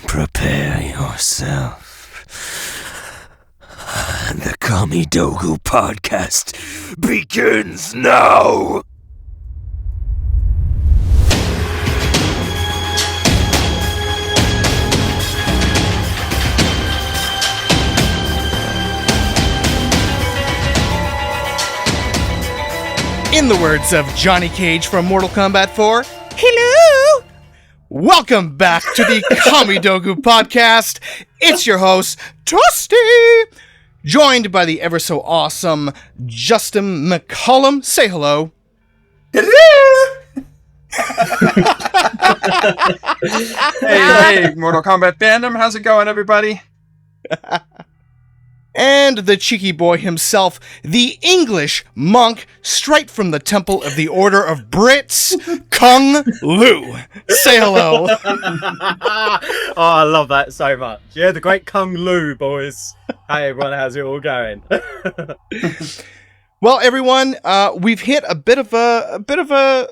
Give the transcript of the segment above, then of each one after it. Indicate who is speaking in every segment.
Speaker 1: Prepare yourself. The Kamidogu podcast begins now.
Speaker 2: In the words of Johnny Cage from Mortal Kombat 4, hello! Welcome back to the Kamidogu podcast. It's your host, Toasty, joined by the ever so awesome Justin McCollum. Say hello.
Speaker 3: Hello! hey, Mortal Kombat fandom, how's it going, everybody?
Speaker 2: And the cheeky boy himself, the English monk, straight from the Temple of the Order of Brits, Kung Lu. Say hello.
Speaker 4: Oh, I love that so much. Yeah, the great Kung Lu, boys. Hey, everyone, how's it all going?
Speaker 2: Well, everyone, we've hit a bit of a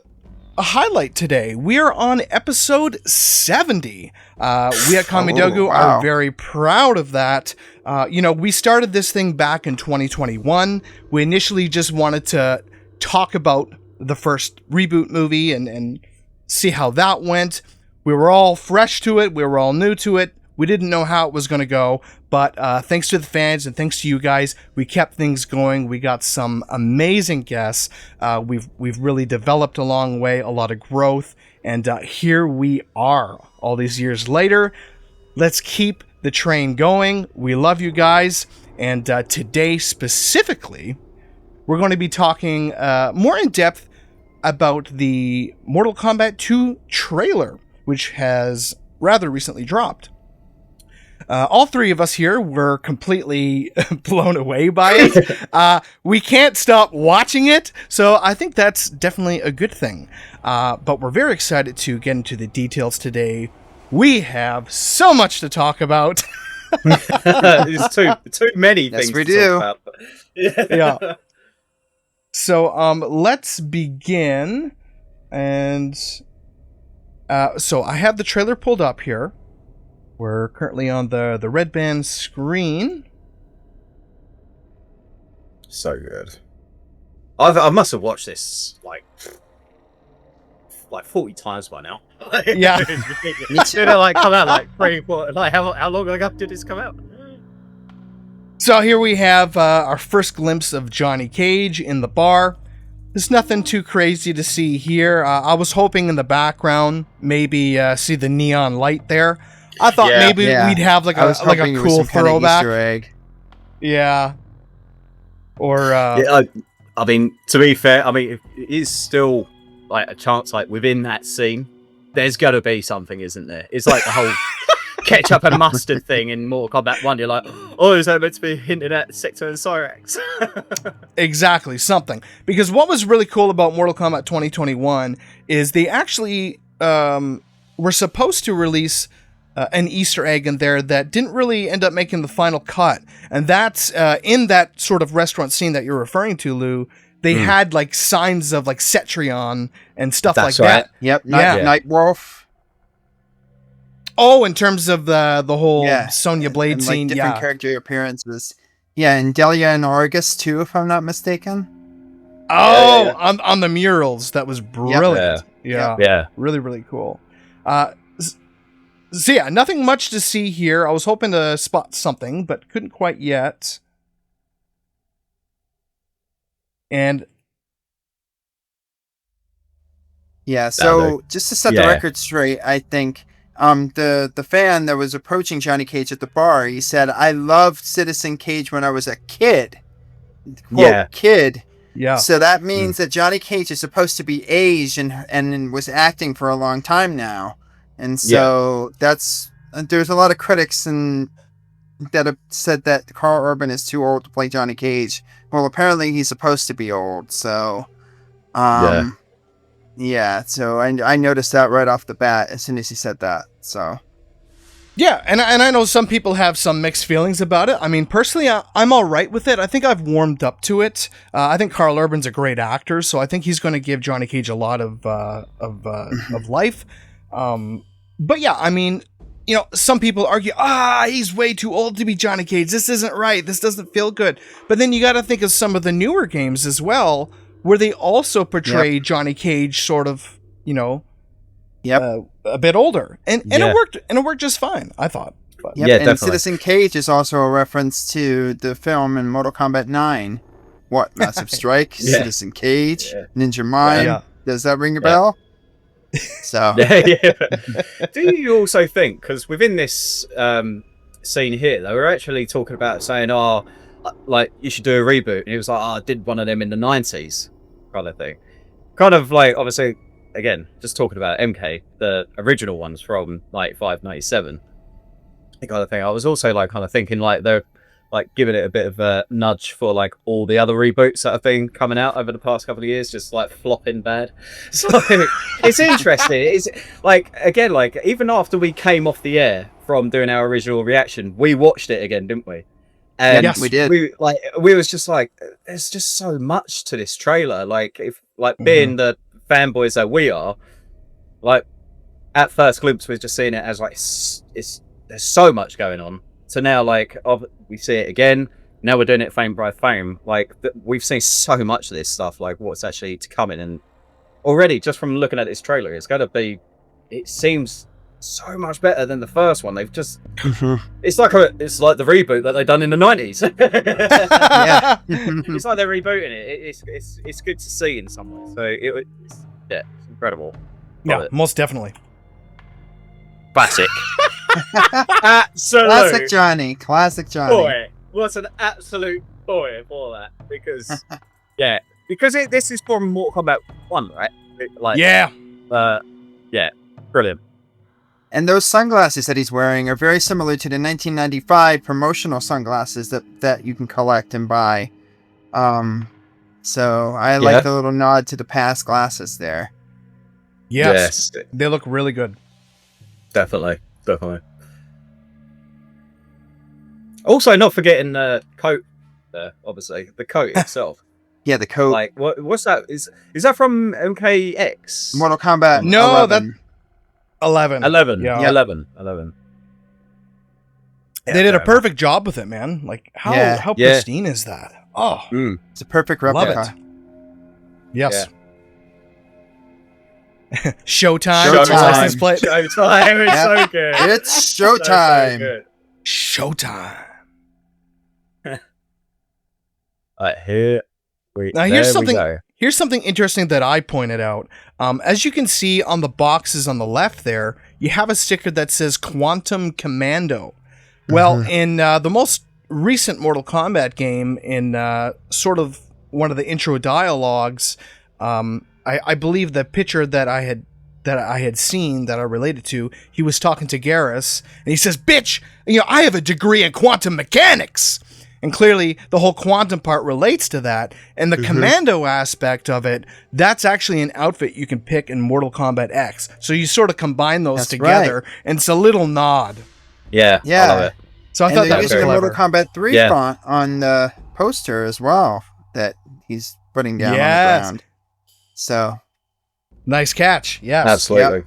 Speaker 2: highlight today. We are on episode 70. We at Kamidogu are very proud of that. We started this thing back in 2021. We initially just wanted to talk about the first reboot movie and see how that went. We were all fresh to it. We were all new to it. We didn't know how it was going to go, but thanks to the fans and thanks to you guys, we kept things going. We got some amazing guests. We've really developed a long way, a lot of growth, and here we are all these years later. Let's keep the train going. We love you guys, and today specifically, we're going to be talking more in depth about the Mortal Kombat 2 trailer, which has rather recently dropped. All three of us here were completely blown away by it. We can't stop watching it, so I think that's definitely a good thing. But we're very excited to get into the details today. We have so much to talk about.
Speaker 4: It's too many things
Speaker 3: we
Speaker 4: to
Speaker 3: do.
Speaker 4: talk about.
Speaker 2: Yeah. So let's begin. And so I have the trailer pulled up here. We're currently on the red band screen.
Speaker 4: So good. I must have watched this like 40 times by now.
Speaker 2: Yeah.
Speaker 4: Did it like come out like 3, 4? Like how long ago did this come out?
Speaker 2: So here we have our first glimpse of Johnny Cage in the bar. There's nothing too crazy to see here. I was hoping in the background maybe see the neon light there. I thought maybe we'd have like a cool throwback.
Speaker 3: Easter egg.
Speaker 2: Yeah. Or
Speaker 4: I mean, to be fair, I mean it is still like a chance. Like within that scene, there's got to be something, isn't there? It's like the whole ketchup and mustard thing in Mortal Kombat 1. You're like, oh, is that meant to be hinting at Sector and Cyrax?
Speaker 2: Exactly, something. Because what was really cool about Mortal Kombat 2021 is they actually were supposed to release an Easter egg in there that didn't really end up making the final cut. And that's in that sort of restaurant scene that you're referring to, Lou. They had like signs of like Cetrion and stuff
Speaker 4: That's
Speaker 2: like
Speaker 4: right.
Speaker 2: that.
Speaker 3: Yep, Night Wolf.
Speaker 2: Oh, in terms of the whole Sonya Blade
Speaker 3: And
Speaker 2: scene,
Speaker 3: like different character appearances. Yeah, and Delia and Argus too, if I'm not mistaken.
Speaker 2: Oh,
Speaker 4: Yeah.
Speaker 2: On the murals. That was brilliant.
Speaker 4: Yeah.
Speaker 2: Really, really cool. So yeah, nothing much to see here. I was hoping to spot something, but couldn't quite yet. And
Speaker 3: Yeah, so just to set the record straight, I think the fan that was approaching Johnny Cage at the bar, he said, "I loved Citizen Cage when I was a kid." Quote, kid.
Speaker 2: yeah.
Speaker 3: So that means that Johnny Cage is supposed to be aged and was acting for a long time now. And so there's a lot of critics that have said that Carl Urban is too old to play Johnny Cage. Well, apparently he's supposed to be old. So, so I noticed that right off the bat as soon as he said that. So,
Speaker 2: Yeah, and I know some people have some mixed feelings about it. I mean, personally, I'm all right with it. I think I've warmed up to it. I think Carl Urban's a great actor, so I think he's going to give Johnny Cage a lot of life. But yeah, I mean, some people argue, he's way too old to be Johnny Cage. This isn't right. This doesn't feel good. But then you got to think of some of the newer games as well, where they also portray Johnny Cage sort of, a bit older, and it worked just fine, I thought. But.
Speaker 3: Yep,
Speaker 4: Yeah,
Speaker 3: and
Speaker 4: definitely.
Speaker 3: Citizen Cage is also a reference to the film in Mortal Kombat 9. What? Massive Strike, Citizen Cage, Ninja Mime.
Speaker 2: Yeah.
Speaker 3: Does that ring a bell? So.
Speaker 4: Yeah. Do you also think, because within this scene here, they were actually talking about saying, like, you should do a reboot. And he was like, I did one of them in the 90s, kind of thing. Kind of like, obviously, again, just talking about MK, the original ones from 95, 97. Kind of thing. I was also like kind of thinking like they're like giving it a bit of a nudge for like all the other reboots that have been coming out over the past couple of years, just like flopping bad. So it's interesting. It's like, again, like even after we came off the air from doing our original reaction, we watched it again, didn't we? And
Speaker 2: Yes,
Speaker 3: we did.
Speaker 4: We was just like, there's just so much to this trailer. Like if like being the fanboys that we are, like at first glimpse we're just seeing it as like it's there's so much going on. So now, like, we see it again. Now we're doing it frame by frame. Like, we've seen so much of this stuff, like what's actually to come in. And already, just from looking at this trailer, it's going to be, it seems so much better than the first one. They've just, it's like the reboot that they've done in the 90s.
Speaker 3: Yeah.
Speaker 4: It's like they're rebooting it. It's good to see in some way. So it's incredible. Love
Speaker 2: Yeah,
Speaker 4: it.
Speaker 2: most definitely.
Speaker 4: Classic. Absolute
Speaker 3: Classic Johnny.
Speaker 4: boy. What an absolute boy for that. Because this is from Mortal Kombat 1, right?
Speaker 2: Yeah.
Speaker 4: Brilliant.
Speaker 3: And those sunglasses that he's wearing are very similar to the 1995 promotional sunglasses that you can collect and buy. So I like the little nod to the past glasses there.
Speaker 2: Yes. They look really good.
Speaker 4: Definitely. Also, not forgetting the coat there, obviously. The coat itself.
Speaker 3: Yeah, the coat.
Speaker 4: Like, what's that? Is that from MKX?
Speaker 3: Mortal Kombat.
Speaker 2: No,
Speaker 3: 11.
Speaker 2: 11.
Speaker 4: 11.
Speaker 2: Yeah.
Speaker 4: 11.
Speaker 2: They did a perfect job with it, man. Like, how pristine is that? Oh,
Speaker 3: It's a perfect
Speaker 2: love
Speaker 3: replica.
Speaker 2: it. Yes.
Speaker 4: Yeah.
Speaker 2: Showtime. License plate.
Speaker 4: Showtime. It's so good.
Speaker 3: It's showtime.
Speaker 4: So good.
Speaker 2: Showtime.
Speaker 4: Here
Speaker 2: Now here's something interesting that I pointed out. As you can see on the boxes on the left there, you have a sticker that says Quantum Commando. Well, in the most recent Mortal Kombat game, in sort of one of the intro dialogues, I believe the picture that I had seen that I related to, he was talking to Garrus, and he says, "Bitch, I have a degree in quantum mechanics." And clearly, the whole quantum part relates to that. And the commando aspect of it, that's actually an outfit you can pick in Mortal Kombat X. So you sort of combine those together, and it's a little nod.
Speaker 4: Yeah. I love it.
Speaker 2: So I thought that was
Speaker 3: using the
Speaker 2: clever.
Speaker 3: Mortal Kombat 3 font on the poster as well that he's putting down on the ground. So
Speaker 2: Nice catch. Yes.
Speaker 4: Absolutely.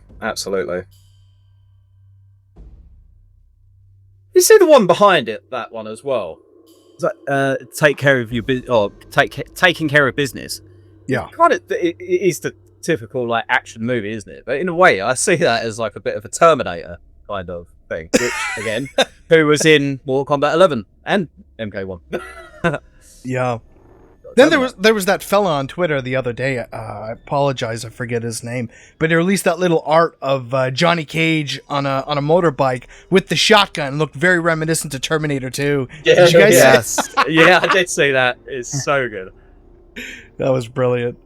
Speaker 4: You see the one behind it, that one as well. It's like, take care of your business, or taking care of business.
Speaker 2: Yeah.
Speaker 4: Kind of, it is the typical like action movie, isn't it? But in a way, I see that as like a bit of a Terminator kind of thing. Which again, who was in Mortal Kombat 11 and MK1.
Speaker 2: Yeah. Then there was that fella on Twitter the other day. I apologize, I forget his name, but he released that little art of Johnny Cage on a motorbike with the shotgun. Looked very reminiscent to Terminator 2. Did you guys see it?
Speaker 4: Yeah, I did see that. It's so good.
Speaker 2: That was brilliant.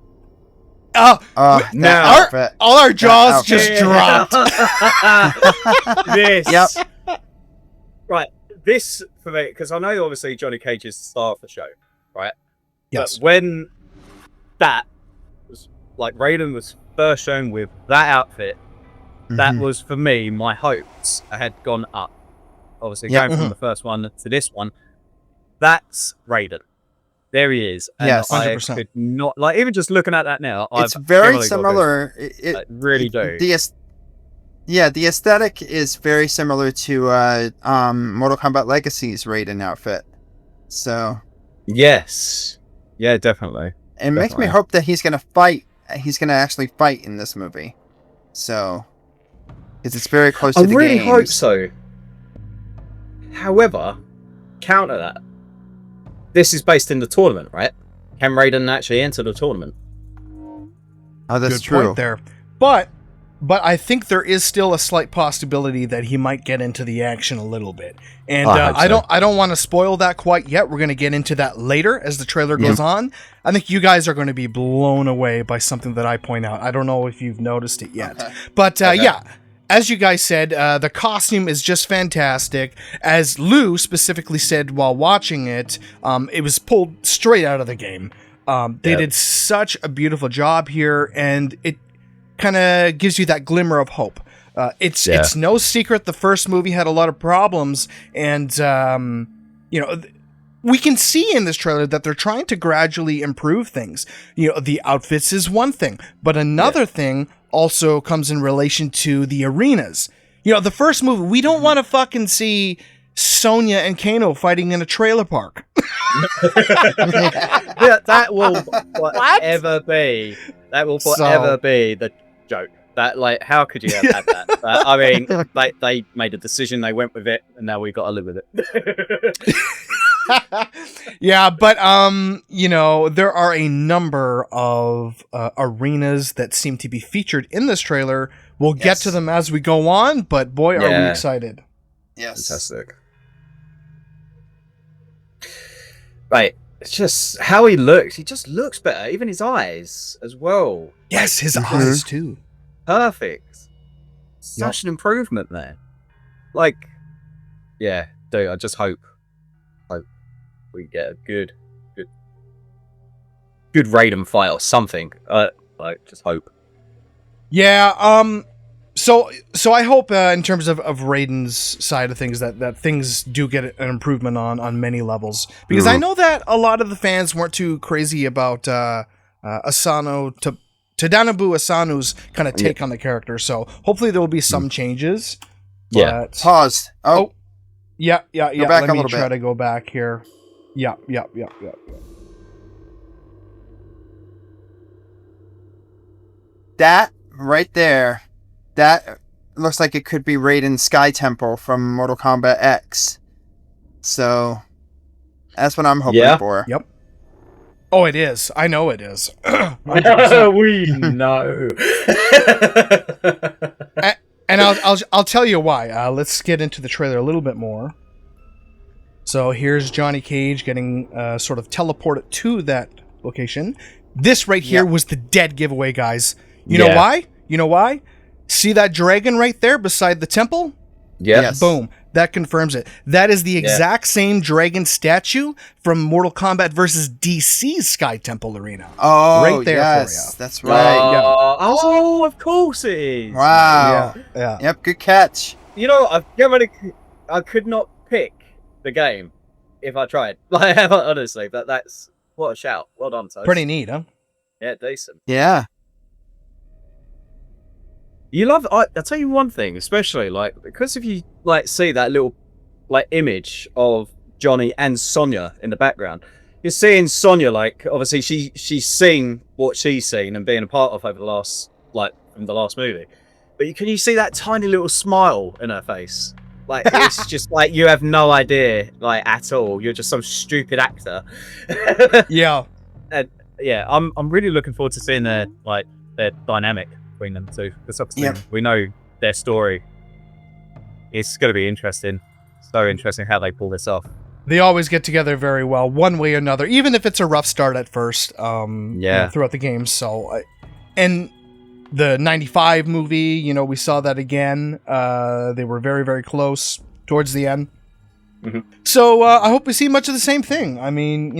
Speaker 2: Oh,
Speaker 3: now
Speaker 2: all our jaws just dropped.
Speaker 4: This.
Speaker 3: Yep.
Speaker 4: Right. This for me, because I know obviously Johnny Cage is the star of the show, right?
Speaker 2: Yes.
Speaker 4: But when that was like Raiden was first shown with that outfit, that was for me, my hopes had gone up. Obviously, going from the first one to this one, that's Raiden. There he is. And
Speaker 3: yes,
Speaker 2: 100%.
Speaker 4: I could not like even just looking at that now.
Speaker 3: It's very similar.
Speaker 4: I really do.
Speaker 3: Yeah, the aesthetic is very similar to Mortal Kombat Legacy's Raiden outfit. So
Speaker 4: Yes. Yeah, definitely.
Speaker 3: it makes me hope that he's gonna fight. He's gonna actually fight in this movie. So, because it's very close to the
Speaker 4: I really
Speaker 3: games.
Speaker 4: hope so. However, counter that. This is based in the tournament, right? Can Raiden actually enter the tournament?
Speaker 3: Oh, that's
Speaker 2: Good
Speaker 3: true.
Speaker 2: point there. But I think there is still a slight possibility that he might get into the action a little bit. And I don't want to spoil that quite yet. We're going to get into that later as the trailer goes on. I think you guys are going to be blown away by something that I point out. I don't know if you've noticed it yet.
Speaker 3: Okay.
Speaker 2: But yeah, as you guys said, the costume is just fantastic. As Lou specifically said while watching it, it was pulled straight out of the game. They did such a beautiful job here, and it kind of gives you that glimmer of hope. It's no secret the first movie had a lot of problems, and we can see in this trailer that they're trying to gradually improve things. The outfits is one thing, but another thing also comes in relation to the arenas. The first movie, we don't want to fucking see Sonya and Kano fighting in a trailer park.
Speaker 4: That will forever be. That will forever be the joke. That, like, how could you have had that? I mean, they made a decision, they went with it, and now we've got to live with it.
Speaker 2: Yeah, but there are a number of arenas that seem to be featured in this trailer. We'll get to them as we go on, but boy, are we excited.
Speaker 3: Yes.
Speaker 4: Fantastic. Right, it's just how he looks. He just looks better. Even his eyes as well.
Speaker 2: Yes, his eyes too.
Speaker 4: Perfect. Such an improvement there. Like, yeah, dude, I just hope we get a good Raiden fight or something. Just hope.
Speaker 2: Yeah, so I hope in terms of Raiden's side of things that things do get an improvement on many levels, because I know that a lot of the fans weren't too crazy about Tadanobu Asanu's kind of take on the character, so hopefully there will be some changes.
Speaker 4: Yeah.
Speaker 3: Pause. Oh.
Speaker 2: Yeah.
Speaker 3: Go back
Speaker 2: Let
Speaker 3: a
Speaker 2: me
Speaker 3: little
Speaker 2: try
Speaker 3: bit.
Speaker 2: to go back here. Yeah.
Speaker 3: That right there, that looks like it could be Raiden's Sky Temple from Mortal Kombat X. So that's what I'm hoping for.
Speaker 2: Yep. Oh, it is. I know it is.
Speaker 4: We know.
Speaker 2: And I'll tell you why. Let's get into the trailer a little bit more. So here's Johnny Cage getting sort of teleported to that location. This right here was the dead giveaway, guys. You know why? See that dragon right there beside the temple?
Speaker 4: Yeah.
Speaker 3: Yes.
Speaker 2: Boom. That confirms it. That is the exact same dragon statue from Mortal Kombat versus DC's Sky Temple Arena.
Speaker 3: Oh,
Speaker 2: right there
Speaker 3: yes,
Speaker 2: for you.
Speaker 3: that's right.
Speaker 4: Oh, of course it is.
Speaker 3: Wow.
Speaker 2: Yeah.
Speaker 3: Yep, good catch.
Speaker 4: You know, I could not pick the game if I tried. Like, honestly, that's what a shout. Well done, Toast.
Speaker 2: Pretty neat, huh?
Speaker 4: Yeah, decent.
Speaker 3: Yeah.
Speaker 4: You love. I'll tell you one thing, especially because if you see that little image of Johnny and Sonya in the background, you're seeing Sonya obviously she's seen what she's seen and being a part of over the last from the last movie, but can you see that tiny little smile in her face? It's just you have no idea at all. You're just some stupid actor.
Speaker 2: Yeah.
Speaker 4: And yeah, I'm really looking forward to seeing their dynamic between them two, because obviously we know their story. It's going to be interesting. So interesting how they pull this off.
Speaker 2: They always get together very well, one way or another, even if it's a rough start at first. Throughout the game. So, and the '95 movie, we saw that again. They were very, very close towards the end.
Speaker 4: Mm-hmm.
Speaker 2: So I hope we see much of the same thing. I mean,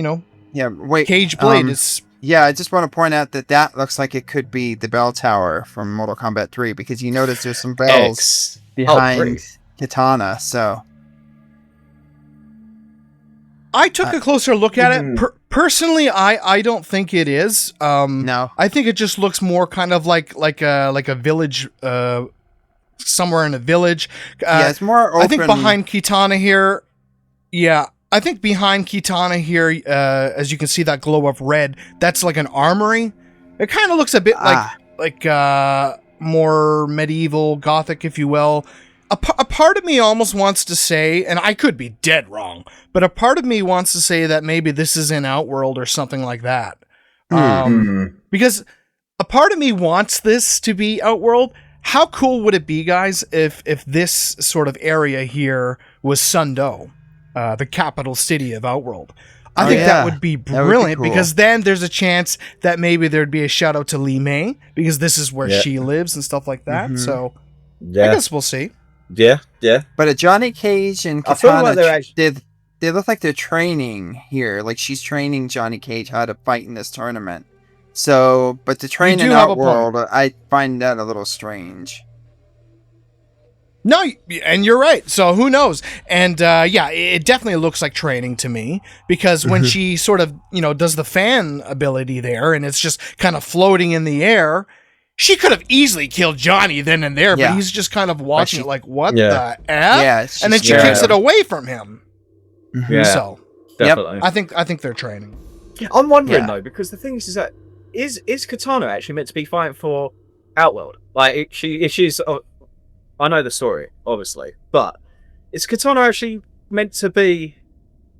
Speaker 3: Yeah, wait.
Speaker 2: Cage Blade is.
Speaker 3: Yeah, I just want to point out that looks like it could be the bell tower from Mortal Kombat 3, because you notice there's some bells behind Katana, so...
Speaker 2: I took a closer look at it. Personally, I don't think it is.
Speaker 3: No.
Speaker 2: I think it just looks more kind of like a village somewhere in a village.
Speaker 3: Yeah, it's more open.
Speaker 2: I think behind Kitana here, as you can see that glow of red, that's like an armory. It kind of looks a bit like more medieval Gothic, if you will. A part of me almost wants to say, and I could be dead wrong, but a part of me wants to say that maybe this is in Outworld or something like that. Because a part of me wants this to be Outworld. How cool would it be, guys, if this sort of area here was Sundo, the capital city of Outworld? I think that would be brilliant, because then there's a chance that maybe there'd be a shout out to Li Mei, because this is where she lives and stuff like that. So I guess we'll see.
Speaker 4: Yeah.
Speaker 3: But Johnny Cage and Katana, they look like they're training here. Like she's training Johnny Cage how to fight in this tournament. So, but to train in Outworld, I find that a little strange.
Speaker 2: No, and you're right. So who knows? And it definitely looks like training to me, because when she sort of, does the fan ability there and it's just kind of floating in the air, she could have easily killed Johnny then and there, but he's just kind of watching it like, what the F?
Speaker 3: Yeah,
Speaker 2: and then she kicks it away from him.
Speaker 4: Yeah,
Speaker 2: so
Speaker 4: definitely.
Speaker 2: I think they're training.
Speaker 4: I'm wondering though, because the thing is that is Katana actually meant to be fighting for Outworld? Like, if she's I know the story, obviously, but is Katana actually meant to be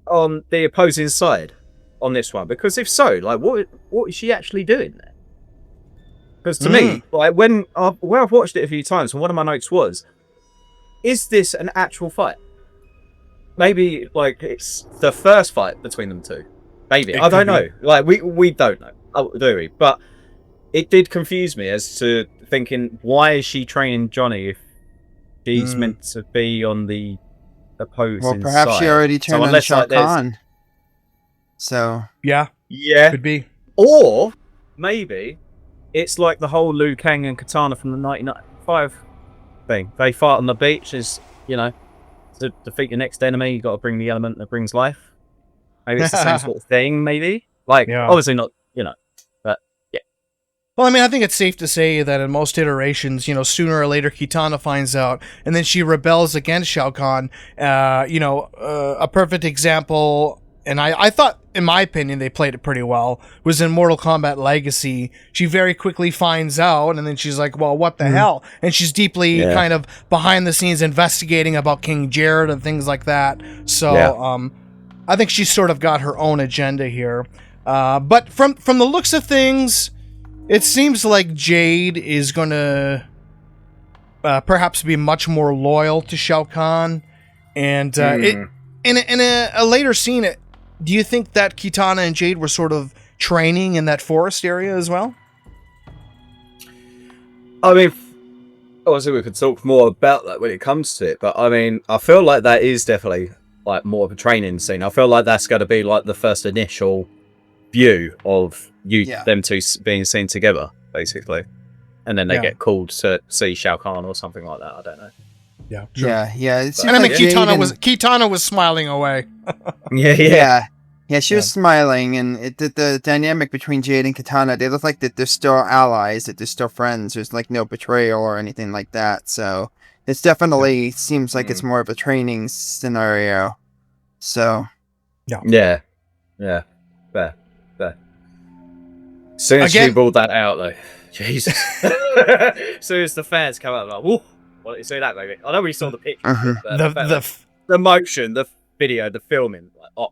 Speaker 4: on the opposing side on this one? Because if so, like, what is she actually doing there? Because to me, like, when I've watched it a few times, and one of my notes was, is this an actual fight? Maybe, like, it's the first fight between them two. Maybe. I don't know. Like, we don't know, do we? But it did confuse me as to thinking, why is she training Johnny if she's meant to be on the opposing side?
Speaker 3: Well, perhaps she already turned on Shao Kahn. So...
Speaker 2: Yeah. Could be.
Speaker 4: Or, maybe... it's like the whole Liu Kang and Katana from the 1995 thing. They fight on the beach, to defeat your next enemy, you got to bring the element that brings life. Maybe it's the same sort of thing, maybe? Like, obviously not, but yeah.
Speaker 2: Well, I mean, I think it's safe to say that in most iterations, sooner or later Kitana finds out, and then she rebels against Shao Kahn. A perfect example, and I thought, in my opinion, they played it pretty well, was in Mortal Kombat Legacy. She very quickly finds out, and then she's like, well, what the hell? And she's deeply kind of behind the scenes investigating about King Jared and things like that. So I think she's sort of got her own agenda here. But from the looks of things, it seems like Jade is going to perhaps be much more loyal to Shao Kahn. And in a later scene, do you think that Kitana and Jade were sort of training in that forest area as well?
Speaker 4: I mean, obviously we could talk more about that when it comes to it, but I mean, I feel like that is definitely like more of a training scene. I feel like that's going to be like the first initial view of them two being seen together, basically, and then they get called to see Shao Kahn or something like that. I don't know.
Speaker 2: Yeah, sure.
Speaker 3: Yeah.
Speaker 2: And I mean, Kitana was smiling away.
Speaker 3: Yeah, she was smiling, and the dynamic between Jade and Katana, they look like that they're still allies, that they're still friends. There's like no betrayal or anything like that. So it's definitely seems like it's more of a training scenario. So
Speaker 4: yeah, fair. As soon as she brought that out, though, Jesus. As soon as the fans come out, like, whoa. Well, you see that, baby. I know we saw the picture, the motion, the video, the filming. Like,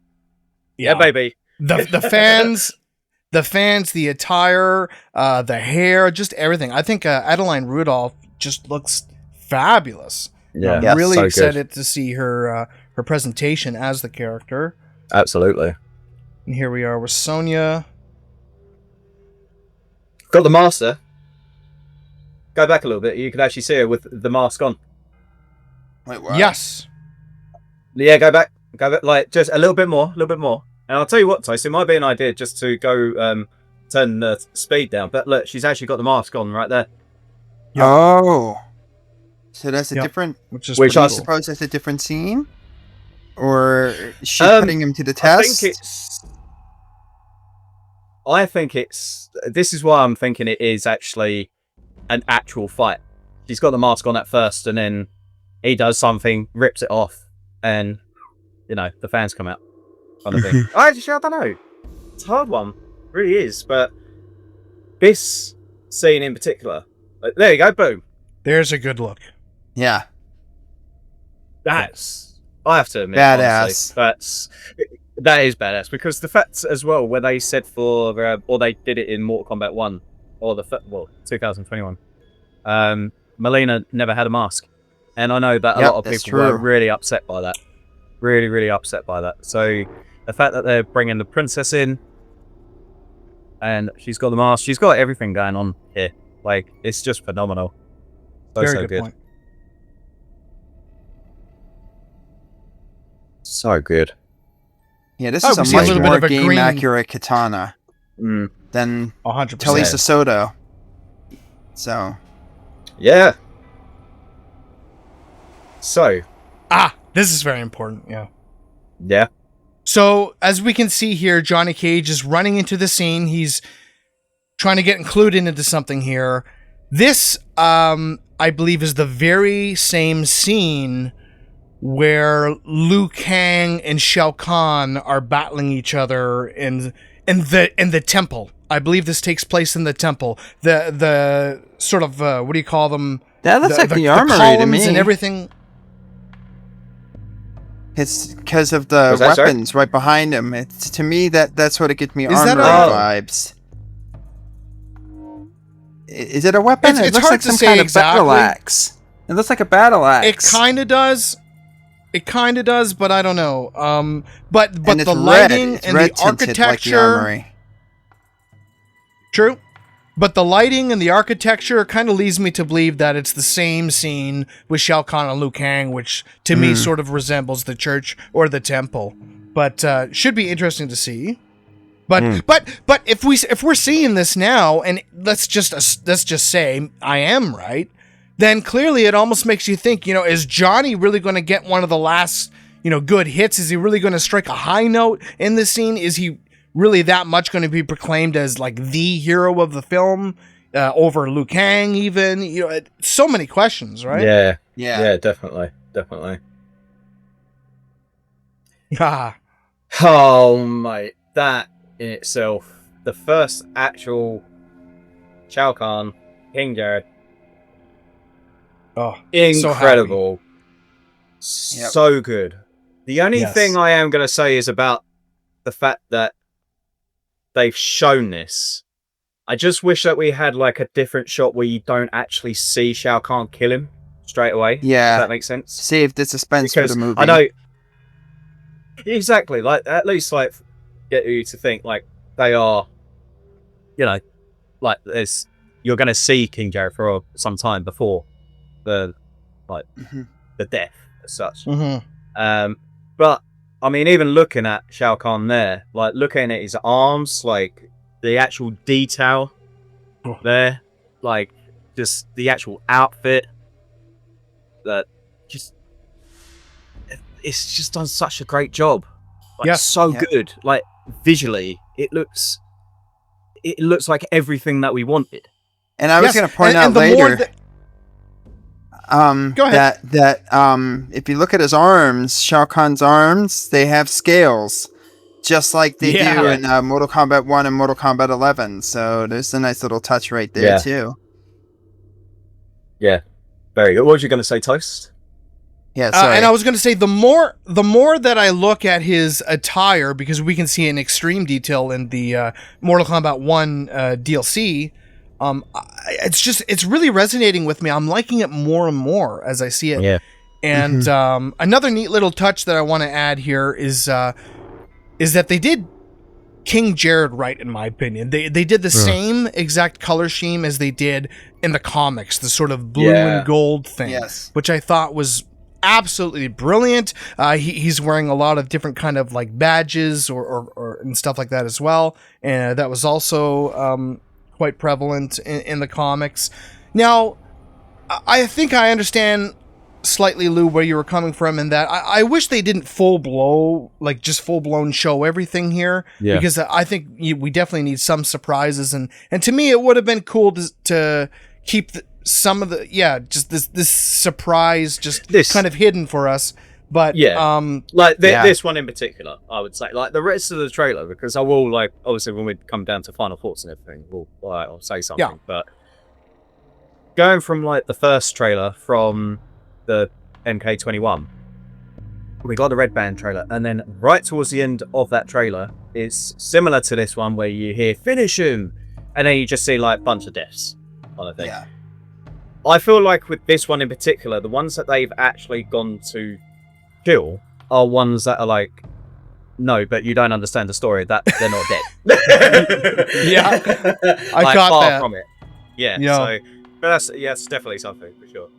Speaker 4: yeah, baby.
Speaker 2: The fans, the attire, the hair, just everything. I think Adeline Rudolph just looks fabulous.
Speaker 4: Yeah,
Speaker 2: I'm really excited to see her presentation as the character.
Speaker 4: Absolutely.
Speaker 2: And here we are with Sonya.
Speaker 4: Got the master. Go back a little bit. You can actually see her with the mask on.
Speaker 3: Wait, what?
Speaker 2: Yes.
Speaker 4: Yeah, go back. Like, just a little bit more. And I'll tell you what, Tyson, it might be an idea just to go turn the speed down. But look, she's actually got the mask on right there.
Speaker 2: Yep.
Speaker 3: Oh. So that's a different...
Speaker 2: Which
Speaker 3: I suppose that's a different scene? Or is she putting him to the test?
Speaker 4: I think it's... This is why I'm thinking it is actually an actual fight. she's got the mask on at first, and then he does something, rips it off, and the fans come out. Kind of thing. I don't know. It's a hard one, it really is. But this scene in particular, there you go, boom.
Speaker 2: There's a good look.
Speaker 3: Yeah,
Speaker 4: that's I have to admit,
Speaker 3: badass.
Speaker 4: Honestly, that is badass because the fact as well where they said or they did it in Mortal Kombat 1 or 2021. Melina never had a mask, and I know that a lot of people were really upset by that. Really, really upset by that. So the fact that they're bringing the princess in, and she's got the mask, she's got everything going on here. Like, it's just phenomenal. So good. Point. So good.
Speaker 3: Yeah, this is a much more game-accurate katana than
Speaker 2: 100%.
Speaker 3: Talisa Soto. So.
Speaker 4: Yeah. So.
Speaker 2: This is very important, yeah.
Speaker 4: Yeah.
Speaker 2: So, as we can see here, Johnny Cage is running into the scene. He's trying to get included into something here. This, I believe, is the very same scene where Liu Kang and Shao Kahn are battling each other in the temple. I believe this takes place in the temple. The sort of, what do you call them?
Speaker 3: That looks like the armory to me.
Speaker 2: And everything.
Speaker 3: It's because of the weapons right behind him. It's, to me, that's what it gives me armory vibes. Is it a weapon?
Speaker 2: It looks like some kind of
Speaker 3: battle axe. It looks like a battle axe.
Speaker 2: It kind of does. But I don't know. But the lighting and the architecture.
Speaker 3: Like the
Speaker 2: true. But the lighting and the architecture kind of leads me to believe that it's the same scene with Shao Kahn and Liu Kang, which to me sort of resembles the church or the temple. But should be interesting to see. But if we're seeing this now, and let's just say I am right, then clearly it almost makes you think, is Johnny really going to get one of the last, good hits? Is he really going to strike a high note in this scene? Is he really that much going to be proclaimed as like the hero of the film over Liu Kang even? So many questions, right?
Speaker 4: Yeah, definitely.
Speaker 2: Oh,
Speaker 4: mate, that in itself, the first actual Shao Kahn, King Jared.
Speaker 2: Oh,
Speaker 4: incredible. So good. The only thing I am going to say is about the fact that they've shown this. I just wish that we had like a different shot where you don't actually see Shao Kahn kill him straight away.
Speaker 3: Yeah.
Speaker 4: If that makes sense.
Speaker 3: Save the suspense for the movie.
Speaker 4: I know. Exactly. Like, at least like get you to think like they are, like you're going to see King Jared for some time before the death as such. But I mean, even looking at Shao Kahn there, like looking at his arms, like the actual detail there, like just the actual outfit, that it's just done such a great job. Like, good. Like visually, it looks like everything that we wanted.
Speaker 3: And I was going to point out later.
Speaker 2: Go ahead.
Speaker 3: That if you look at his arms, Shao Kahn's arms, they have scales, just like they do in Mortal Kombat 1 and Mortal Kombat 11. So there's a nice little touch right there too.
Speaker 4: Yeah, very good. What was you going to say, Toast?
Speaker 3: Yeah, sorry.
Speaker 2: And I was going to say the more that I look at his attire, because we can see it in extreme detail in the Mortal Kombat 1 DLC. It's really resonating with me. I'm liking it more and more as I see it.
Speaker 4: Yeah.
Speaker 2: And another neat little touch that I want to add here is that they did King Jared right, in my opinion. They did the same exact color scheme as they did in the comics, the sort of blue and gold thing, which I thought was absolutely brilliant. He's wearing a lot of different kind of like badges or and stuff like that as well, and that was also quite prevalent in the comics. Now, I think I understand slightly, Lou, where you were coming from in that I wish they didn't full blown show everything here, because I think we definitely need some surprises, and to me it would have been cool to keep some of the just this surprise, just
Speaker 4: This-
Speaker 2: kind of hidden for us. But
Speaker 4: this one in particular, I would say, like the rest of the trailer, because I will like obviously when we come down to final thoughts and everything, I'll say something.
Speaker 2: Yeah.
Speaker 4: But going from like the first trailer from the MK21, we got the Red Band trailer, and then right towards the end of that trailer, it's similar to this one where you hear "finish him," and then you just see like a bunch of deaths kind of thing.
Speaker 3: Yeah.
Speaker 4: I feel like with this one in particular, the ones that they've actually gone to kill are ones that are like, no, but you don't understand the story, that they're not dead.
Speaker 2: Yeah. I
Speaker 4: like,
Speaker 2: got
Speaker 4: far
Speaker 2: that.
Speaker 4: from it. Yeah.
Speaker 2: Yeah.
Speaker 4: So, but it's definitely something for sure.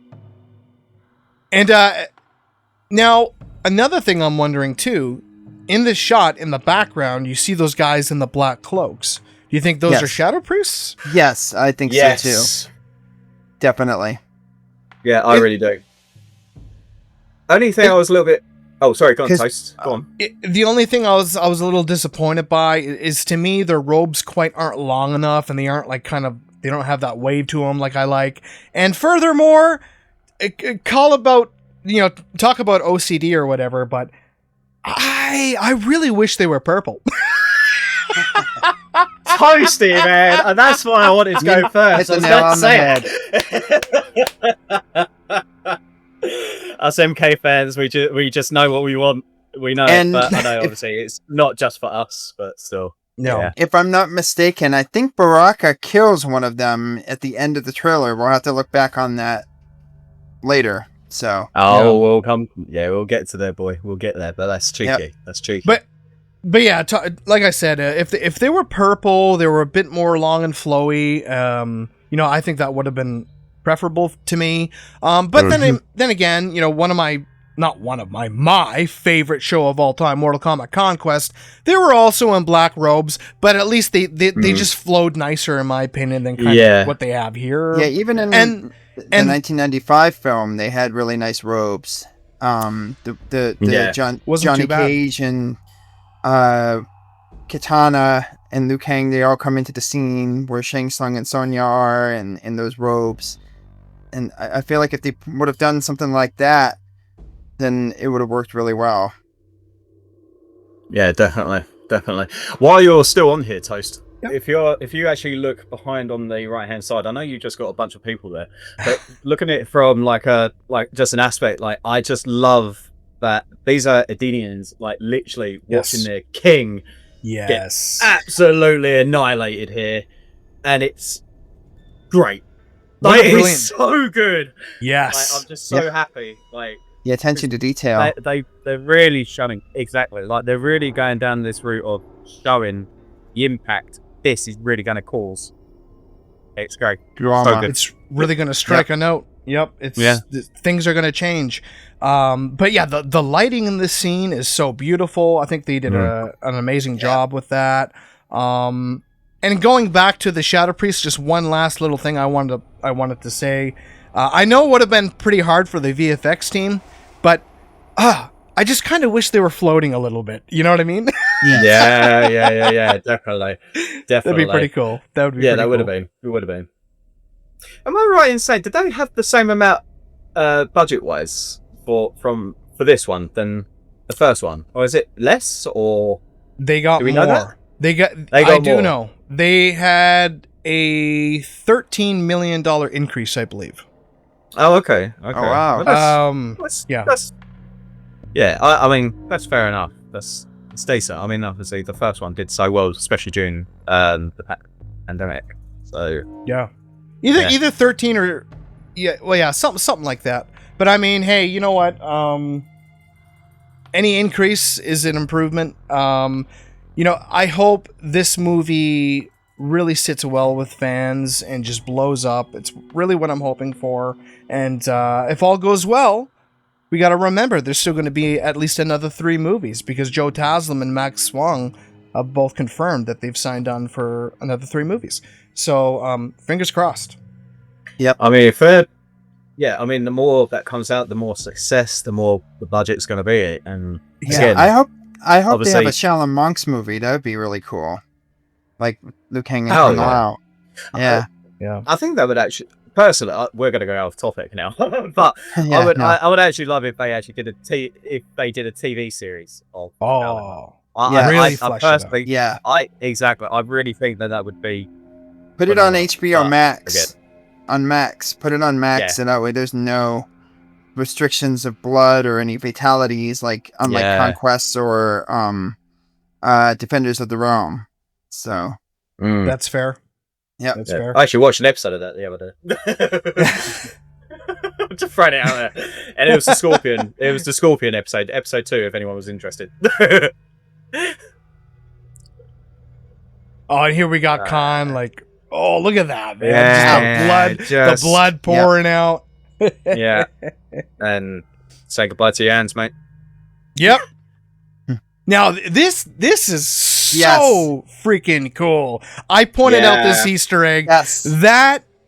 Speaker 2: And now another thing I'm wondering too, in this shot in the background, you see those guys in the black cloaks. Do you think those
Speaker 3: Yes.
Speaker 2: are shadow priests?
Speaker 3: Yes, I think so too. Definitely.
Speaker 4: Yeah, I really do. Only thing I was a little bit. Oh, sorry, go on,
Speaker 3: 'Cause-
Speaker 4: Toast. Go on.
Speaker 2: The only thing I was a little disappointed by is, to me, their robes aren't long enough, and they aren't like they don't have that wave to them like I like. And furthermore, talk about OCD or whatever, but I really wish they were purple.
Speaker 4: Toasty, man, and that's why I wanted to go first.
Speaker 3: Hit the nail on the head.
Speaker 4: Us MK fans, we just know what we want. We know,
Speaker 3: And
Speaker 4: but I know obviously it's not just for us, but still.
Speaker 2: No.
Speaker 4: Yeah.
Speaker 3: If I'm not mistaken, I think Baraka kills one of them at the end of the trailer. We'll have to look back on that later. So
Speaker 4: Oh, we'll come. Yeah, we'll get to there, boy. We'll get there, but that's cheeky.
Speaker 3: Yep.
Speaker 4: That's cheeky.
Speaker 2: But yeah, like I said, if they were purple, they were a bit more long and flowy. I think that would have been preferable to me. But then again, my favorite show of all time, Mortal Kombat Conquest, they were also in black robes, but at least they just flowed nicer in my opinion than kind of what they have here.
Speaker 3: yeah, even in the 1995 film, they had really nice robes. Johnny
Speaker 2: Wasn't too bad.
Speaker 3: Cage and Kitana and Liu Kang, they all come into the scene where Shang Tsung and Sonya are and in those robes. And I feel like if they would have done something like that, then it would have worked really well.
Speaker 4: Yeah, definitely. While you're still on here, Toast,
Speaker 2: Yep.
Speaker 4: if you actually look behind on the right hand side, I know you just got a bunch of people there, but looking at it from like just an aspect, like I just love that these are Edenians, like literally watching their king get absolutely annihilated here, and it's great. Like it's so good.
Speaker 2: Yes.
Speaker 4: Like, I'm just so happy. Like.
Speaker 3: The attention to detail.
Speaker 4: They're really showing exactly, like they're really going down this route of showing the impact this is really going to cause. It's great.
Speaker 3: Drama.
Speaker 4: So good.
Speaker 2: It's really going to strike a note. Yep. Things are going to change. But yeah, the lighting in this scene is so beautiful. I think they did an amazing job with that. And going back to the Shadow Priest, just one last little thing I wanted to say. I know it would have been pretty hard for the VFX team, but I just kind of wish they were floating a little bit. You know what I mean?
Speaker 4: Yeah. Definitely.
Speaker 2: That'd be pretty cool. That would be
Speaker 4: that would have been. It would have been. Am I right in saying did they have the same amount budget wise for this one than the first one, or is it less? Or
Speaker 2: they got
Speaker 4: do we
Speaker 2: more.
Speaker 4: know that?
Speaker 2: They got I do more. Know they had a $13 million increase, I believe.
Speaker 4: Oh, okay.
Speaker 3: Oh, wow.
Speaker 4: Well, I mean, that's fair enough. That's decent. I mean, obviously, the first one did so well, especially during the pandemic. So
Speaker 2: either 13 or something like that. But I mean, hey, you know what? Any increase is an improvement. I hope this movie really sits well with fans and just blows up. It's really what I'm hoping for. And if all goes well, we got to remember there's still going to be at least another 3 movies because Joe Taslim and Max Swang have both confirmed that they've signed on for another 3 movies. So fingers crossed.
Speaker 3: Yep.
Speaker 4: I mean, the more that comes out, the more success, the more the budget's going to be. And again,
Speaker 3: I hope they have a Shaolin Monks movie. That would be really cool. Like Liu Kang and Kung Lao. Yeah.
Speaker 4: I think that would actually. personally, we're going to go off topic now, but
Speaker 3: Yeah,
Speaker 4: I would actually love if they actually did a TV series of Valhalla.
Speaker 2: Really
Speaker 4: I
Speaker 2: flesh it out.
Speaker 4: personally,
Speaker 3: Yeah.
Speaker 4: I really think that would be.
Speaker 3: Put it on
Speaker 4: phenomenal,
Speaker 3: HBO
Speaker 4: but
Speaker 3: Max. On Max. Put it on Max, and that way there's no restrictions of blood or any fatalities, like unlike Conquest or Defenders of the Realm. So
Speaker 2: That's fair.
Speaker 3: Yeah,
Speaker 2: that's fair.
Speaker 4: I actually watched an episode of that the other day. I'm just throwing it out there, and it was the Scorpion. It was the Scorpion episode 2. If anyone was interested.
Speaker 2: Oh, and here we got Khan. Like, oh, look at that, man!
Speaker 4: Yeah,
Speaker 2: the blood pouring out.
Speaker 4: Yeah, and say goodbye to your hands, mate.
Speaker 2: Yep. Now this is so freaking cool. I pointed out this Easter egg.
Speaker 3: Yes.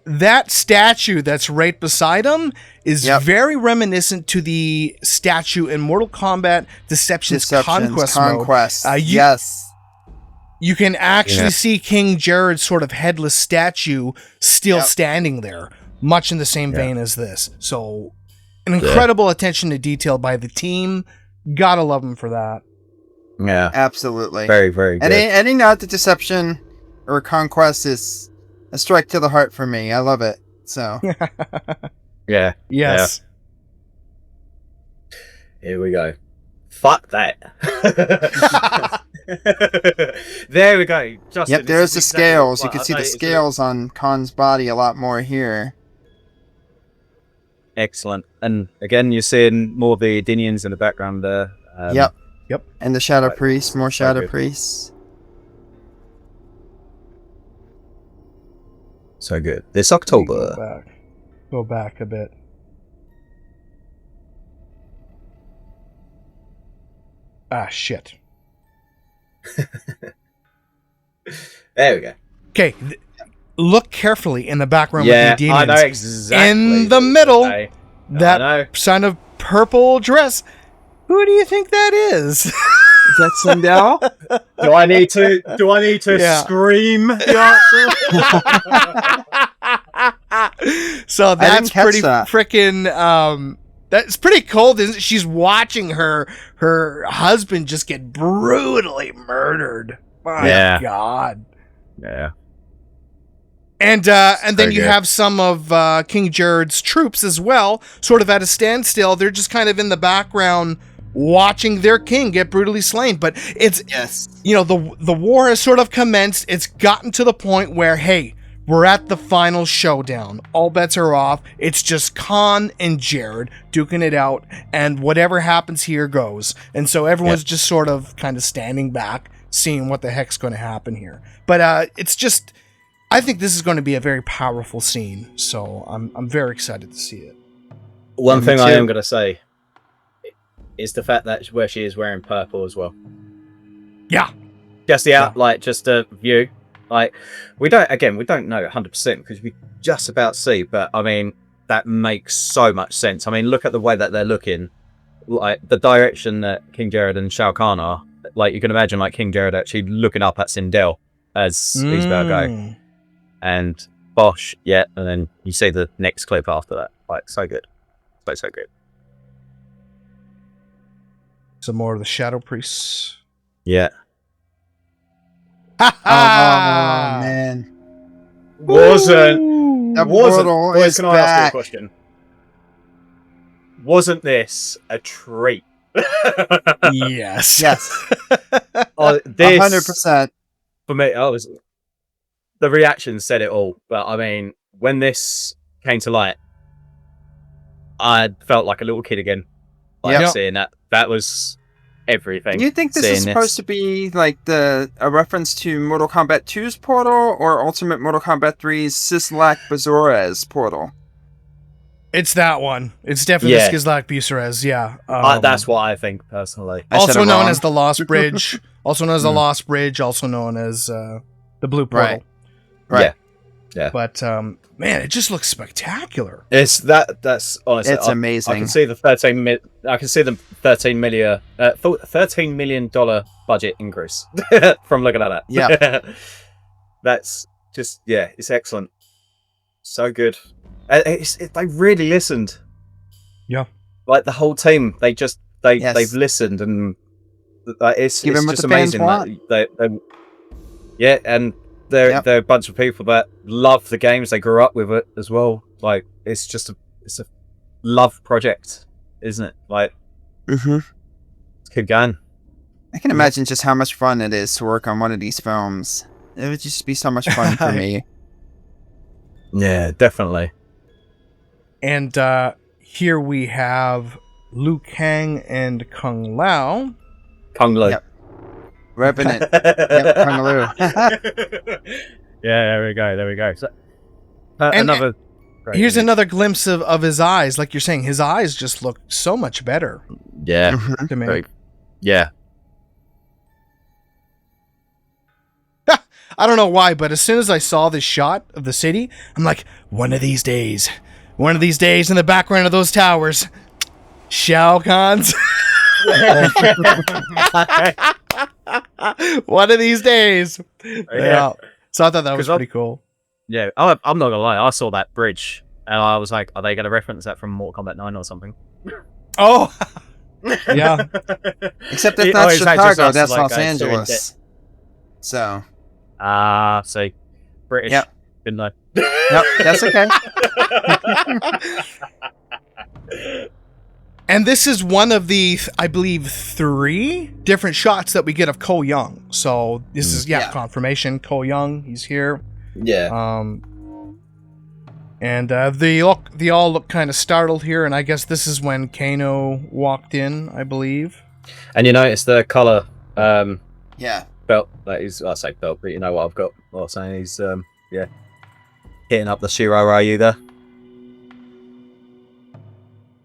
Speaker 2: That statue that's right beside him is very reminiscent to the statue in Mortal Kombat Deception's Conquest mode.
Speaker 3: Yes.
Speaker 2: You can actually see King Jared's sort of headless statue still standing there, much in the same vein as this. So, an incredible attention to detail by the team. Gotta love them for that.
Speaker 4: Yeah,
Speaker 3: absolutely.
Speaker 4: Very, very good.
Speaker 3: Any nod to Deception or Conquest is a strike to the heart for me. I love it. So,
Speaker 4: yeah.
Speaker 2: Yes.
Speaker 4: Yeah. Here we go. Fuck that. There we go. Justin,
Speaker 3: there's the scales. You can see the scales on Khan's body a lot more here.
Speaker 4: Excellent. And again, you're seeing more of the Adinians in the background there.
Speaker 2: Yep.
Speaker 3: And the Shadow Priest, more Shadow Priests.
Speaker 4: So good. This October.
Speaker 2: Go back a bit. Ah, shit.
Speaker 4: There we go.
Speaker 2: Okay, look carefully in the background with the Adenians.
Speaker 4: I know exactly.
Speaker 2: In the middle, that sign of purple dress. Who do you think that is?
Speaker 3: Is that Sindel?
Speaker 4: Do I need to scream the answer?
Speaker 2: So that's pretty freaking. That's pretty cold, isn't it? She's watching her husband just get brutally murdered. My God.
Speaker 4: Yeah.
Speaker 2: And then you have some of King Jared's troops as well, sort of at a standstill. They're just kind of in the background watching their king get brutally slain. But it's the war has sort of commenced. It's gotten to the point where, hey, we're at the final showdown. All bets are off. It's just Khan and Jared duking it out, and whatever happens here goes. And so everyone's just sort of kind of standing back, seeing what the heck's going to happen here. But it's just, I think this is going to be a very powerful scene. So I'm very excited to see it.
Speaker 4: One thing I am going to say is the fact that where she is wearing purple as well.
Speaker 2: Yeah.
Speaker 4: Just just a view. Like, we don't know 100% because we just about see, but I mean, that makes so much sense. I mean, look at the way that they're looking, like the direction that King Jared and Shao Kahn are. Like, you can imagine, like, King Jared actually looking up at Sindel as he's about to go. And Bosch, and then you see the next clip after that. Like, so good. So good.
Speaker 2: Some more of the Shadow Priests.
Speaker 4: Yeah.
Speaker 3: Oh man!
Speaker 4: Wasn't
Speaker 3: portal is
Speaker 4: can I ask you a question? Wasn't this a treat?
Speaker 2: Yes.
Speaker 3: Yes.
Speaker 4: This
Speaker 3: 100%.
Speaker 4: for me. The reaction said it all. But I mean, when this came to light, I felt like a little kid again. Seeing that. That was everything.
Speaker 3: Do you think this is supposed to be like a reference to Mortal Kombat 2's portal or Ultimate Mortal Kombat 3's Sislak Bazorez portal?
Speaker 2: It's that one. It's definitely Sislak Bazorez. Yeah.
Speaker 4: That's what I think personally.
Speaker 2: Also known as the Lost Bridge. Also known as the Lost Bridge. Also known as the Blue Portal.
Speaker 3: Right.
Speaker 4: Yeah.
Speaker 2: But man, it just looks spectacular.
Speaker 4: That's honestly,
Speaker 3: it's amazing.
Speaker 4: I can see the $13 million budget increase from looking at that.
Speaker 3: Yeah.
Speaker 4: That's just it's excellent. So good. They really listened.
Speaker 2: Yeah.
Speaker 4: Like the whole team, they've listened, and it's just amazing. Like, and they're a bunch of people that love the games. They grew up with it as well. Like it's a love project, isn't it? Like, let's keep going.
Speaker 3: I can imagine just how much fun it is to work on one of these films. It would just be so much fun for me.
Speaker 4: Yeah, definitely.
Speaker 2: And here we have Liu Kang and Kung Lao.
Speaker 4: Kung Lao.
Speaker 3: Yep. Repping it. Yep, Kung Lao.
Speaker 4: Yeah, there we go. So,
Speaker 2: here's another glimpse of his eyes. Like you're saying, his eyes just look so much better.
Speaker 4: Yeah.
Speaker 2: To me.
Speaker 4: Yeah.
Speaker 2: I don't know why, but as soon as I saw this shot of the city, I'm like, one of these days in the background of those towers, Shao Kahn's. One of these days. Yeah. So I thought that was pretty cool.
Speaker 4: Yeah, I'm not gonna lie. I saw that bridge, and I was like, "Are they gonna reference that from Mortal Kombat 9 or something?"
Speaker 2: Oh, yeah.
Speaker 3: Except that's not Chicago. That's Los Angeles. So.
Speaker 4: See, British.
Speaker 3: Yep.
Speaker 4: Didn't know.
Speaker 3: Yep, that's okay.
Speaker 2: And this is one of the, I believe, 3 different shots that we get of Cole Young. So this is confirmation. Cole Young, he's here.
Speaker 4: Yeah.
Speaker 2: And they all look kind of startled here, and I guess this is when Kano walked in, I believe.
Speaker 4: And you notice the color.
Speaker 3: Yeah.
Speaker 4: Belt. I say belt, but you know what I've got. What I'm saying, he's hitting up the Shiro Ryu there.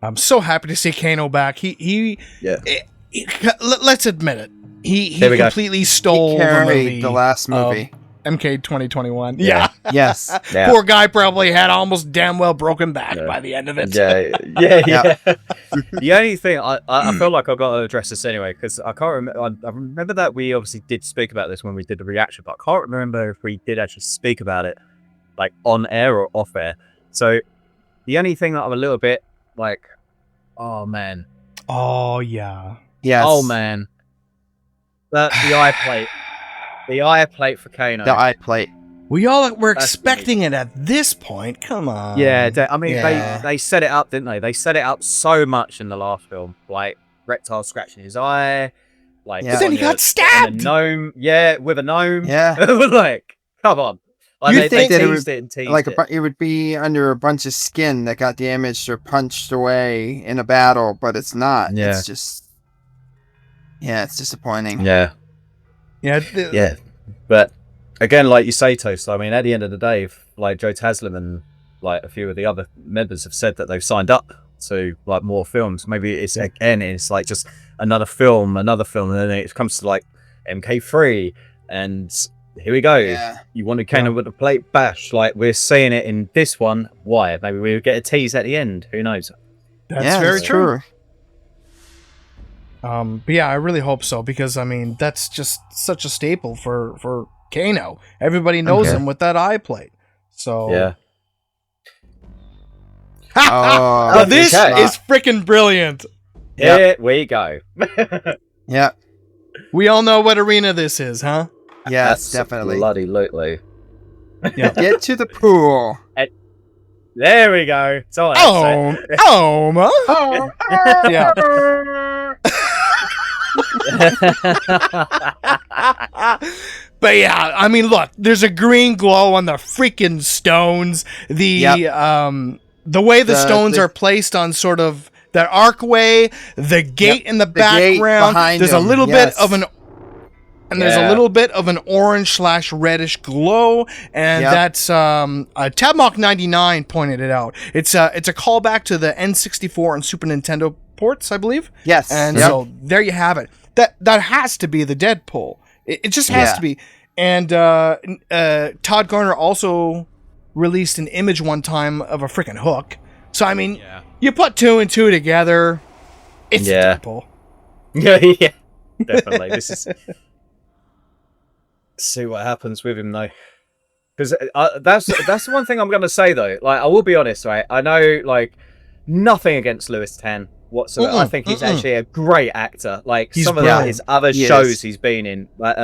Speaker 2: I'm so happy to see Kano back. Let's admit it. He completely stole
Speaker 3: the last movie.
Speaker 2: MK 2021.
Speaker 4: Yeah.
Speaker 3: Yes.
Speaker 2: Yeah. Poor guy probably had almost damn well broken back by the end of it.
Speaker 4: Yeah. The only thing I feel like I've got to address this anyway, because I can't remember. I remember that we obviously did speak about this when we did the reaction, but I can't remember if we did actually speak about it, like on air or off air. So the only thing that I'm a little bit like, oh man.
Speaker 2: Oh yeah.
Speaker 3: Yes.
Speaker 4: Oh man. The eye plate. The eye plate for Kano.
Speaker 3: The eye plate.
Speaker 2: We all were expecting it at this point. Come on.
Speaker 4: Yeah, they set it up, didn't they? They set it up so much in the last film. Like, Reptile scratching his eye. Like,
Speaker 2: But then he got stabbed!
Speaker 4: A gnome. Yeah, with a gnome.
Speaker 3: Yeah.
Speaker 4: Like, come on. Like,
Speaker 3: You think that
Speaker 4: it
Speaker 3: would be under a bunch of skin that got damaged or punched away in a battle, but it's not.
Speaker 4: Yeah.
Speaker 3: It's just... Yeah, it's disappointing.
Speaker 4: Yeah.
Speaker 2: Yeah.
Speaker 4: But again, like you say, Toast, I mean, at the end of the day, if, like Joe Taslim and like a few of the other members have said that they've signed up to like more films, maybe it's like just another film, and then it comes to like MK3, and here we go.
Speaker 3: Yeah.
Speaker 4: You wanted Kano with a plate bash, like we're seeing it in this one. Why? Maybe we'll get a tease at the end. Who knows?
Speaker 2: That's very true. But yeah, I really hope so, because I mean that's just such a staple for Kano. Everybody knows him with that eye plate. So
Speaker 4: yeah.
Speaker 2: Well, this is freaking brilliant.
Speaker 4: Here we go.
Speaker 3: Yeah.
Speaker 2: We all know what arena this is, huh?
Speaker 3: Yes, definitely.
Speaker 4: Bloody lootly.
Speaker 2: Yeah.
Speaker 3: Get to the pool.
Speaker 4: There we go. So
Speaker 2: yeah. But yeah, I mean, look, there's a green glow on the freaking stones. The way the stones are placed on sort of that archway, the gate in the background. There's a little bit of an there's a little bit of an orange/reddish glow, and that's Tabmock99 pointed it out. It's a callback to the N64 and Super Nintendo ports, I believe.
Speaker 3: Yes.
Speaker 2: And so there you have it. That has to be the Deadpool. It just has to be. And Todd Garner also released an image one time of a freaking hook. So I mean, you put 2 and 2 together, it's Deadpool.
Speaker 4: Yeah, definitely. This is. See what happens with him though. Because that's the one thing I'm gonna say though. Like, I will be honest, right? I know, like, nothing against Louis Tan whatsoever. I think he's actually a great actor. Like,
Speaker 2: He's
Speaker 4: some of
Speaker 2: brilliant.
Speaker 4: his other shows he's been in, like,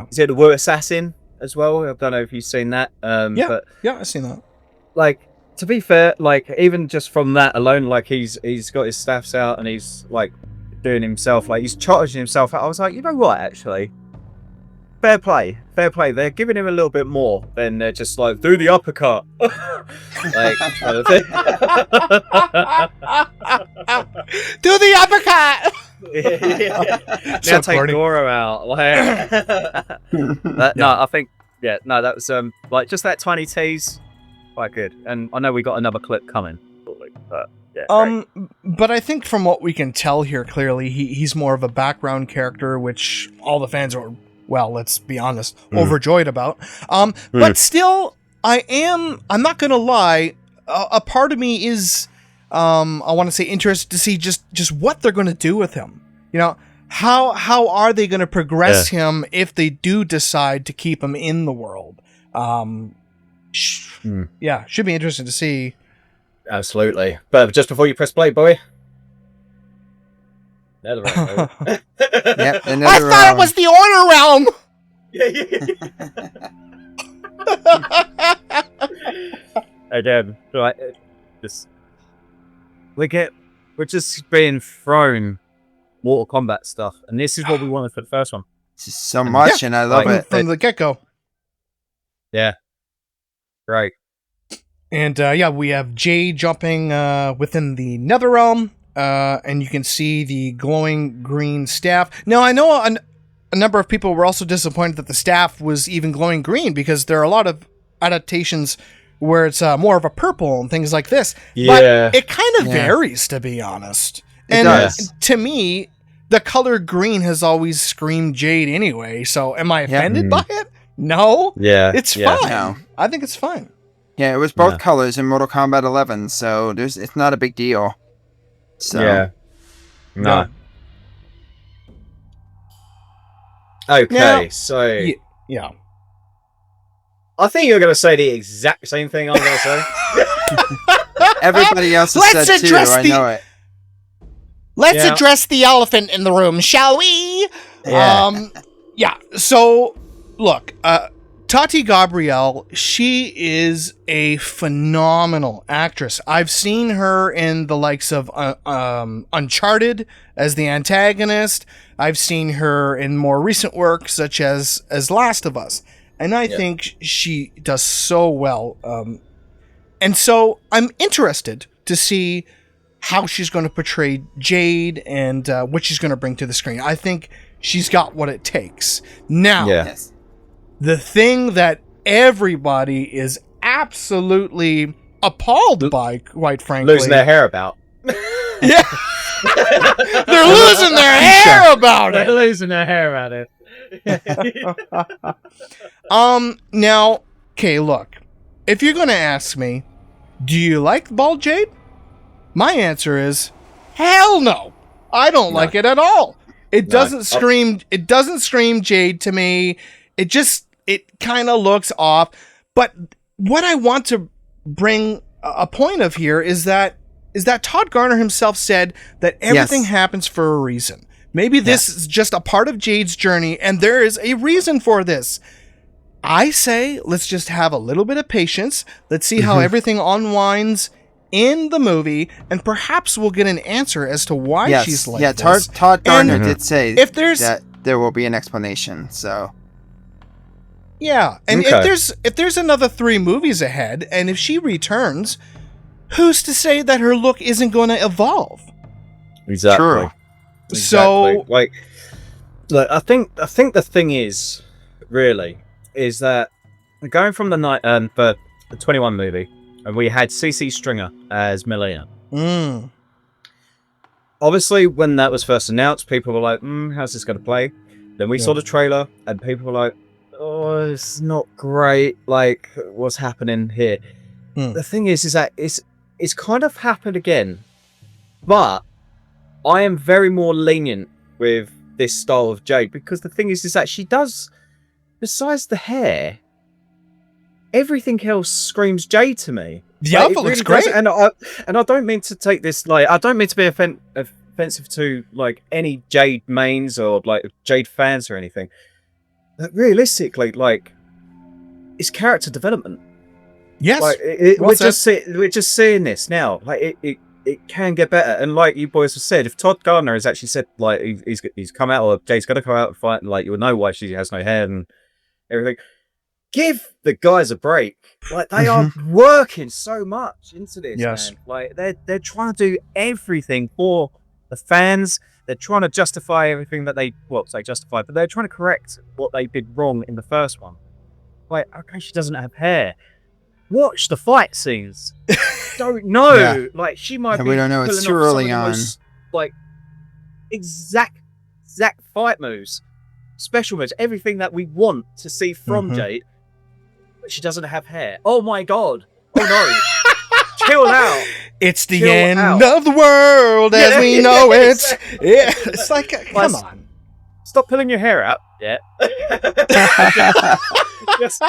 Speaker 4: is it The Wu Assassin as well? I don't know if you've seen that. But
Speaker 2: I've seen that.
Speaker 4: like, to be fair, like, even just from that alone, like, he's got his staffs out and he's like doing himself, like, he's charging himself out. I was like, you know what, actually, fair play. They're giving him a little bit more than they're just like, do the uppercut. Like, kind of thing.
Speaker 2: Do the uppercut.
Speaker 4: Now
Speaker 2: So
Speaker 4: take
Speaker 2: corny.
Speaker 4: Goro out. Like, no, I think, that was like, just that tiny tease, quite good. And I know we got another clip coming, but yeah. Great.
Speaker 2: But I think from what we can tell here, clearly he's more of a background character, which all the fans are, well, let's be honest, overjoyed about. But still, I'm not gonna lie, a part of me is, I want to say, interested to see just what they're gonna do with him. You know, how are they gonna progress him if they do decide to keep him in the world? Yeah, should be interesting to see.
Speaker 4: Absolutely. But just before you press play, boy. Another round.
Speaker 3: Yep,
Speaker 2: I thought it was the Order Realm.
Speaker 4: Again, right? We're just being thrown Mortal Kombat stuff, and this is what we wanted for the first one.
Speaker 3: Just so much, and I love it.
Speaker 2: From the get-go.
Speaker 4: Yeah. Right.
Speaker 2: And we have Jade jumping within the Netherrealm, and you can see the glowing green staff. Now, I know a number of people were also disappointed that the staff was even glowing green, because there are a lot of adaptations where it's more of a purple and things like this.
Speaker 4: Yeah.
Speaker 2: But it kind of varies, to be honest.
Speaker 3: It does.
Speaker 2: To me, the color green has always screamed Jade anyway, so am I offended by it? No.
Speaker 4: Yeah.
Speaker 2: It's fine.
Speaker 3: No.
Speaker 2: I think it's fine.
Speaker 3: Yeah, it was both colors in Mortal Kombat 11, so it's not a big deal. So.
Speaker 4: Yeah. No. Okay,
Speaker 2: Now,
Speaker 4: so
Speaker 2: yeah.
Speaker 4: I think you're going to say the exact same thing I'm going to say.
Speaker 3: Everybody else has
Speaker 2: Let's
Speaker 3: said too,
Speaker 2: address
Speaker 3: I know it.
Speaker 2: Let's address the elephant in the room, shall we?
Speaker 4: Yeah.
Speaker 2: So, look, Tati Gabrielle, she is a phenomenal actress. I've seen her in the likes of Uncharted as the antagonist. I've seen her in more recent work, such as Last of Us. And I think she does so well. And so I'm interested to see how she's going to portray Jade and what she's going to bring to the screen. I think she's got what it takes. Now, the thing that everybody is absolutely appalled by, quite frankly.
Speaker 4: Losing their hair about.
Speaker 2: Yeah. They're losing their hair about it.
Speaker 4: They're losing their hair about it.
Speaker 2: Now, okay, look. If you're going to ask me, do you like Bald Jade? My answer is, hell no. I don't like it at all. It doesn't scream Jade to me. It kind of looks off. But what I want to bring a point of here is that Todd Garner himself said that everything happens for a reason. Maybe this is just a part of Jade's journey, and there is a reason for this. I say, let's just have a little bit of patience. Let's see how everything unwinds in the movie, and perhaps we'll get an answer as to why she's like this.
Speaker 3: Yeah, Todd Garner did say that there will be an explanation, so...
Speaker 2: Yeah, and if there's another 3 movies ahead, and if she returns, who's to say that her look isn't going to evolve?
Speaker 4: Exactly.
Speaker 3: True.
Speaker 2: So,
Speaker 4: like, look, I think the thing is that going from the 21 movie, and we had CC Stringer as Milena. Obviously, when that was first announced, people were like, how's this going to play? Then we saw the trailer, and people were like, oh, it's not great. Like, what's happening here? The thing is that it's kind of happened again, but I am very more lenient with this style of Jade, because the thing is that she does, besides the hair, everything else screams Jade to me.
Speaker 2: The
Speaker 4: Like,
Speaker 2: outfit
Speaker 4: it
Speaker 2: looks
Speaker 4: really
Speaker 2: great.
Speaker 4: does, and I don't mean to take this like I don't mean to be offensive to like any Jade mains or like Jade fans or anything. But realistically, like, it's character development.
Speaker 2: Yes.
Speaker 4: Like
Speaker 2: Well
Speaker 4: we're just seeing this now. Like it can get better. And like you boys have said, if Todd Gardner has actually said like he's come out, or Jade's gonna come out and fight, and like you'll know why she has no hair and everything. Give the guys a break. Like, they are working so much into this.
Speaker 2: Yes.
Speaker 4: Man. Like they're trying to do everything for the fans. They're trying to justify everything that justify, but they're trying to correct what they did wrong in the first one. Like, okay, she doesn't have hair. Watch the fight scenes. Don't know.
Speaker 3: Yeah.
Speaker 4: Like, she might be.
Speaker 3: We don't know. It's
Speaker 4: pulling
Speaker 3: too
Speaker 4: off some
Speaker 3: early
Speaker 4: of the
Speaker 3: on.
Speaker 4: most, like, exact fight moves, special moves, everything that we want to see from Jade. But she doesn't have hair. Oh my god. Oh no. Chill out.
Speaker 2: It's the
Speaker 4: Chill
Speaker 2: end
Speaker 4: out.
Speaker 2: of the world as we know it.
Speaker 4: Exactly.
Speaker 2: Yeah, it's like, come on.
Speaker 4: Stop pulling your hair out. Yeah. Just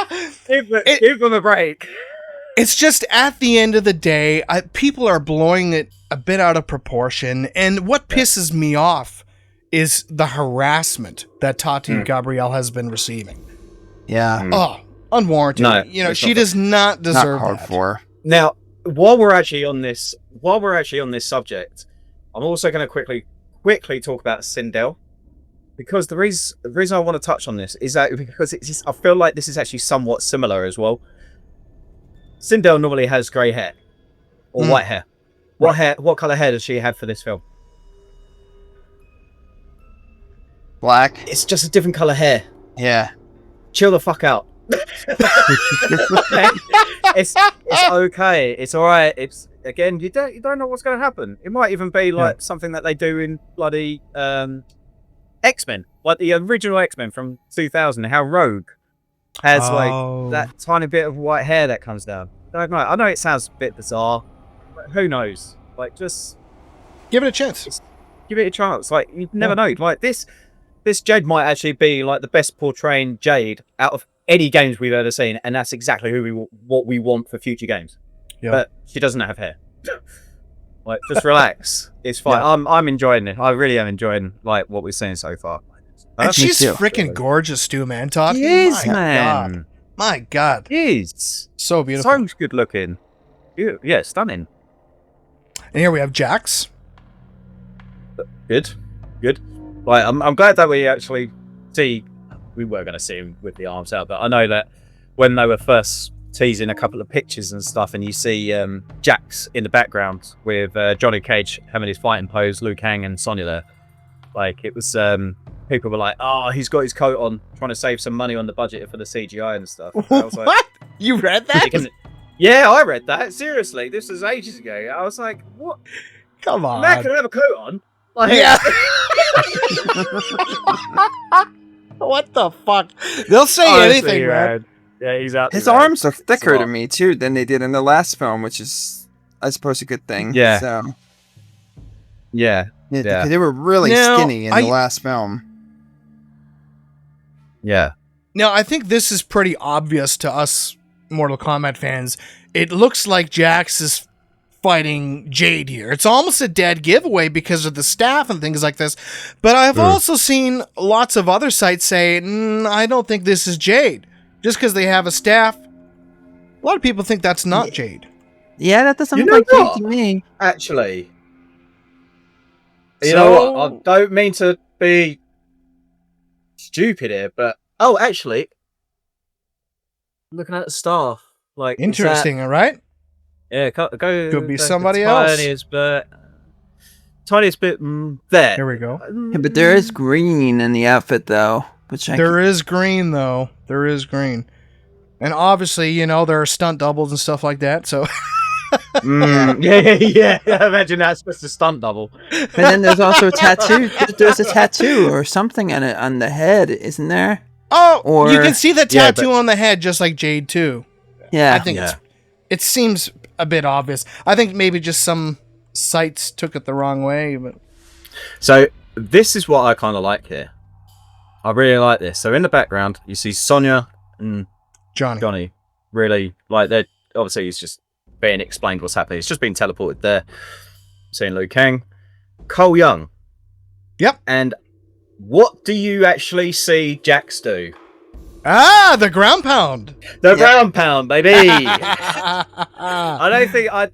Speaker 4: give them a break.
Speaker 2: It's just at the end of the day, people are blowing it a bit out of proportion. And what pisses me off is the harassment that Tati Gabrielle has been receiving.
Speaker 3: Yeah.
Speaker 2: Oh, unwarranted.
Speaker 4: No,
Speaker 2: you know, she does not deserve
Speaker 3: Not hard
Speaker 2: that.
Speaker 3: for.
Speaker 4: Now, while we're actually on this subject, I'm also going to quickly talk about Sindel, because the reason I want to touch on this is that because I feel like this is actually somewhat similar as well. Sindel normally has grey hair or white hair. What color hair does she have for this film?
Speaker 3: Black.
Speaker 4: It's just a different color hair.
Speaker 3: Yeah.
Speaker 4: Chill the fuck out. It's okay. It's all right. It's, again, you don't know what's going to happen. It might even be like something that they do in bloody X-Men, like the original X-Men from 2000. How Rogue has like that tiny bit of white hair that comes down. I don't know. I know it sounds a bit bizarre, but who knows? Like, just
Speaker 2: Give it a chance.
Speaker 4: give it a chance. Like, you never know. Like this Jade might actually be like the best portraying Jade out of any games we've ever seen, and that's exactly what we want for future games.
Speaker 2: Yeah.
Speaker 4: But she doesn't have hair. Like, just relax. It's fine. I'm enjoying it. I really am enjoying like what we're seeing so far.
Speaker 2: And she's
Speaker 3: too.
Speaker 2: freaking gorgeous too, man. Tati.
Speaker 4: She is,
Speaker 2: My
Speaker 4: man.
Speaker 2: God. My God.
Speaker 4: She is
Speaker 2: So beautiful.
Speaker 4: so good looking. Yeah, stunning.
Speaker 2: And here we have Jax.
Speaker 4: Good. Like, I'm glad that we actually see. We were going to see him with the arms out, but I know that when they were first teasing a couple of pictures and stuff, and you see Jax in the background with Johnny Cage having his fighting pose, Liu Kang and Sonya there. Like, it was people were like, "Oh, he's got his coat on, trying to save some money on the budget for the CGI and stuff." And I was like,
Speaker 2: What? You read that?
Speaker 4: yeah, I read that. Seriously, this was ages ago. I was like, "What?
Speaker 2: Come on.
Speaker 4: Mac can have a coat on?" Like,
Speaker 2: Yeah. What the fuck? They'll say
Speaker 4: honestly,
Speaker 2: anything, man.
Speaker 4: Yeah, he's out.
Speaker 3: His
Speaker 4: there, man.
Speaker 3: arms are thicker
Speaker 4: a
Speaker 3: to
Speaker 4: lot.
Speaker 3: me too than they did in the last film, which is, I suppose, a good thing.
Speaker 4: Yeah.
Speaker 3: So
Speaker 4: Yeah.
Speaker 3: yeah, they were really
Speaker 2: Now,
Speaker 3: skinny in the last film.
Speaker 4: Yeah.
Speaker 2: Now, I think this is pretty obvious to us Mortal Kombat fans. It looks like Jax is fighting Jade here. It's almost a dead giveaway because of the staff and things like this. But I've also seen lots of other sites say, I don't think this is Jade. Just because they have a staff. A lot of people think that's not Jade.
Speaker 3: Yeah, that doesn't
Speaker 4: You
Speaker 3: look
Speaker 4: know
Speaker 3: like
Speaker 4: what?
Speaker 3: Jade to me.
Speaker 4: Actually, you
Speaker 2: So-
Speaker 4: know what? I don't mean to be stupid here, but actually, looking at the staff, like is
Speaker 2: Interesting, all right?
Speaker 4: that- yeah, go.
Speaker 2: Could be
Speaker 4: the
Speaker 2: somebody else.
Speaker 4: Tiniest bit there.
Speaker 2: Here we go.
Speaker 3: Yeah, but there is green in the outfit though, which
Speaker 2: There is green, though. There is green. And obviously, you know, there are stunt doubles and stuff like that, so...
Speaker 4: Yeah. Imagine that's supposed to stunt double.
Speaker 3: But then there's also a tattoo. There's a tattoo or something on it on the head, isn't there?
Speaker 2: Oh,
Speaker 3: Or-
Speaker 2: you can see the
Speaker 4: Yeah,
Speaker 2: tattoo on the head just like Jade, too.
Speaker 3: Yeah.
Speaker 2: I think it seems a bit obvious. I think maybe just some sites took it the wrong way, but...
Speaker 4: So this is what I kind of like here. I really like this. So in the background, you see Sonya and
Speaker 2: Johnny.
Speaker 4: really. Like, they're obviously he's just being explained what's happening. He's just been teleported there. Seeing Liu Kang, Cole Young.
Speaker 2: Yep.
Speaker 4: And what do you actually see Jax do?
Speaker 2: Ah, the ground pound.
Speaker 4: The ground pound, baby. I don't think. I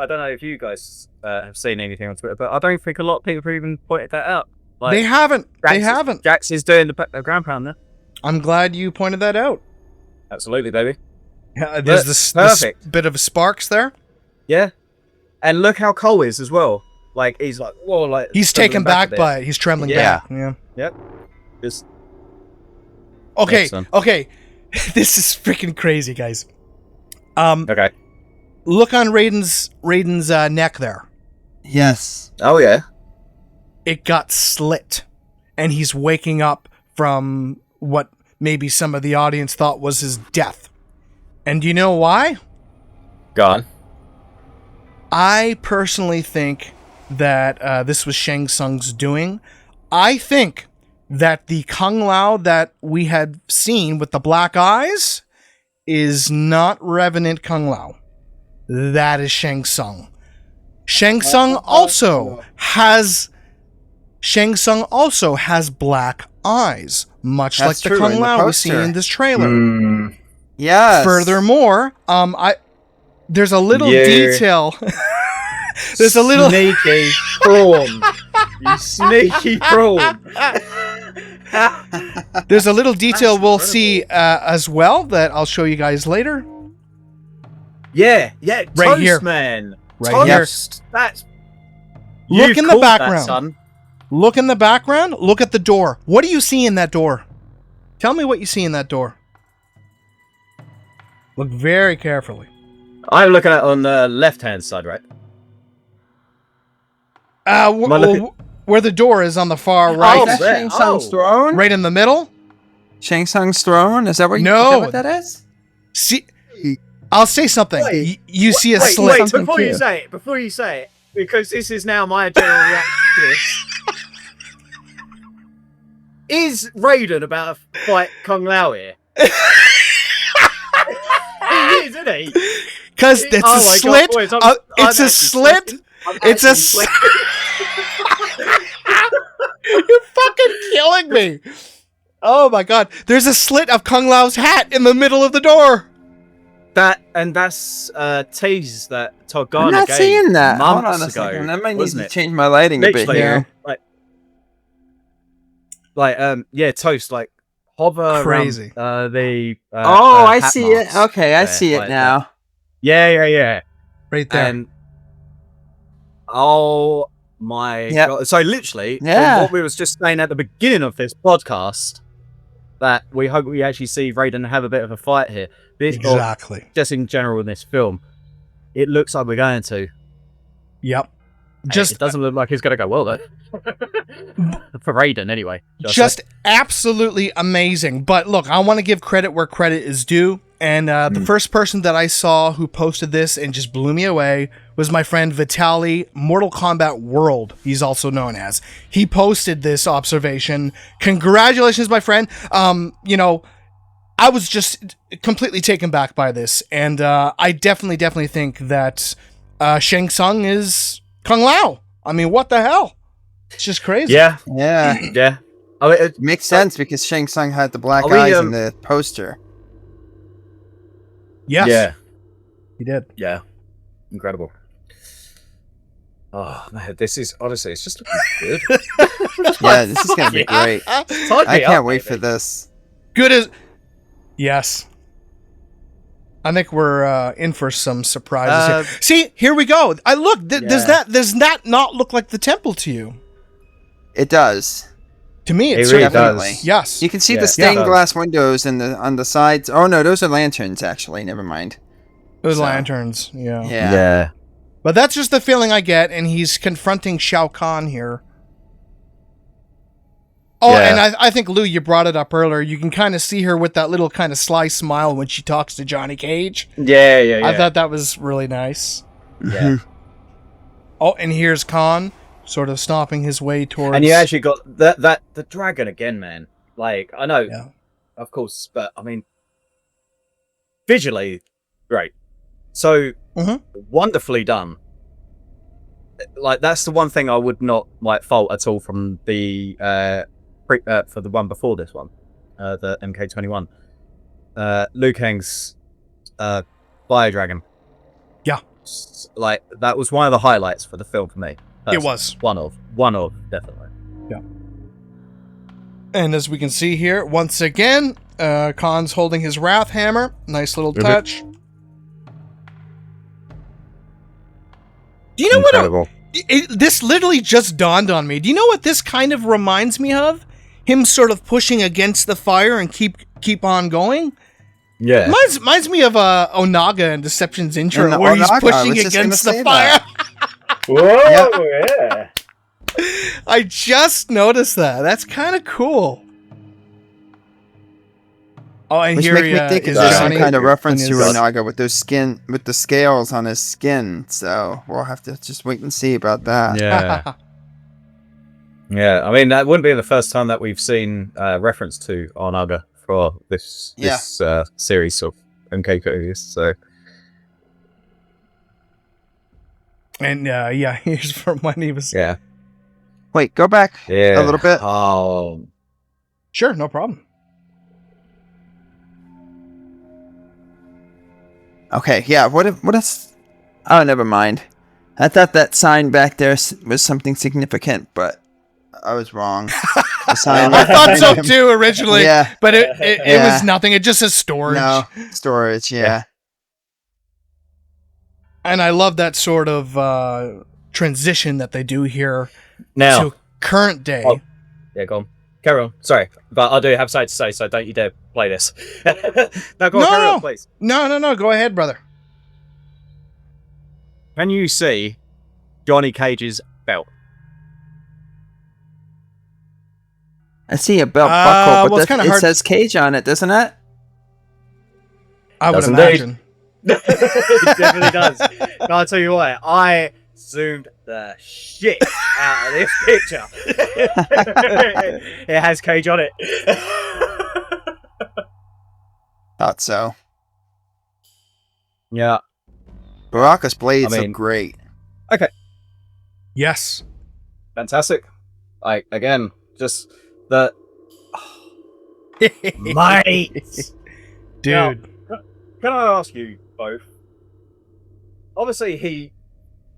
Speaker 4: don't know if you guys have seen anything on Twitter, but I don't think a lot of people have even pointed that out. Like,
Speaker 2: they haven't.
Speaker 4: Jax is doing the ground pound there.
Speaker 2: I'm glad you pointed that out.
Speaker 4: Absolutely, baby.
Speaker 2: Yeah, there's this bit of sparks there.
Speaker 4: Yeah, and look how Cole is as well. Like he's like, whoa, like
Speaker 2: he's taken back by it. He's trembling back. Yeah.
Speaker 4: Yep. Just.
Speaker 2: Okay,
Speaker 4: excellent.
Speaker 2: okay. This is freaking crazy, guys.
Speaker 4: Okay.
Speaker 2: Look on Raiden's neck there.
Speaker 3: Yes.
Speaker 4: Oh yeah.
Speaker 2: It got slit, and he's waking up from what maybe some of the audience thought was his death. And do you know why?
Speaker 4: Go on.
Speaker 2: I personally think that this was Shang Tsung's doing. I think that the Kung Lao that we had seen with the black eyes is not Revenant Kung Lao. That is Shang Tsung. Shang Tsung also has black eyes, much
Speaker 3: That's
Speaker 2: like the
Speaker 3: true,
Speaker 2: Kung
Speaker 3: in the
Speaker 2: Lao we see
Speaker 3: poster.
Speaker 2: in this trailer.
Speaker 3: Yes.
Speaker 2: Furthermore, there's a little detail. There's a little
Speaker 4: sneaky prawn. You sneaky prawn.
Speaker 2: There's a little detail we'll see as well that I'll show you guys later.
Speaker 4: Yeah,
Speaker 2: Right
Speaker 4: Toast,
Speaker 2: here.
Speaker 4: man.
Speaker 2: Right
Speaker 4: Toast.
Speaker 2: here.
Speaker 4: That's.
Speaker 2: Look
Speaker 4: You've
Speaker 2: in the
Speaker 4: caught that,
Speaker 2: background.
Speaker 4: son.
Speaker 2: Look in the background. Look at the door. What do you see in that door? Tell me what you see in that door. Look very carefully.
Speaker 4: I'm looking at it on the left-hand side, right?
Speaker 2: Where the door is on the far right.
Speaker 3: Is that
Speaker 4: there.
Speaker 3: Shang Tsung's
Speaker 4: Oh.
Speaker 3: throne?
Speaker 2: Right in the middle.
Speaker 3: Shang Tsung's throne? Is that what?
Speaker 2: No.
Speaker 3: Is that what that is?
Speaker 2: See, I'll say something.
Speaker 4: Wait.
Speaker 2: You see a
Speaker 4: Wait,
Speaker 2: slit.
Speaker 3: something
Speaker 4: before you
Speaker 3: cute.
Speaker 4: say it, because this is now my general reaction to this. Is Raiden about to fight Kung Lao here? He is, isn't he?
Speaker 2: Because it's
Speaker 4: Oh
Speaker 2: a
Speaker 4: my
Speaker 2: slit.
Speaker 4: God, boys,
Speaker 2: It's a slit. It's a slit. You're fucking killing me. Oh my god. There's a slit of Kung Lao's hat in the middle of the door.
Speaker 4: That's tease that Todd Garner
Speaker 3: I'm not
Speaker 4: gave
Speaker 3: seeing that. Hold
Speaker 4: months
Speaker 3: on a
Speaker 4: ago,
Speaker 3: second. I might need
Speaker 4: wasn't
Speaker 3: to
Speaker 4: it?
Speaker 3: change my lighting a bit
Speaker 4: Literally,
Speaker 3: here.
Speaker 4: Toast, like hover
Speaker 2: Crazy.
Speaker 4: around the.
Speaker 3: Oh, I
Speaker 4: hat
Speaker 3: see it.
Speaker 4: mask
Speaker 3: Okay, I
Speaker 4: there,
Speaker 3: see it
Speaker 4: like
Speaker 3: now.
Speaker 4: that. Yeah.
Speaker 2: Right there.
Speaker 4: And oh my
Speaker 3: Yep.
Speaker 4: god! So literally,
Speaker 3: Yeah.
Speaker 4: what we was just saying at the beginning of this podcast, that we hope we actually see Raiden have a bit of a fight here. This, or
Speaker 2: Exactly.
Speaker 4: just in general in this film, it looks like we're going to.
Speaker 2: Yep.
Speaker 4: It doesn't look like it's going to go well though. For Raiden, anyway.
Speaker 2: Just absolutely amazing. But look, I want to give credit where credit is due. And the first person that I saw who posted this and just blew me away was my friend Vitaly, Mortal Kombat World, he's also known as. He posted this observation. Congratulations, my friend. I was just completely taken back by this. And I definitely think that Shang Tsung is Kung Lao. I mean, what the hell? It's just crazy.
Speaker 4: Yeah.
Speaker 3: Yeah.
Speaker 4: I mean,
Speaker 3: Makes sense because Shang Tsung had the black
Speaker 4: Are we,
Speaker 3: eyes in the poster.
Speaker 2: Yes.
Speaker 4: Yeah.
Speaker 2: He did.
Speaker 4: Yeah. Incredible. Oh man, this is honestly, it's just looking good.
Speaker 3: Yeah, this is gonna be great.
Speaker 4: Tied
Speaker 3: I
Speaker 4: me
Speaker 3: can't
Speaker 4: up,
Speaker 3: wait for
Speaker 4: baby.
Speaker 3: this.
Speaker 2: Good as... Yes. I think we're in for some surprises here. See, here we go. Does that not look like the temple to you?
Speaker 3: It does.
Speaker 2: To me,
Speaker 4: It
Speaker 2: it's
Speaker 4: really
Speaker 3: Definitely.
Speaker 4: does.
Speaker 2: Yes.
Speaker 3: You can see
Speaker 4: Yeah.
Speaker 3: the stained
Speaker 4: Yeah.
Speaker 3: glass windows on the sides. Oh no, those are lanterns actually. Never mind.
Speaker 2: Those
Speaker 3: So-
Speaker 2: lanterns. Yeah.
Speaker 3: Yeah.
Speaker 2: But that's just the feeling I get, and he's confronting Shao Kahn here. Oh,
Speaker 4: Yeah.
Speaker 2: and I think, Lou, you brought it up earlier. You can kind of see her with that little kind of sly smile when she talks to Johnny Cage.
Speaker 4: Yeah.
Speaker 2: I thought that was really nice.
Speaker 4: Yeah.
Speaker 2: Oh, and here's Khan sort of stomping his way towards...
Speaker 4: And you actually got the dragon again, man. Like, I know,
Speaker 2: Yeah.
Speaker 4: of course, but I mean, visually, great. So wonderfully done. Like that's the one thing I would not like fault at all from the for the one before this one, the MK21. Liu Kang's Fire Dragon.
Speaker 2: Yeah.
Speaker 4: Like that was one of the highlights for the film for me.
Speaker 2: It was.
Speaker 4: One of, definitely.
Speaker 2: Yeah. And as we can see here, once again, Khan's holding his Wrath Hammer. Nice little touch. Do you know what? This literally just dawned on me. Do you know what this kind of reminds me of? Him sort of pushing against the fire and keep on going.
Speaker 4: Yeah.
Speaker 2: Reminds me of Onaga and Deception's intro, where he's pushing against the fire.
Speaker 4: Whoa, yeah.
Speaker 2: I just noticed that. That's kind of cool. Oh, and
Speaker 3: Which
Speaker 2: here
Speaker 3: makes me think
Speaker 2: is
Speaker 3: there's some
Speaker 2: Johnny
Speaker 3: kind of reference to
Speaker 2: his-
Speaker 3: Onaga with the scales on his skin. So we'll have to just wait and see about that.
Speaker 4: Yeah. Yeah, I mean, that wouldn't be the first time that we've seen reference to Onaga for this series of MK movies, so...
Speaker 2: And here's from when he was...
Speaker 4: Yeah.
Speaker 3: Wait, go back a little bit.
Speaker 4: Oh.
Speaker 2: Sure, no problem.
Speaker 3: Okay, yeah, what is... Oh, never mind. I thought that sign back there was something significant, but I was wrong. The sign
Speaker 2: I thought so too originally,
Speaker 3: Yeah.
Speaker 2: but it was nothing. It just says storage.
Speaker 3: No, storage, yeah.
Speaker 2: And I love that sort of transition that they do here
Speaker 4: Now...
Speaker 2: to current day.
Speaker 4: Oh. Yeah, go on. Carry on. Sorry, but I do have something to say, so don't you dare play this. Now go on, carry on, please.
Speaker 2: No. Go ahead, brother.
Speaker 4: Can you see Johnny Cage's belt?
Speaker 3: I see a belt buckle,
Speaker 2: well, it's
Speaker 3: but
Speaker 2: kinda
Speaker 3: it
Speaker 2: hard-
Speaker 3: says Cage on it, doesn't it?
Speaker 2: I would
Speaker 4: Does
Speaker 2: imagine.
Speaker 4: It definitely does. But I'll tell you what, I zoomed the shit out of this picture. It has Cage on it.
Speaker 3: Thought so.
Speaker 4: Yeah.
Speaker 3: Baraka's blades
Speaker 4: I mean-
Speaker 3: look great.
Speaker 2: Yes.
Speaker 4: Fantastic. Like, again, just the... Mate!
Speaker 2: Dude.
Speaker 4: Now, can I ask you both? Obviously,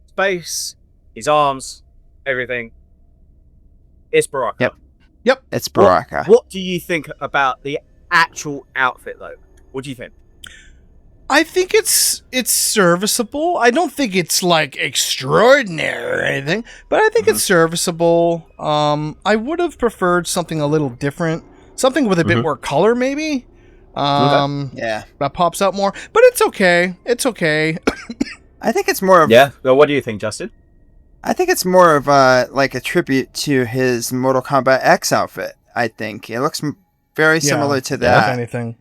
Speaker 4: space, his arms, everything. It's Baraka.
Speaker 3: Yep. It's Baraka.
Speaker 4: What do you think about the actual outfit, though? What do you think?
Speaker 2: I think it's serviceable. I don't think it's like extraordinary or anything, but I think it's serviceable. I would have preferred something a little different, something with a bit more color, maybe.
Speaker 3: Yeah.
Speaker 2: That pops out more, but it's okay. It's okay.
Speaker 3: I think it's more of
Speaker 4: Yeah. Well, what do you think, Justin?
Speaker 3: I think it's more of like a tribute to his Mortal Kombat X outfit. I think it looks very similar to
Speaker 2: If
Speaker 3: that.
Speaker 2: anything.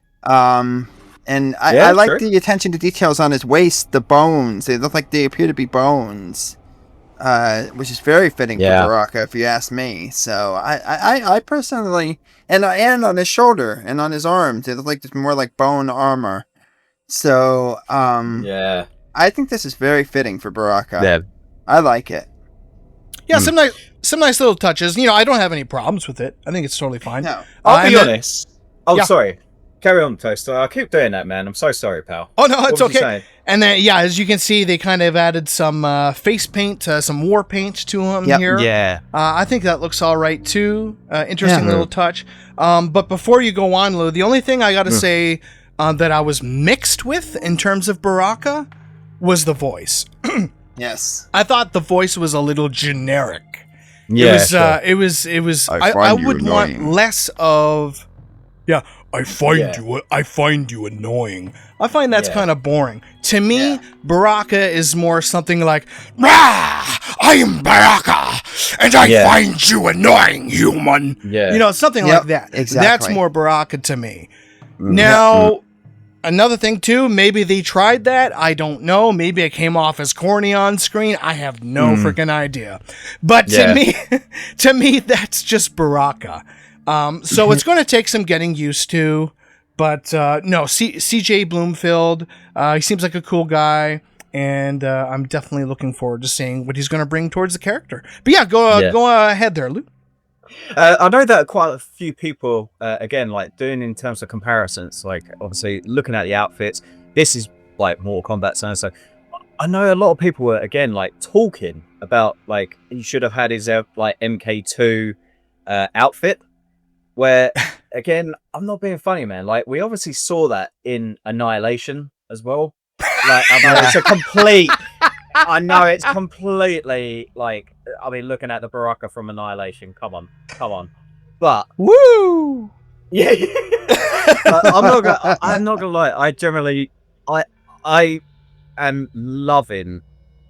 Speaker 3: And
Speaker 4: Yeah,
Speaker 3: I like
Speaker 4: sure.
Speaker 3: the attention to details on his waist, the bones. They look like they appear to be bones, which is very fitting
Speaker 4: Yeah.
Speaker 3: for Baraka, if you ask me. So I personally, and on his shoulder and on his arms, they look like it's more like bone armor. So
Speaker 4: Yeah.
Speaker 3: I think this is very fitting for Baraka.
Speaker 4: Yeah.
Speaker 3: I like it.
Speaker 2: Yeah, some nice little touches. You know, I don't have any problems with it. I think it's totally fine.
Speaker 3: No.
Speaker 4: I'll be
Speaker 2: and then-
Speaker 4: honest. Oh,
Speaker 2: Yeah.
Speaker 4: sorry. Carry on, Toaster. I keep doing that, man. I'm so sorry, pal.
Speaker 2: Oh no,
Speaker 4: What
Speaker 2: it's
Speaker 4: was you
Speaker 2: okay.
Speaker 4: saying?
Speaker 2: And then as you can see, they kind of added some face paint, some war paint to him
Speaker 3: Yep.
Speaker 2: here.
Speaker 4: Yeah.
Speaker 2: I think that looks all right too. Interesting
Speaker 3: Yeah.
Speaker 2: little touch. But before you go on, Lou, the only thing I got to say that I was mixed with in terms of Baraka was the voice.
Speaker 3: Yes.
Speaker 2: I thought the voice was a little generic.
Speaker 4: Yeah.
Speaker 2: It was.
Speaker 3: I
Speaker 2: I
Speaker 3: find you
Speaker 2: would want
Speaker 3: annoying.
Speaker 2: less of. Yeah, I find
Speaker 4: Yeah.
Speaker 2: you annoying. I find that's
Speaker 4: Yeah.
Speaker 2: kind of boring. To me,
Speaker 3: Yeah.
Speaker 2: Baraka is more something like, "Rah! I am Baraka, and I
Speaker 4: Yeah.
Speaker 2: find you annoying, human."
Speaker 4: Yeah.
Speaker 2: You know, something
Speaker 3: Yep,
Speaker 2: like that.
Speaker 3: exactly.
Speaker 2: That's more Baraka to me. Now, another thing too, maybe they tried that. I don't know. Maybe it came off as corny on screen. I have no freaking idea. But
Speaker 4: Yeah.
Speaker 2: to me, that's just Baraka. So it's going to take some getting used to. But no, CJ Bloomfield, he seems like a cool guy, and I'm definitely looking forward to seeing what he's going to bring towards the character. But yeah, go ahead there, Luke.
Speaker 4: I know that quite a few people, again, like doing in terms of comparisons, like obviously looking at the outfits, this is like more Kombat so I know a lot of people were, again, like talking about like he should have had his like MK2 outfit, where again, I'm not being funny, man. Like we obviously saw that in Annihilation as well. Like I know it's a complete. I know it's completely like. I mean, looking at the Baraka from Annihilation. Come on. But
Speaker 2: woo,
Speaker 4: yeah. I'm not gonna lie. I generally, I am loving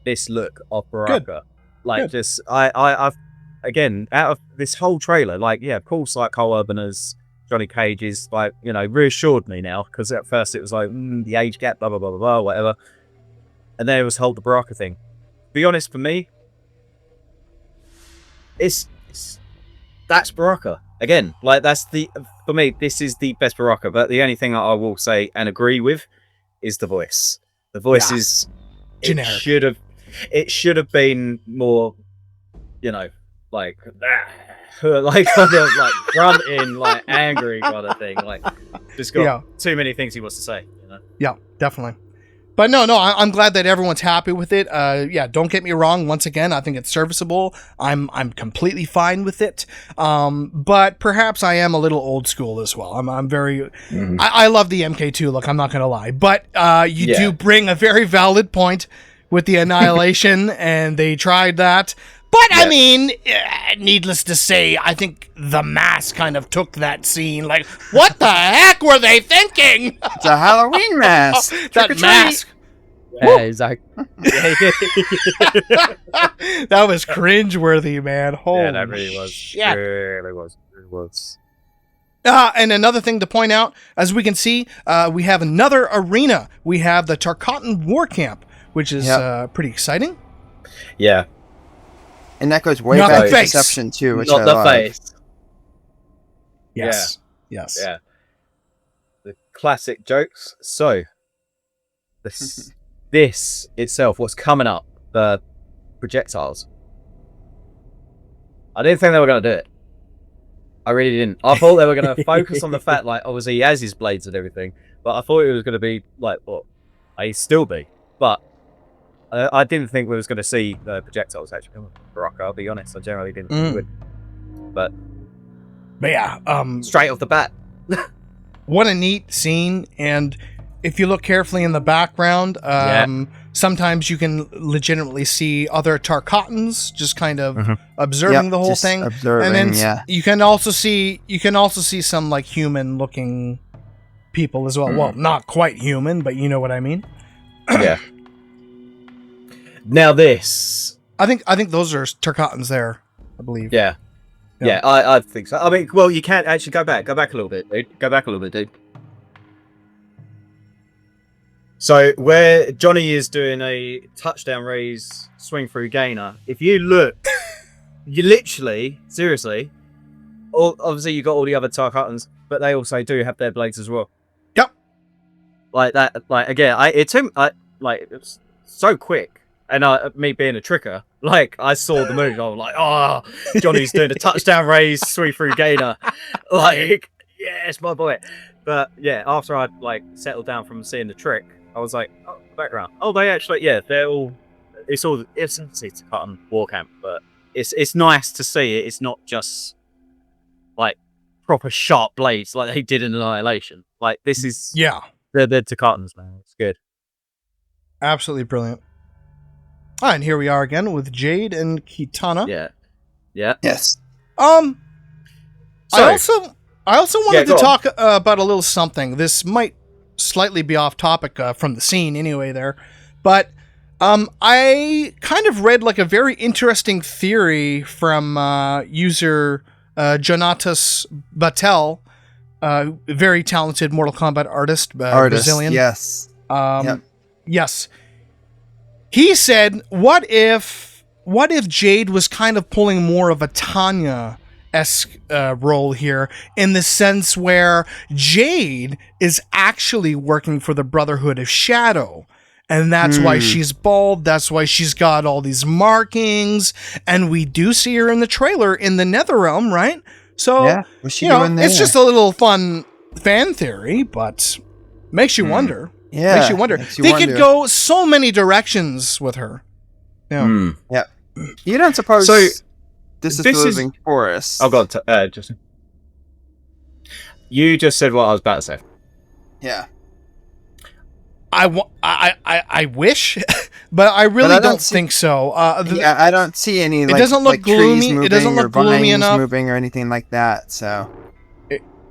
Speaker 4: this look of Baraka.
Speaker 2: Good.
Speaker 4: Like,
Speaker 2: Good.
Speaker 4: just I've again out of this whole trailer, like, yeah, of course, like Cole Urbaner's Johnny Cage is like, you know, reassured me now, because at first it was like the age gap, blah blah blah blah blah, whatever, and then it was the Baraka thing. To be honest, for me, it's that's Baraka again. Like for me, this is the best Baraka. But the only thing I will say and agree with is the voice. The voice is
Speaker 2: generic.
Speaker 4: It should have been more, you know, like like kind of like grunting, like angry kind of thing. Like just got too many things he wants to say. You know?
Speaker 2: Yeah, definitely. But no, I'm glad that everyone's happy with it. Yeah, don't get me wrong. Once again, I think it's serviceable. I'm completely fine with it. But perhaps I am a little old school as well. I'm very. I love the MK2 look. I'm not gonna lie, but you do bring a very valid point with the Annihilation, and they tried that. But I mean, needless to say, I think the mask kind of took that scene. Like, what the heck were they thinking?
Speaker 3: It's a Halloween mask.
Speaker 2: That mask.
Speaker 5: Yeah, exactly.
Speaker 2: That was cringeworthy, man. Holy
Speaker 4: yeah, that really was.
Speaker 2: shit.
Speaker 4: Really was.
Speaker 2: And another thing to point out, as we can see, we have another arena. We have the Tarkatan War Camp, which is pretty exciting.
Speaker 4: Yeah.
Speaker 3: And that goes way
Speaker 2: Not
Speaker 3: back
Speaker 2: the
Speaker 3: to
Speaker 2: face.
Speaker 3: Deception 2, which
Speaker 4: Not
Speaker 3: I
Speaker 4: the
Speaker 3: love.
Speaker 4: face.
Speaker 2: Yes.
Speaker 4: Yeah. The classic jokes. So, this itself, what's coming up, the projectiles. I didn't think they were going to do it. I really didn't. I thought they were going to focus on the fact, like, obviously he has his blades and everything, but I thought it was going to be, like, what? He still be. But I didn't think we was going to see the projectiles actually come from Baraka, I'll be honest. I generally didn't think we would. But
Speaker 2: yeah.
Speaker 4: straight off the bat.
Speaker 2: What a neat scene. And if you look carefully in the background, sometimes you can legitimately see other Tarkatans just kind of observing the whole thing.
Speaker 3: Observing,
Speaker 2: and then you can also see some like human looking people as well. Well, not quite human, but you know what I mean.
Speaker 4: Yeah. Now this,
Speaker 2: I think those are Tarkatans there, I believe.
Speaker 4: Yeah, I think so. I mean, well, you can't actually go back a little bit, dude. So where Johnny is doing a touchdown raise swing through gainer, if you look, you literally, seriously, obviously you got all the other Tarkatans, but they also do have their blades as well.
Speaker 2: Yep.
Speaker 4: Like that, like again, it was so quick. And me being a tricker, like, I saw the move, I was like, oh, Johnny's doing a touchdown raise, sweep through gainer. Like, yes, my boy. But, yeah, after I'd, like, settled down from seeing the trick, I was like, oh, background. Oh, they actually, they're all, it's a Cotton War Camp, but it's nice to see it. It's not just, like, proper sharp blades like they did in Annihilation. Like, this is, they're Tarkatans, man. It's good.
Speaker 2: Absolutely brilliant. And here we are again with Jade and Kitana.
Speaker 4: Yeah.
Speaker 3: Yes.
Speaker 2: I also wanted to talk about a little something. This might slightly be off topic from the scene anyway there, but I kind of read like a very interesting theory from user Jonatas Batel, very talented Mortal Kombat artist, Brazilian.
Speaker 3: Yes.
Speaker 2: Yes. He said, what if Jade was kind of pulling more of a Tanya esque role here, in the sense where Jade is actually working for the Brotherhood of Shadow. And that's why she's bald. That's why she's got all these markings. And we do see her in the trailer in the Netherrealm, right? So,
Speaker 3: what's she doing there?
Speaker 2: it's just a little fun fan theory, but makes you wonder.
Speaker 3: Yeah,
Speaker 2: makes you wonder. They could go so many directions with her. Yeah.
Speaker 3: Yeah. You don't suppose this is the living forest?
Speaker 4: Oh god, Justin. You just said what I was about to say.
Speaker 3: Yeah.
Speaker 2: I wish, but I really don't think so.
Speaker 3: I don't see any.
Speaker 2: It doesn't look gloomy. It doesn't look gloomy enough.
Speaker 3: Moving or anything like that. So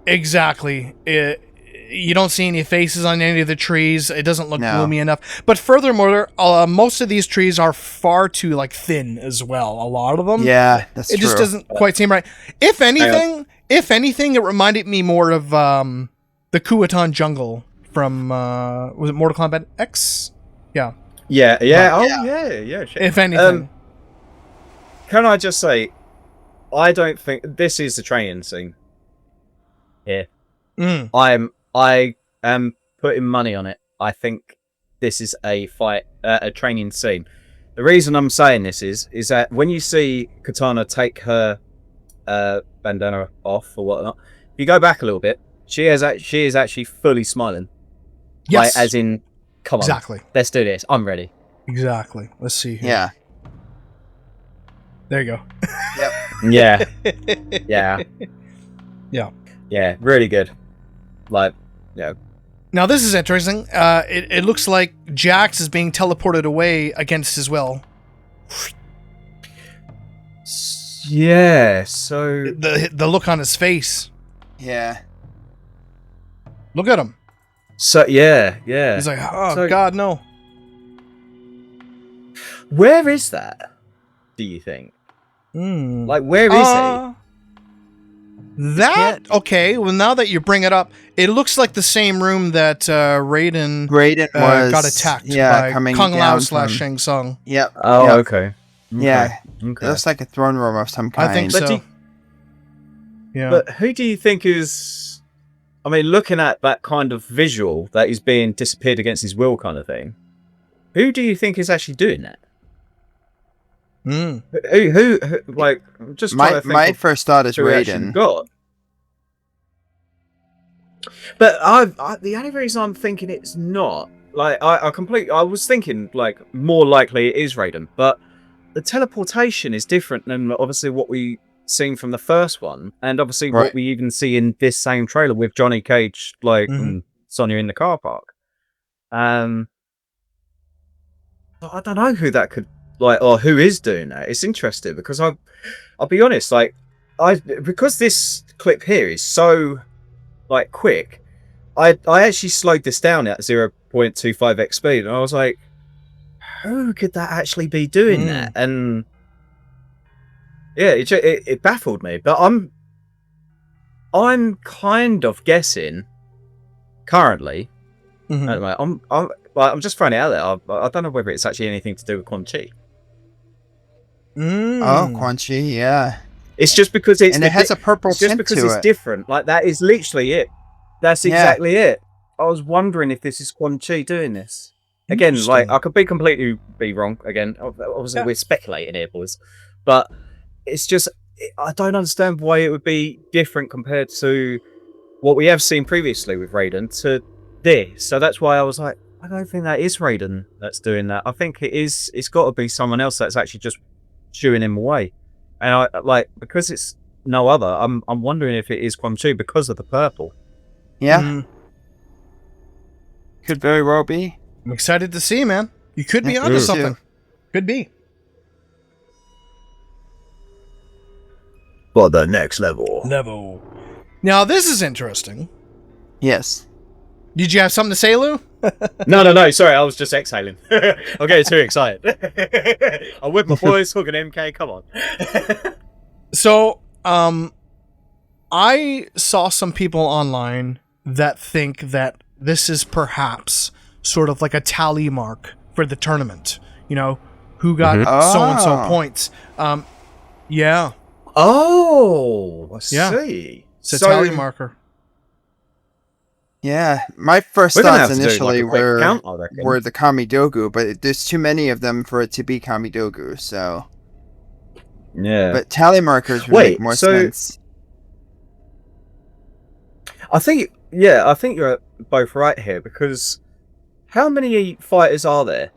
Speaker 2: exactly, you don't see any faces on any of the trees. It doesn't look gloomy enough. But furthermore, most of these trees are far too thin as well. A lot of them.
Speaker 3: Yeah, that's true.
Speaker 2: It just doesn't quite seem right. If anything, it reminded me more of the Kuatan jungle from was it Mortal Kombat X? Yeah.
Speaker 4: Yeah. Shit.
Speaker 2: If anything,
Speaker 4: can I just say, I don't think this is the training scene. Here, I am putting money on it. I think this is a training scene. The reason I'm saying this is that when you see Katana take her bandana off or whatnot, if you go back a little bit, she is actually fully smiling.
Speaker 2: yes,
Speaker 4: Like, as in, come on,
Speaker 2: exactly.
Speaker 4: Let's do this. I'm ready.
Speaker 2: Exactly. Let's see here.
Speaker 3: Yeah.
Speaker 2: There you go.
Speaker 3: Yep.
Speaker 4: Yeah. Yeah.
Speaker 2: Yeah.
Speaker 4: Yeah. Really good. Like, yeah.
Speaker 2: Now this is interesting. It looks like Jax is being teleported away against his will.
Speaker 4: Yeah. So
Speaker 2: The look on his face.
Speaker 3: Yeah.
Speaker 2: Look at him.
Speaker 4: So yeah.
Speaker 2: He's like, oh God, no.
Speaker 4: Where is that? Do you think? Like, where is he?
Speaker 2: That okay? Well, now that you bring it up, it looks like the same room that Raiden
Speaker 3: was
Speaker 2: got attacked by
Speaker 3: coming
Speaker 2: Kung
Speaker 3: down
Speaker 2: Lao
Speaker 3: from-
Speaker 2: / Shang Tsung.
Speaker 3: Yep.
Speaker 4: Oh,
Speaker 3: yep.
Speaker 4: okay.
Speaker 3: Yeah.
Speaker 4: Okay.
Speaker 3: It looks like a throne room of some kind.
Speaker 2: I think
Speaker 4: But
Speaker 2: so. Yeah.
Speaker 4: But who do you think is? I mean, looking at that kind of visual that he's being disappeared against his will, kind of thing. Who do you think is actually doing that? Who like? Just trying to think
Speaker 3: my
Speaker 4: of
Speaker 3: first thought is
Speaker 4: who actually
Speaker 3: Raiden.
Speaker 4: got. But I the only reason I'm thinking it's not, like, I was thinking, like, more likely it is Raiden, but the teleportation is different than obviously what we seen from the first one, and obviously what we even see in this same trailer with Johnny Cage, like, and Sonya in the car park. I don't know who that could, like, or who is doing that. It's interesting because I'll be honest, like, because this clip here is so, like, quick, I actually slowed this down at 0.25x speed, and I was like, who could that actually be doing that? And yeah, it baffled me. But I'm kind of guessing currently. I'm just throwing it out there. I don't know whether it's actually anything to do with Quan Chi.
Speaker 3: Oh, Quan Chi, yeah.
Speaker 4: It's just because it
Speaker 3: has a purple
Speaker 4: it's just
Speaker 3: tint
Speaker 4: because
Speaker 3: to
Speaker 4: it's
Speaker 3: it.
Speaker 4: different. Like, that is literally it. That's exactly it. I was wondering if this is Quan Chi doing this. Again, like, I could completely be wrong. Again, obviously we're speculating here, boys. But it's just, I don't understand why it would be different compared to what we have seen previously with Raiden to this. So that's why I was like, I don't think that is Raiden that's doing that. I think it's got to be someone else that's actually just shooing him away. And I, like, because it's no other, I'm wondering if it is Quan Chi because of the purple.
Speaker 3: Yeah. Could very well be.
Speaker 2: I'm excited to see, man. You could be onto something. Could be.
Speaker 1: For the next level.
Speaker 2: Now, this is interesting.
Speaker 3: Yes.
Speaker 2: Did you have something to say, Lou?
Speaker 4: No. Sorry, I was just exhaling. I'm getting too excited. I'm with my boys, talking MK. Come on.
Speaker 2: So, I saw some people online that think that this is perhaps sort of like a tally mark for the tournament. You know, who got so-and-so points. Yeah.
Speaker 4: Oh.
Speaker 2: Yeah.
Speaker 4: see.
Speaker 2: It's a tally marker.
Speaker 3: Yeah, my first
Speaker 4: We're gonna
Speaker 3: thoughts
Speaker 4: have to do,
Speaker 3: initially
Speaker 4: like, a quick
Speaker 3: were
Speaker 4: count, I reckon.
Speaker 3: were the Kamidogu, but there's too many of them for it to be Kamidogu. So,
Speaker 4: Yeah.
Speaker 3: but tally markers would make more sense.
Speaker 4: I think you're both right here, because how many fighters are there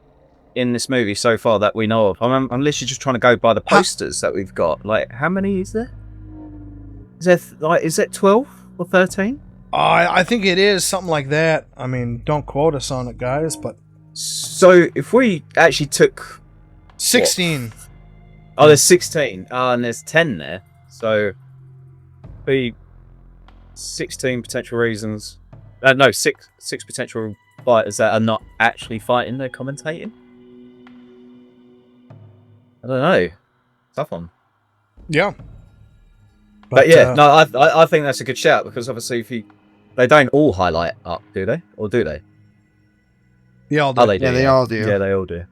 Speaker 4: in this movie so far that we know of? I'm literally just trying to go by the posters that we've got. Like, how many is there? Is there 12 or 13?
Speaker 2: I think it is something like that. I mean, don't quote us on it, guys, but
Speaker 4: So if we actually took
Speaker 2: 16.
Speaker 4: Oh, there's 16. And there's 10 there. So be 16 potential reasons. No, six potential fighters that are not actually fighting, they're commentating. I don't know. Tough one.
Speaker 2: Yeah.
Speaker 4: But yeah, no, I think that's a good shout, because obviously they don't all highlight up, do they? Or do they?
Speaker 2: They all do.
Speaker 4: Oh, they do.
Speaker 3: Yeah, they all do.
Speaker 4: Yeah, they all do.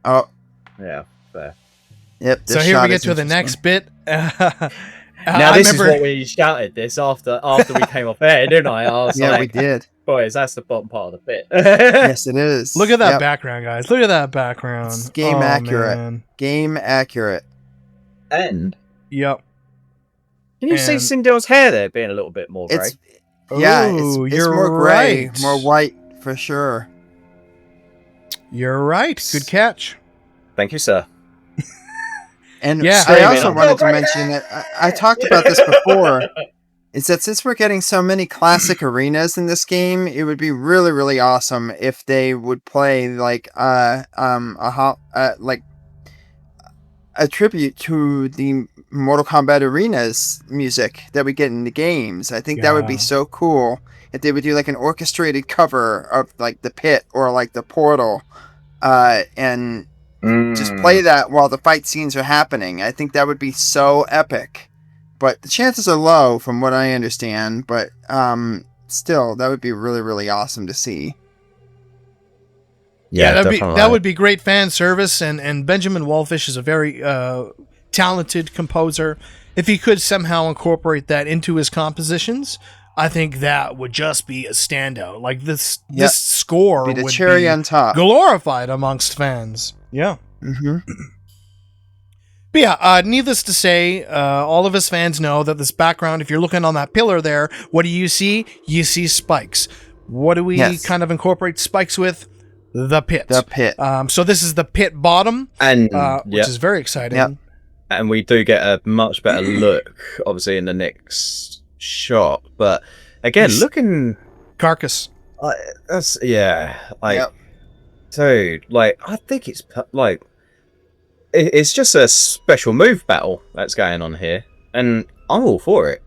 Speaker 3: Oh,
Speaker 4: Yeah, fair.
Speaker 3: yep.
Speaker 2: So here we get to the next bit.
Speaker 4: Now this is what we shouted this after we came off air, didn't I? I was
Speaker 3: Yeah,
Speaker 4: like,
Speaker 3: we did.
Speaker 4: boys, that's the bottom part of the bit.
Speaker 3: Yes, it is.
Speaker 2: Look at that
Speaker 3: Yep.
Speaker 2: background, guys. Look at that background.
Speaker 3: It's game
Speaker 2: Oh,
Speaker 3: accurate.
Speaker 2: man.
Speaker 3: Game accurate.
Speaker 4: And
Speaker 2: Yep.
Speaker 4: can you see
Speaker 2: And-
Speaker 4: Sindele's hair there being a little bit more grey?
Speaker 2: Ooh,
Speaker 3: It's
Speaker 2: you're
Speaker 3: more gray,
Speaker 2: right.
Speaker 3: more white for sure.
Speaker 2: You're right. Good catch.
Speaker 4: Thank you, sir.
Speaker 3: And
Speaker 2: Yeah.
Speaker 3: I
Speaker 4: Screaming,
Speaker 3: also
Speaker 4: "I'm
Speaker 3: wanted to
Speaker 4: so
Speaker 3: mention that I talked about this before. Is that since we're getting so many classic arenas in this game, it would be really, really awesome if they would play like like a tribute to the Mortal Kombat arenas music that we get in the games. I think that would be
Speaker 2: Yeah.
Speaker 3: so cool if they would do like an orchestrated cover of like the Pit or like the Portal, and just play that while the fight scenes are happening. I think that would be so epic. But the chances are low from what I understand, but still that would be really, really awesome to see.
Speaker 2: Yeah, that would be great fan service, and Benjamin Wallfish is a very talented composer. If he could somehow incorporate that into his compositions, I think that would just be a standout. Like this score
Speaker 3: Be the
Speaker 2: would
Speaker 3: cherry
Speaker 2: be
Speaker 3: on top.
Speaker 2: glorified amongst fans. Yeah.
Speaker 3: Mm-hmm.
Speaker 2: But yeah, needless to say, all of us fans know that this background, if you're looking on that pillar there, what do you see? You see spikes. What do we kind of incorporate spikes with? The Pit.
Speaker 3: The Pit.
Speaker 2: So this is the Pit bottom,
Speaker 4: And
Speaker 2: which is very exciting.
Speaker 3: Yep.
Speaker 4: and we do get a much better look, obviously, in the next shot. But again, looking
Speaker 2: Carcass.
Speaker 4: that's
Speaker 3: Yep.
Speaker 4: dude, like I think it's like it's just a special move battle that's going on here, and I'm all for it.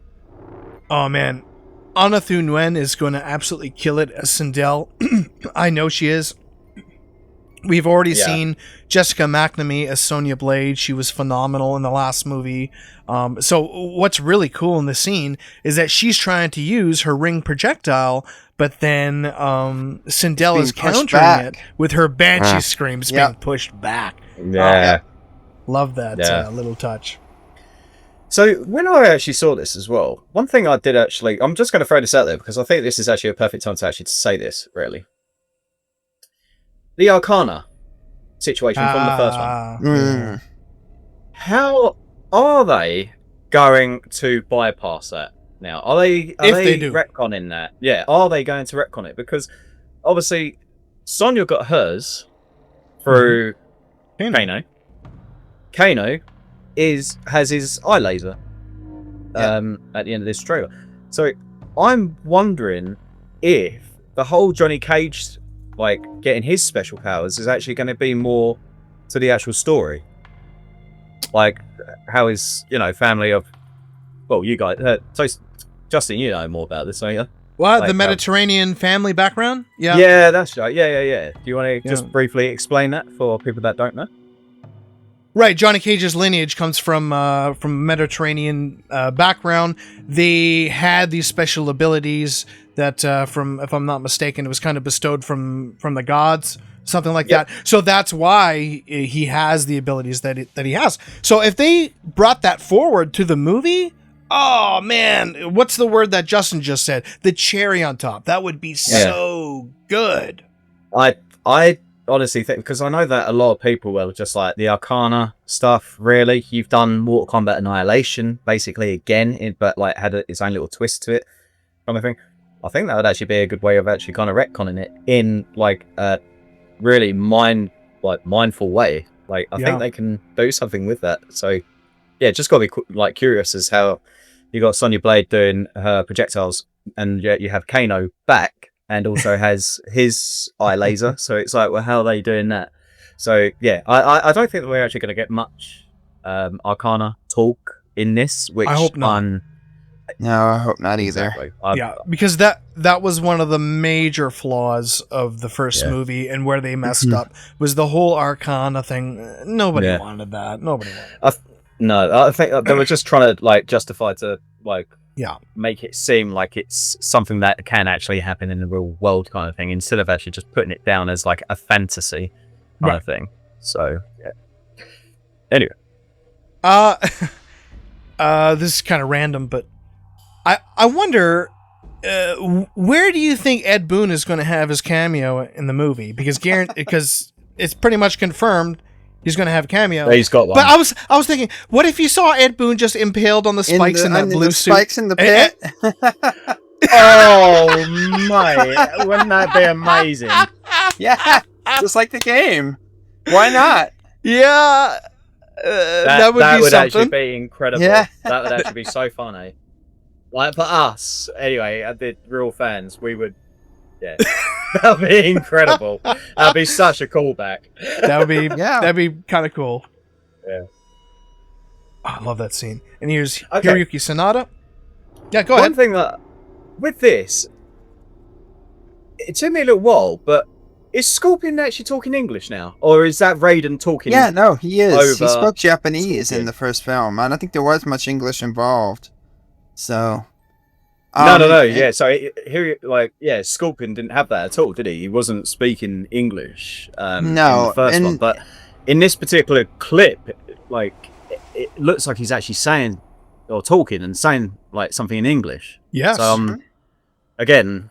Speaker 2: Oh man, Anathu Nguyen is going to absolutely kill it as Sindel. I know she is. We've already seen Jessica McNamee as Sonya Blade. She was phenomenal in the last movie. So what's really cool in the scene is that she's trying to use her ring projectile, but then Sindel is countering it with her banshee screams being pushed back.
Speaker 4: Yeah.
Speaker 2: Love that little touch.
Speaker 4: So when I actually saw this as well, one thing I did actually, I'm just going to throw this out there because I think this is actually a perfect time to actually say this, really. The Arcana situation from the first one. How are they going to bypass that now? Are they
Speaker 2: do.
Speaker 4: retconning that? Yeah, are they going to retcon it? Because obviously Sonya got hers through Kano. Kano has his eye laser at the end of this trailer. So I'm wondering if the whole Johnny Cage like getting his special powers is actually going to be more to the actual story. Like how his family of you guys so Justin, you know more about this, don't you?
Speaker 2: What,
Speaker 4: Like
Speaker 2: the Mediterranean family background? Yeah.
Speaker 4: Yeah, that's right. Yeah. Do you want to just briefly explain that for people that don't know?
Speaker 2: Right, Johnny Cage's lineage comes from Mediterranean background. They had these special abilities that, from if I'm not mistaken, it was kind of bestowed from the gods, something like that. So that's why he has the abilities that he has. So if they brought that forward to the movie, Oh man, what's the word that Justin just said? The cherry on top. That would be so good.
Speaker 4: I honestly think, because I know that a lot of people were just like the Arcana stuff. Really, you've done Mortal Kombat Annihilation basically again, but like had its own little twist to it, kind of thing. I think that would actually be a good way of actually kind of retconning it in like a really mindful way. Like I think they can do something with that. So yeah, just gotta be like curious as how you got Sonya Blade doing her projectiles, and yet you have Kano back and also has his eye laser. So it's like, well, how are they doing that? So yeah, I don't think that we're actually going to get much Arcana talk in this. Which
Speaker 2: I hope not.
Speaker 3: No, I hope not either.
Speaker 4: Exactly.
Speaker 2: Because that was one of the major flaws of the first movie, and where they messed up was the whole Arcana thing. Nobody wanted that. Nobody wanted.
Speaker 4: No, I think they were just trying to like justify to like make it seem like it's something that can actually happen in the real world kind of thing, instead of actually just putting it down as like a fantasy kind of thing. So yeah. Anyway,
Speaker 2: this is kind of random, but I wonder where do you think Ed Boon is going to have his cameo in the movie? Because it's pretty much confirmed he's going to have a cameo.
Speaker 4: He's got one.
Speaker 2: But I was thinking, what if you saw Ed Boon just impaled on the spikes in that blue suit?
Speaker 3: Spikes in the pit.
Speaker 4: Oh my! Wouldn't that be amazing?
Speaker 3: Yeah, just like the game. Why not?
Speaker 2: Yeah, that would be something.
Speaker 4: Actually be incredible.
Speaker 3: Yeah.
Speaker 4: That would actually be so funny. Like for us, anyway, the real fans, we would. Yeah, that'd be incredible. That'd be such a callback.
Speaker 2: That'd be kind of cool.
Speaker 4: Yeah,
Speaker 2: I love that scene. And here's Hiroyuki Sanada. Yeah, go ahead.
Speaker 4: One thing that with this, it took me a little while, but is Scorpion actually talking English now, or is that Raiden talking?
Speaker 3: Yeah, no, he is. He spoke
Speaker 4: Scorpion
Speaker 3: Japanese in the first film. I don't think there was much English involved. So.
Speaker 4: No. Yeah, so here, Scorpion didn't have that at all, did he? He wasn't speaking English.
Speaker 3: No,
Speaker 4: in the first one, but in this particular clip, like it looks like he's actually saying or talking and saying like something in English.
Speaker 2: Yes.
Speaker 4: So again,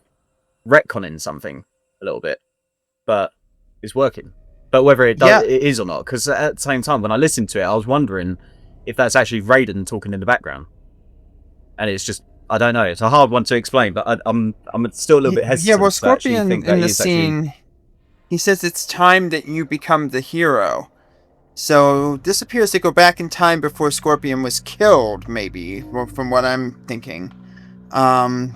Speaker 4: retconning something a little bit, but it's working. But whether it is or not, because at the same time, when I listened to it, I was wondering if that's actually Raiden talking in the background, and it's just. I don't know. It's a hard one to explain, but I'm still a little bit hesitant.
Speaker 3: Yeah, well, Scorpion in the scene, he says it's time that you become the hero. So this appears to go back in time before Scorpion was killed, maybe, from what I'm thinking. So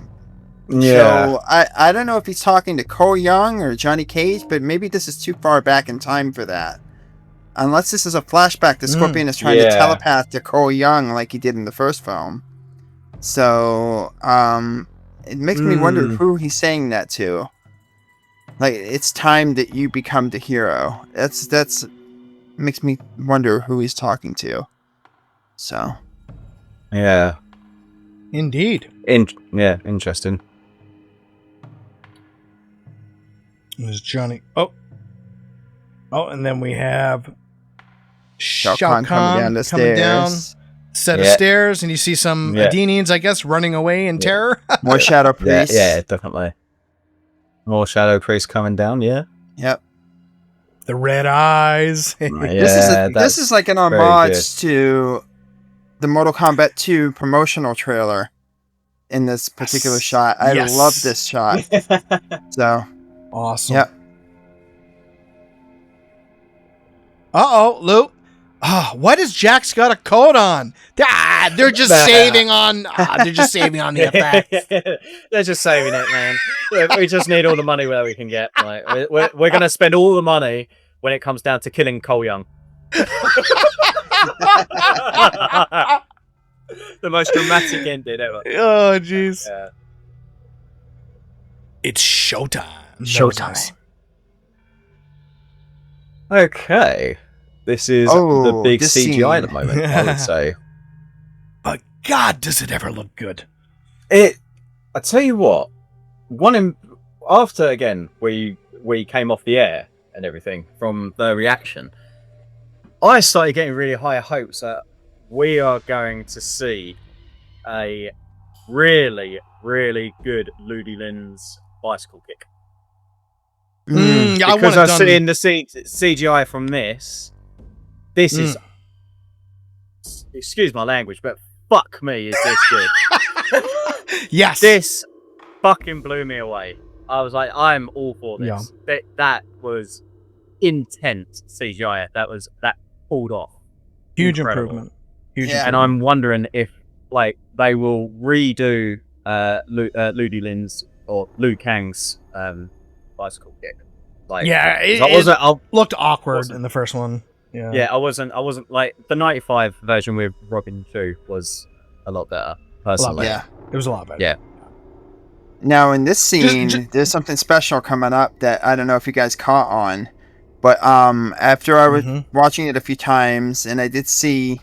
Speaker 3: I don't know if he's talking to Ko Young or Johnny Cage, but maybe this is too far back in time for that. Unless this is a flashback that Scorpion is trying to telepath to Ko Young like he did in the first film. So, it makes me wonder who he's saying that to. Like, it's time that you become the hero. That's makes me wonder who he's talking to. So.
Speaker 4: Yeah.
Speaker 2: Indeed.
Speaker 4: Interesting.
Speaker 2: There's Johnny. Oh, and then we have
Speaker 3: Shao Kahn coming down the stairs.
Speaker 2: Set of stairs, and you see some Adenians, I guess, running away in terror.
Speaker 3: More Shadow Priests.
Speaker 4: Yeah, definitely. More Shadow Priests coming down, yeah.
Speaker 3: Yep.
Speaker 2: The red eyes.
Speaker 3: This is like an homage to the Mortal Kombat 2 promotional trailer in this particular shot. I love this shot. So.
Speaker 2: Awesome.
Speaker 3: Yep.
Speaker 2: Uh-oh, Luke. Why does Jax got a coat on? They're just saving on. They're just saving on the effects.
Speaker 4: They're just saving it, man. We just need all the money that we can get. Like we're gonna spend all the money when it comes down to killing Cole Young. The most dramatic ending ever.
Speaker 2: Oh, jeez.
Speaker 4: Yeah.
Speaker 2: It's showtime.
Speaker 4: Showtime. Okay. This is the big CGI
Speaker 3: scene.
Speaker 4: at the moment, I would say.
Speaker 2: But God, does it ever look good?
Speaker 4: I tell you what, after again we came off the air and everything from the reaction, I started getting really high hopes that we are going to see a really, really good Ludi Lynn's bicycle kick.
Speaker 2: Yeah,
Speaker 4: Because I've seen the CGI from this. This is, excuse my language, but fuck me, is this good?
Speaker 2: Yes.
Speaker 4: This fucking blew me away. I was like, I'm all for this.
Speaker 2: Yeah.
Speaker 4: That was intense CGI. That pulled off.
Speaker 2: Huge
Speaker 4: Incredible.
Speaker 2: improvement. Huge
Speaker 3: Yeah.
Speaker 4: And I'm wondering if like they will redo Ludi Lynn's or Liu Kang's bicycle kick. Like,
Speaker 2: Yeah,
Speaker 4: I
Speaker 2: looked awkward in the first one. Yeah.
Speaker 4: I wasn't like the 95 version with Robin 2 was a lot better personally.
Speaker 3: Yeah.
Speaker 2: It was a lot better.
Speaker 4: Yeah.
Speaker 3: Now in this scene,
Speaker 2: Just-
Speaker 3: there's something special coming up that I don't know if you guys caught on, but after I was watching it a few times, and I did see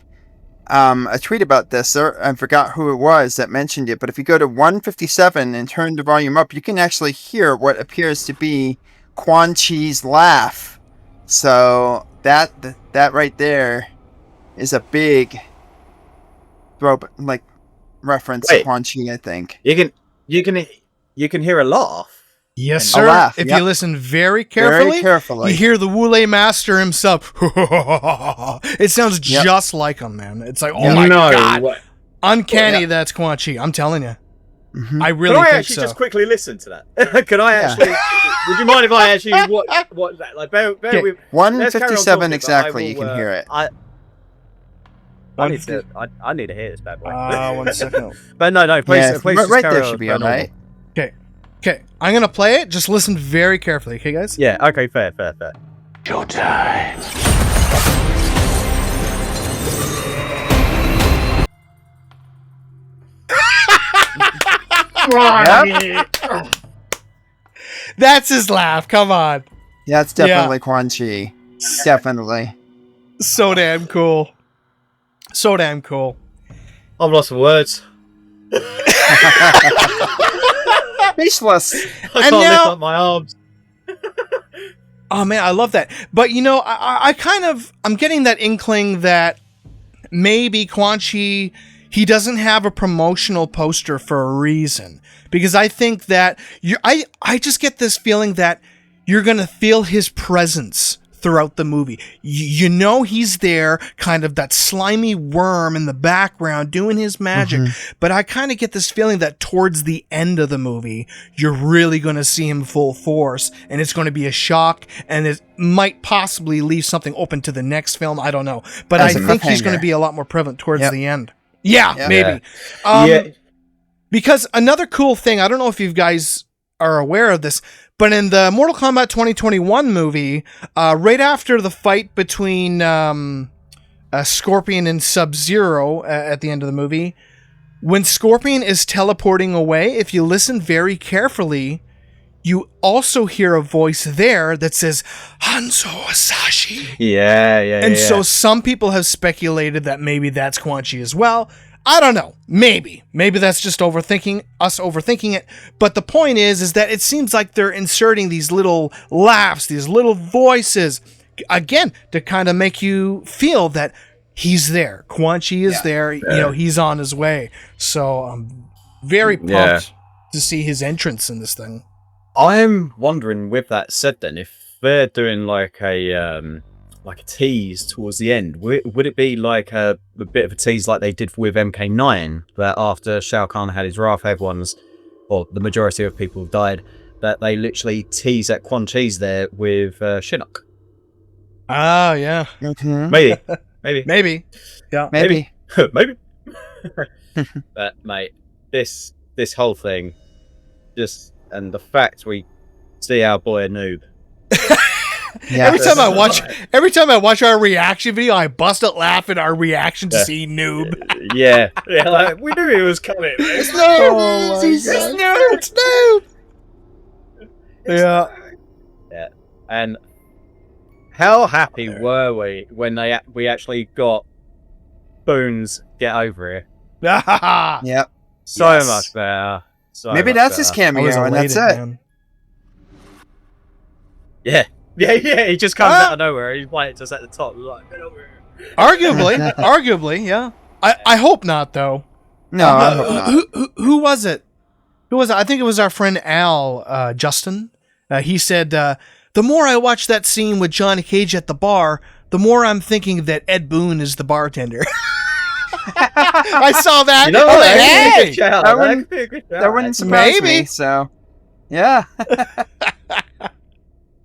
Speaker 3: a tweet about this. I forgot who it was that mentioned it, but if you go to 157 and turn the volume up, you can actually hear what appears to be Quan Chi's laugh. So that right there is a big reference to Quan Chi, I think.
Speaker 4: You can hear a laugh.
Speaker 2: Yes,
Speaker 3: A
Speaker 2: sir.
Speaker 3: laugh,
Speaker 2: If
Speaker 3: yep.
Speaker 2: you listen very carefully, you hear the Wu-Lei master himself. It sounds just like him, man. It's like, oh my god, uncanny. That's Quan Chi. I'm telling you. I really
Speaker 4: Can I
Speaker 2: think
Speaker 4: actually
Speaker 2: so.
Speaker 4: just quickly listen to that? Can I actually? Would you mind if I actually watch that? Like, bear with. Let's carry on
Speaker 3: 157
Speaker 4: talking,
Speaker 3: exactly.
Speaker 4: but I
Speaker 3: You
Speaker 4: will,
Speaker 3: can hear it.
Speaker 4: I need to hear this bad boy.
Speaker 2: 1 second.
Speaker 4: But no, please, please just
Speaker 3: right
Speaker 4: carry
Speaker 3: there
Speaker 4: on
Speaker 3: should be
Speaker 4: per
Speaker 3: all
Speaker 4: normal.
Speaker 3: right.
Speaker 2: Okay. I'm gonna play it. Just listen very carefully, okay, guys?
Speaker 4: Yeah. Okay. Fair.
Speaker 1: Showtime.
Speaker 2: That's his laugh. Come on.
Speaker 3: Yeah, it's definitely Quan Chi. Definitely.
Speaker 2: So damn cool. So damn cool.
Speaker 4: I've lost for words.
Speaker 3: Speechless.
Speaker 4: I can't lift up my arms.
Speaker 2: Oh man, I love that. But you know, I'm getting that inkling that maybe Quan Chi, he doesn't have a promotional poster for a reason. Because I think that I just get this feeling that you're gonna feel his presence throughout the movie. You know he's there, kind of that slimy worm in the background doing his magic. But I kind of get this feeling that towards the end of the movie, you're really going to see him full force, and it's going to be a shock, and it might possibly leave something open to the next film. I don't know. But I think he's going to be a lot more prevalent towards the end. Yeah, maybe. Because another cool thing, I don't know if you guys are aware of this, but in the Mortal Kombat 2021 movie, right after the fight between Scorpion and Sub-Zero at the end of the movie, when Scorpion is teleporting away, if you listen very carefully, you also hear a voice there that says, Hanzo Asashi.
Speaker 4: Yeah.
Speaker 2: So some people have speculated that maybe that's Quan Chi as well. I don't know. Maybe that's just overthinking it. But the point is that it seems like they're inserting these little laughs, these little voices, again, to kind of make you feel that he's there. Quan Chi is there. You know, he's on his way. So I'm very pumped to see his entrance in this thing.
Speaker 4: I'm wondering, with that said, then, if they're doing like a tease towards the end, would it be like a bit of a tease like they did with MK9, that after Shao Kahn had his wrath, everyone's, or the majority of people have died, that they literally tease that Quan Chi's there with Shinnok?
Speaker 2: Oh, yeah.
Speaker 4: Maybe.
Speaker 2: Yeah.
Speaker 3: Maybe.
Speaker 4: Maybe. But mate, this whole thing, and the fact we see our boy Noob.
Speaker 3: Yeah.
Speaker 2: Every time I watch our reaction video, I bust out laughing at our reaction to see Noob.
Speaker 4: Yeah, like, we knew he was coming.
Speaker 3: It's Noob!
Speaker 2: It's Noob!
Speaker 4: Yeah. And how happy were we when we actually got Boons Get Over Here?
Speaker 3: Yep.
Speaker 4: So much better.
Speaker 3: Maybe that's his cameo, and that's it.
Speaker 2: Man.
Speaker 4: Yeah. He just comes out of nowhere. He's like just at the top. Like, get over here.
Speaker 2: Arguably, yeah. I hope not, though.
Speaker 3: No, I hope not.
Speaker 2: Who was it? Who was it? I think it was our friend Al, Justin. He said, the more I watch that scene with Johnny Cage at the bar, the more I'm thinking that Ed Boon is the bartender. I saw that.
Speaker 4: You know
Speaker 2: I'm
Speaker 4: what?
Speaker 2: like, hey!
Speaker 3: That wouldn't surprise
Speaker 2: Maybe.
Speaker 3: me. So, yeah.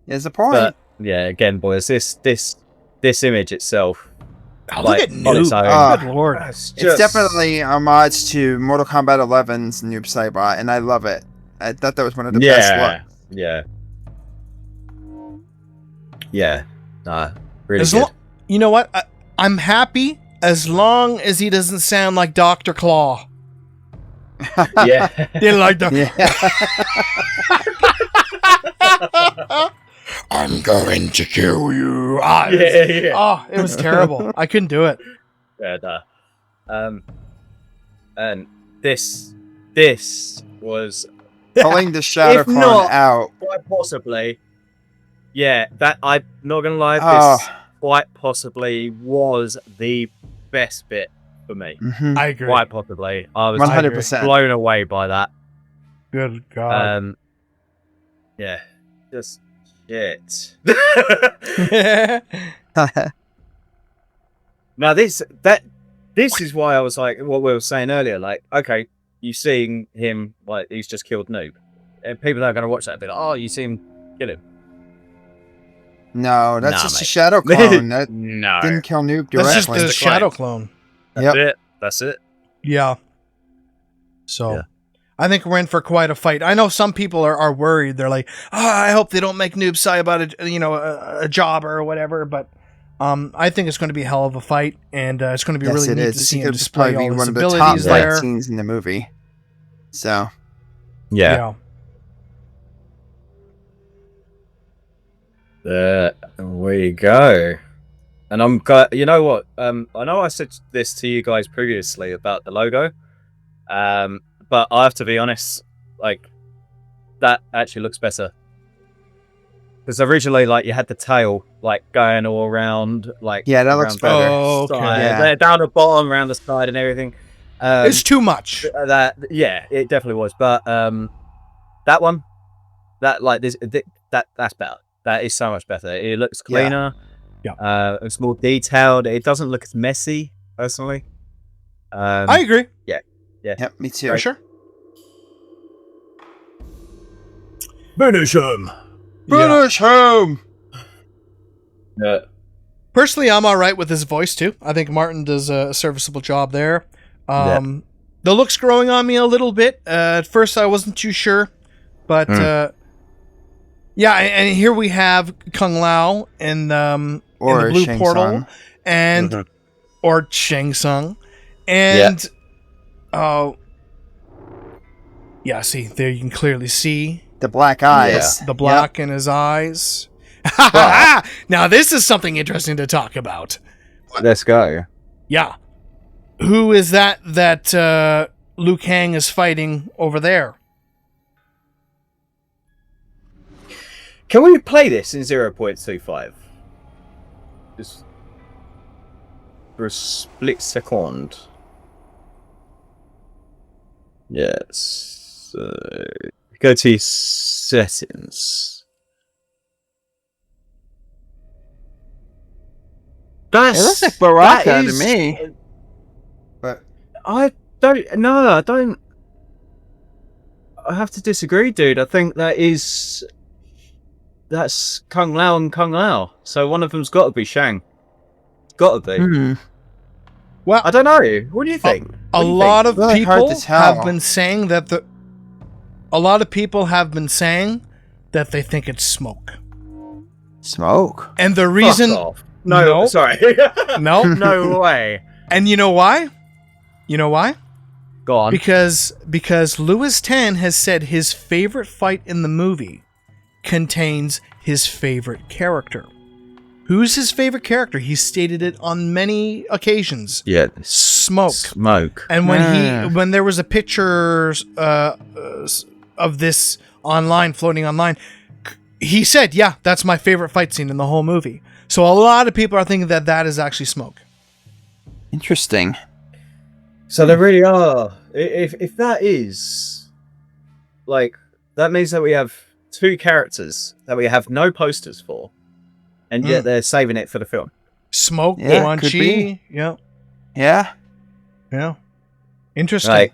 Speaker 3: There's a point.
Speaker 4: But yeah, again, boys, this image itself.
Speaker 2: Oh, look at
Speaker 4: on its
Speaker 2: Noob.
Speaker 4: own,
Speaker 2: Good lord.
Speaker 3: It's definitely a homage to Mortal Kombat 11's Noob Saibot, and I love it. I thought that was one of the best looks.
Speaker 4: Yeah. Nah, really
Speaker 2: As
Speaker 4: good.
Speaker 2: you know what? I'm happy as long as he doesn't sound like Dr. Claw.
Speaker 4: Yeah.
Speaker 2: Didn't like the.
Speaker 3: Yeah.
Speaker 2: I'm going to kill you.
Speaker 4: Yeah.
Speaker 2: Oh, it was terrible. I couldn't do it.
Speaker 4: Yeah, nah. And this was
Speaker 3: Pulling the Shadow
Speaker 4: If
Speaker 3: Clone
Speaker 4: not-
Speaker 3: out.
Speaker 4: quite possibly. Yeah, that I'm not gonna lie.
Speaker 3: Oh.
Speaker 4: This quite possibly was the best bit for me.
Speaker 3: Mhm.
Speaker 2: I agree.
Speaker 4: Quite possibly, I was
Speaker 3: 100%.
Speaker 4: blown away by that.
Speaker 2: Good God.
Speaker 4: Yeah, just shit. Now this is why I was like, what we were saying earlier. Like, okay, you seeing him like he's just killed Noob, and people that are gonna watch that be like, oh, you see him kill him.
Speaker 3: No, that's
Speaker 4: Nah,
Speaker 3: just a
Speaker 4: mate.
Speaker 3: Shadow Clone. That
Speaker 4: No,
Speaker 3: didn't kill Noob
Speaker 2: That's
Speaker 3: directly.
Speaker 2: just the shadow clone.
Speaker 4: that's it. That's it.
Speaker 2: Yeah. So,
Speaker 4: Yeah.
Speaker 2: I think we're in for quite a fight. I know some people are worried. They're like, I hope they don't make Noob Saibot a jobber or whatever. But I think it's going to be a hell of a fight, and it's going to be
Speaker 3: Yes,
Speaker 2: really
Speaker 3: it
Speaker 2: neat
Speaker 3: is.
Speaker 2: to
Speaker 3: This
Speaker 2: see him
Speaker 3: could
Speaker 2: display
Speaker 3: probably
Speaker 2: all
Speaker 3: be
Speaker 2: his
Speaker 3: one of the top
Speaker 2: abilities
Speaker 3: fight
Speaker 2: there.
Speaker 3: scenes in the movie. So,
Speaker 4: Yeah. There we go. And I'm glad. You know what? I know I said this to you guys previously about the logo. But I have to be honest. Like, that actually looks better. Because originally, like, you had the tail like going all around, like
Speaker 3: yeah, that looks
Speaker 4: around
Speaker 3: better.
Speaker 2: Oh, okay.
Speaker 4: side,
Speaker 3: Yeah.
Speaker 4: down the bottom, around the side, and everything.
Speaker 2: It's too much.
Speaker 4: That it definitely was. But that one, that like this, that's better. That is so much better. It looks cleaner.
Speaker 2: Yeah.
Speaker 4: It's more detailed. It doesn't look as messy, personally.
Speaker 2: I agree.
Speaker 3: Yep, me too.
Speaker 2: For sure.
Speaker 4: Finish him.
Speaker 3: Finish him!
Speaker 4: Yeah.
Speaker 2: Personally, I'm all right with his voice too. I think Martin does a serviceable job there. The look's growing on me a little bit. At first, I wasn't too sure, but yeah. And here we have Kung Lao in the blue
Speaker 3: Shang
Speaker 2: portal,
Speaker 3: Tsung.
Speaker 2: and or Shang Tsung, and yeah. See there, you can clearly see
Speaker 3: The black eyes.
Speaker 2: the black in his eyes. Now this is something interesting to talk about.
Speaker 4: Let's go.
Speaker 2: Yeah. Who is that Liu Kang is fighting over there?
Speaker 4: Can we play this in 0.25? Just for a split second. Yes. Go to settings.
Speaker 3: It looks like Baraka to me. But
Speaker 4: I don't. No, I don't. I have to disagree, dude. I think that's Kung Lao and Kung Lao. So one of them's got to be Shang. It's got to be.
Speaker 2: Well,
Speaker 4: I don't know. What do you think?
Speaker 2: a lot of
Speaker 3: Really hard
Speaker 2: people
Speaker 3: to tell.
Speaker 2: have been saying that that they think it's Smoke.
Speaker 3: Smoke.
Speaker 2: And the reason
Speaker 4: Fuck off. No, sorry.
Speaker 2: no,
Speaker 4: No way.
Speaker 2: and you know why? You know why?
Speaker 4: Go on.
Speaker 2: Because Louis Tan has said his favorite fight in the movie contains his favorite character. Who's his favorite character? He stated it on many occasions.
Speaker 4: Yeah.
Speaker 2: Smoke. And when there was a picture of this online, floating online, he said, "Yeah, that's my favorite fight scene in the whole movie." So a lot of people are thinking that is actually Smoke.
Speaker 3: Interesting.
Speaker 4: So there really are. If that is like that means that we have two characters that we have no posters for, and yet they're saving it for the film.
Speaker 2: Smoke,
Speaker 3: Yeah,
Speaker 2: Quan
Speaker 3: could
Speaker 2: Chi.
Speaker 3: be.
Speaker 2: Yeah.
Speaker 3: Yeah.
Speaker 2: Interesting.
Speaker 4: Like,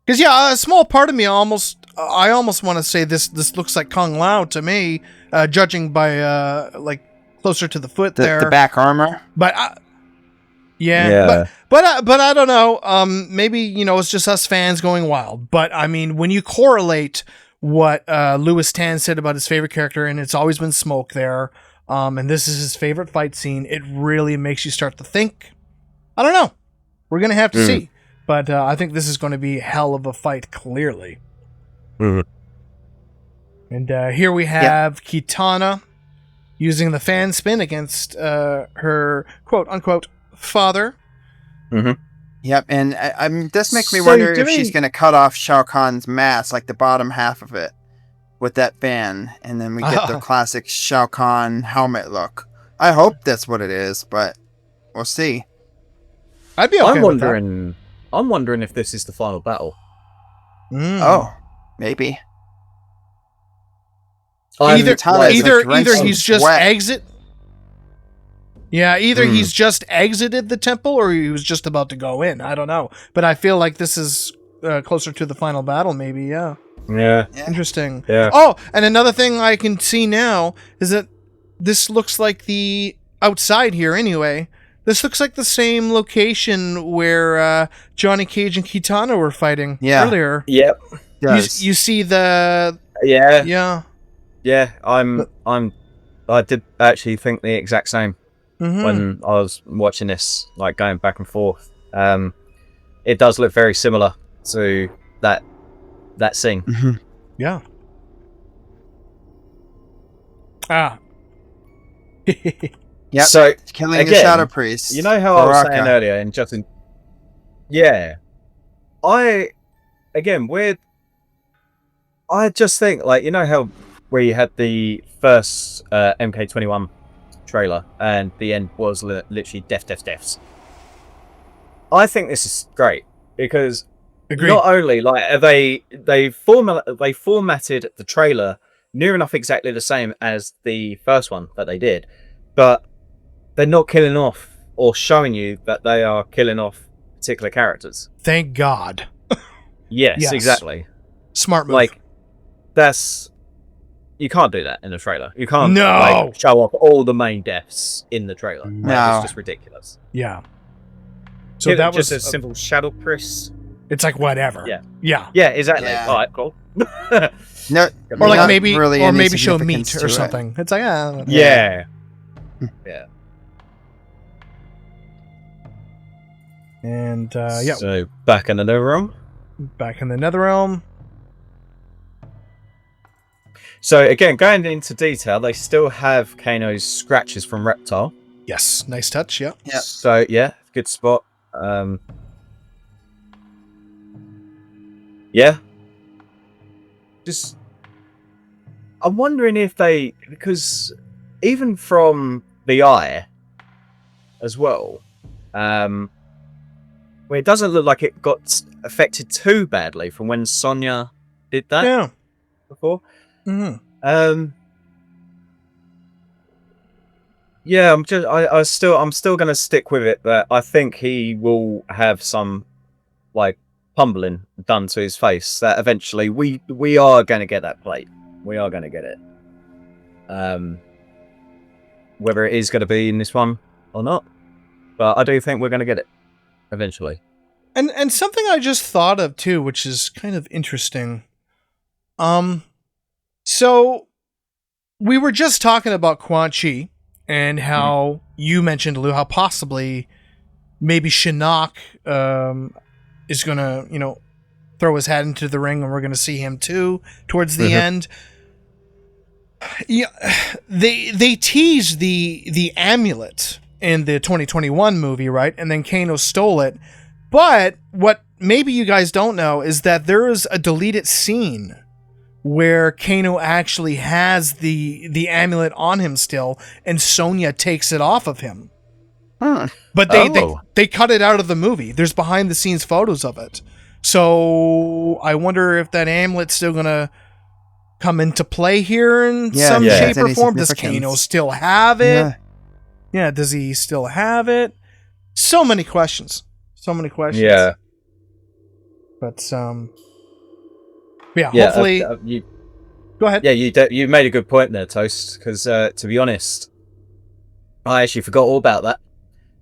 Speaker 2: Because a small part of me I almost want to say this looks like Kung Lao to me, judging by like closer to the foot there.
Speaker 3: The back armor.
Speaker 2: But
Speaker 4: Yeah.
Speaker 2: but I don't know. Maybe it's just us fans going wild. But I mean, when you correlate what Louis Tan said about his favorite character, and it's always been Smoke there, and this is his favorite fight scene, it really makes you start to think. I don't know. We're gonna have to see. But I think this is going to be a hell of a fight, clearly.
Speaker 1: Mhm.
Speaker 2: And here we have Kitana using the fan spin against her quote-unquote father.
Speaker 3: Yep, and this makes me
Speaker 4: So
Speaker 3: wonder
Speaker 4: do
Speaker 3: if she's
Speaker 4: we-
Speaker 3: going to cut off Shao Kahn's mask, like the bottom half of it, with that fan, and then we get the classic Shao Kahn helmet look. I hope that's what it is, but we'll see.
Speaker 2: I'd be okay
Speaker 4: I'm
Speaker 2: with
Speaker 4: wondering. I'm wondering if this is the final battle.
Speaker 2: that.
Speaker 3: Oh, maybe.
Speaker 2: Either
Speaker 3: Kitana's
Speaker 2: either
Speaker 3: drenched in
Speaker 2: he's just
Speaker 3: sweat.
Speaker 2: exit. Yeah, either he's just exited the temple or he was just about to go in. I don't know, but I feel like this is closer to the final battle. Maybe, yeah.
Speaker 4: Yeah.
Speaker 2: Interesting.
Speaker 4: Yeah.
Speaker 2: Oh, and another thing I can see now is that this looks like the outside here. Anyway, this looks like the same location where Johnny Cage and Kitana were fighting earlier.
Speaker 4: Yep.
Speaker 3: Does.
Speaker 2: You see the
Speaker 4: Yeah.
Speaker 2: yeah.
Speaker 4: Yeah. I did actually think the exact same
Speaker 2: Mhm.
Speaker 4: when I was watching this, like going back and forth. It does look very similar to that scene.
Speaker 2: Yeah. Ah.
Speaker 3: Yep.
Speaker 4: So
Speaker 3: Killing the
Speaker 4: again,
Speaker 3: Shadow Priest.
Speaker 4: you know how I was
Speaker 3: Baraka.
Speaker 4: saying earlier, and Justin. Yeah, I just think, like, you know how where you had the first MK21 trailer and the end was literally deaths. I think this is great because
Speaker 2: Agreed.
Speaker 4: not only like they formatted the trailer near enough exactly the same as the first one that they did, but they're not killing off or showing you that they are killing off particular characters.
Speaker 2: Thank God.
Speaker 4: Yes, exactly.
Speaker 2: Smart move.
Speaker 4: Like, you can't do that in the trailer. You can't
Speaker 2: No.
Speaker 4: show off all the main deaths in the trailer. Like,
Speaker 3: No.
Speaker 4: it's just ridiculous.
Speaker 2: yeah. So
Speaker 4: So
Speaker 2: that
Speaker 4: just
Speaker 2: was
Speaker 4: a simple shadow priest.
Speaker 2: It's like whatever.
Speaker 4: Yeah.
Speaker 2: Yeah.
Speaker 4: Yeah, exactly.
Speaker 3: Yeah.
Speaker 4: All right, cool.
Speaker 3: No,
Speaker 2: Or like
Speaker 3: not
Speaker 2: maybe
Speaker 3: really
Speaker 2: or
Speaker 3: any
Speaker 2: maybe show
Speaker 3: significance
Speaker 2: meat
Speaker 3: to
Speaker 2: or
Speaker 3: it.
Speaker 2: something. It's like
Speaker 4: Yeah. Yeah.
Speaker 2: And yeah,
Speaker 4: So back in the room.
Speaker 2: back in the Netherrealm.
Speaker 4: So again, going into detail, they still have Kano's scratches from Reptile.
Speaker 2: Yes, nice touch. Yeah.
Speaker 3: Yep.
Speaker 4: So yeah, good spot. Yeah. Just, I'm wondering if because even from the eye, as well, well, it doesn't look like it got affected too badly from when Sonya did that
Speaker 2: Yeah.
Speaker 4: before.
Speaker 2: Mm-hmm.
Speaker 4: Yeah, I'm still gonna stick with it, but I think he will have some like humbling done to his face that eventually we are gonna get that plate. We are gonna get it. Whether it is gonna be in this one or not, but I do think we're gonna get it eventually.
Speaker 2: And something I just thought of too, which is kind of interesting. So we were just talking about Quan Chi and how you mentioned, Lou, how possibly maybe Shinnok is gonna, throw his hat into the ring and we're gonna see him too towards the end. Yeah, they teased the amulet in the 2021 movie, right? And then Kano stole it. But what maybe you guys don't know is that there is a deleted scene where Kano actually has the amulet on him still, and Sonya takes it off of him. But they cut it out of the movie. There's behind the scenes photos of it. So I wonder if that amulet's still gonna come into play here in some shape or form. Does Kano still have it? Yeah, does he still have it? So many questions.
Speaker 4: Yeah.
Speaker 2: But hopefully
Speaker 4: you
Speaker 2: go ahead.
Speaker 4: Yeah, you made a good point there, Toast, because to be honest, I actually forgot all about that.